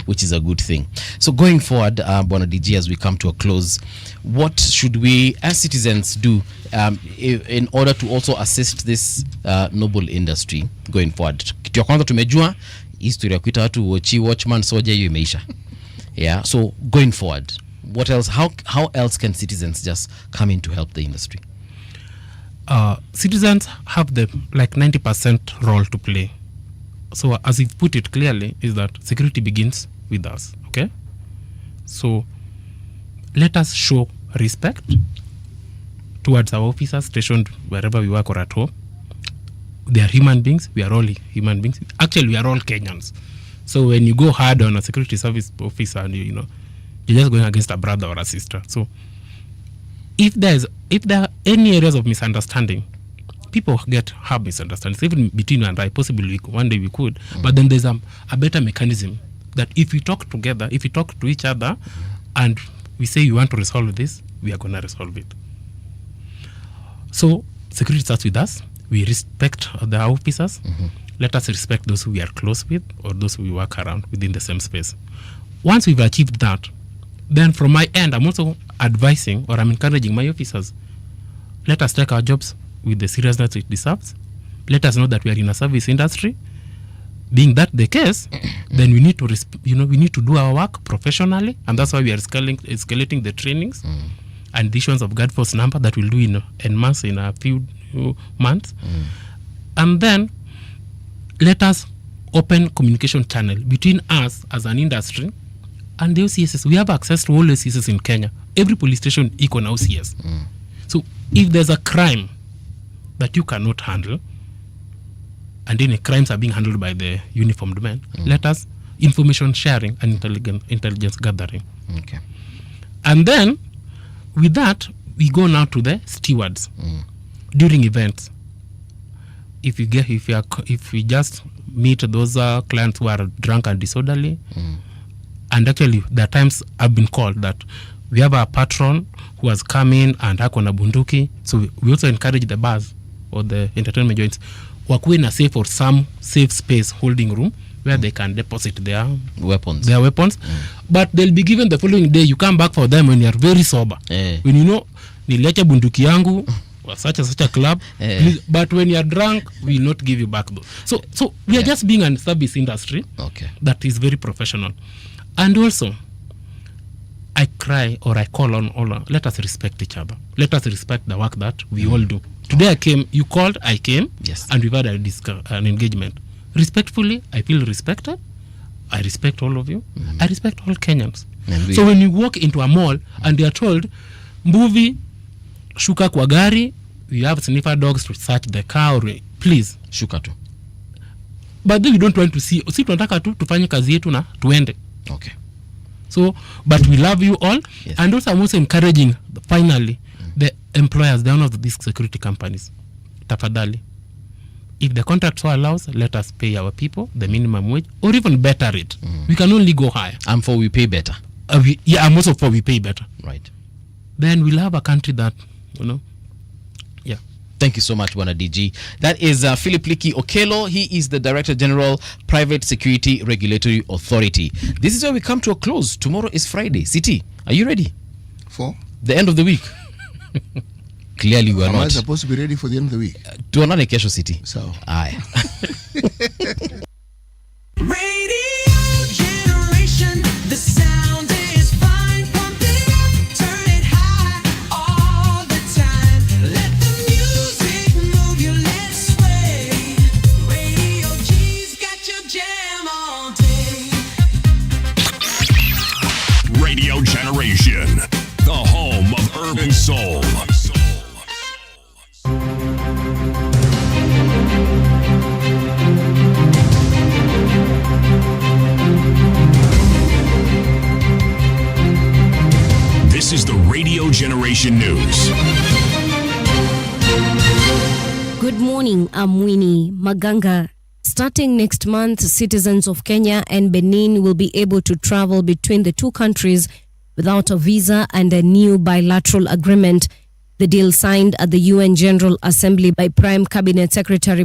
which is a good thing. So going forward, Bwana DG, as we come to a close, what should we as citizens do in order to also assist this noble industry going forward? Kitu ya kwanza tumejua history ya kuita watu watchman soja, hiyo imeisha. Yeah. So going forward, what else? How else can citizens just come in to help the industry? Citizens have the 90% role to play. So as you've put it clearly, is that security begins with us. Okay. So let us show respect towards our officers stationed wherever we work or at home. They are human beings. We are all human beings. Actually, we are all Kenyans. So when you go hard on a security service officer, and you're just going against a brother or a sister. So if there are any areas of misunderstanding, people have misunderstandings, even between you and I. Possibly one day we could, but then there's a better mechanism that if we talk together, if we talk to each other, and we say we want to resolve this, we are going to resolve it. So security starts with us. We respect the officers. Let us respect those who we are close with or those who we work around within the same space. Once we've achieved that, then from my end, I'm also advising or I'm encouraging my officers, let us take our jobs with the seriousness it deserves. Let us know that we are in a service industry. Being that the case, then we need to we need to do our work professionally, and that's why we are escalating the trainings and the issuance of guard force number that we'll do in a few months. And then let us open communication channel between us as an industry and the OCSs. We have access to all the OCSs in Kenya. Every police station equal now OCS. So if there's a crime that you cannot handle, and then the crimes are being handled by the uniformed men, let us information sharing and intelligence gathering. Okay. And then with that, we go now to the stewards during events. If we just meet those clients who are drunk and disorderly, and actually there are times I've been called that we have a patron who has come in and hako na bunduki. So we also encourage the bars or the entertainment joints wakuwe na safe or some safe space holding room where they can deposit their weapons. But they'll be given the following day. You come back for them when you are very sober. When you know niliacha bunduki yangu such a club, please, but when you are drunk, we will not give you back though. So we are just being a service industry that is very professional. And also, I cry or I call on all, let us respect each other. Let us respect the work that we all do. Today I came, you called, I came, and we've had an engagement. Respectfully, I feel respected. I respect all of you. I respect all Kenyans. So when you walk into a mall and they are told, Mbuvi, shuka kwa gari, we have sniffer dogs to search the car, please. Shuka tu. But then we don't want to see tunataka tu tufanye kazi yetu na tuende. Okay. So, but we love you all. And also I'm also encouraging, finally, the employers, the owners of these security companies. Tafadhali. If the contract so allows, let us pay our people the minimum wage or even better it. We can only go higher. I'm for we pay better. I'm also for we pay better. Right. Then we'll have a country that, yeah. Thank you so much, Wana DG. That is Philip Liki Okelo. He is the Director General, Private Security Regulatory Authority. This is where we come to a close. Tomorrow is Friday. City, are you ready? For? The end of the week. Clearly we are Am not. I supposed to be ready for the end of the week? Tuonane kesho City. So. Aye. Radio generation, the sound is fine. Pump it up, turn it high all the time. Let the music move you, let's sway. Radio G's got your jam all day. Radio Generation, the home of urban soul. This is the Radio Generation News. Good morning, I'm Winnie Maganga. Starting next month, citizens of Kenya and Benin will be able to travel between the two countries without a visa and a new bilateral agreement. The deal signed at the UN General Assembly by Prime Cabinet Secretary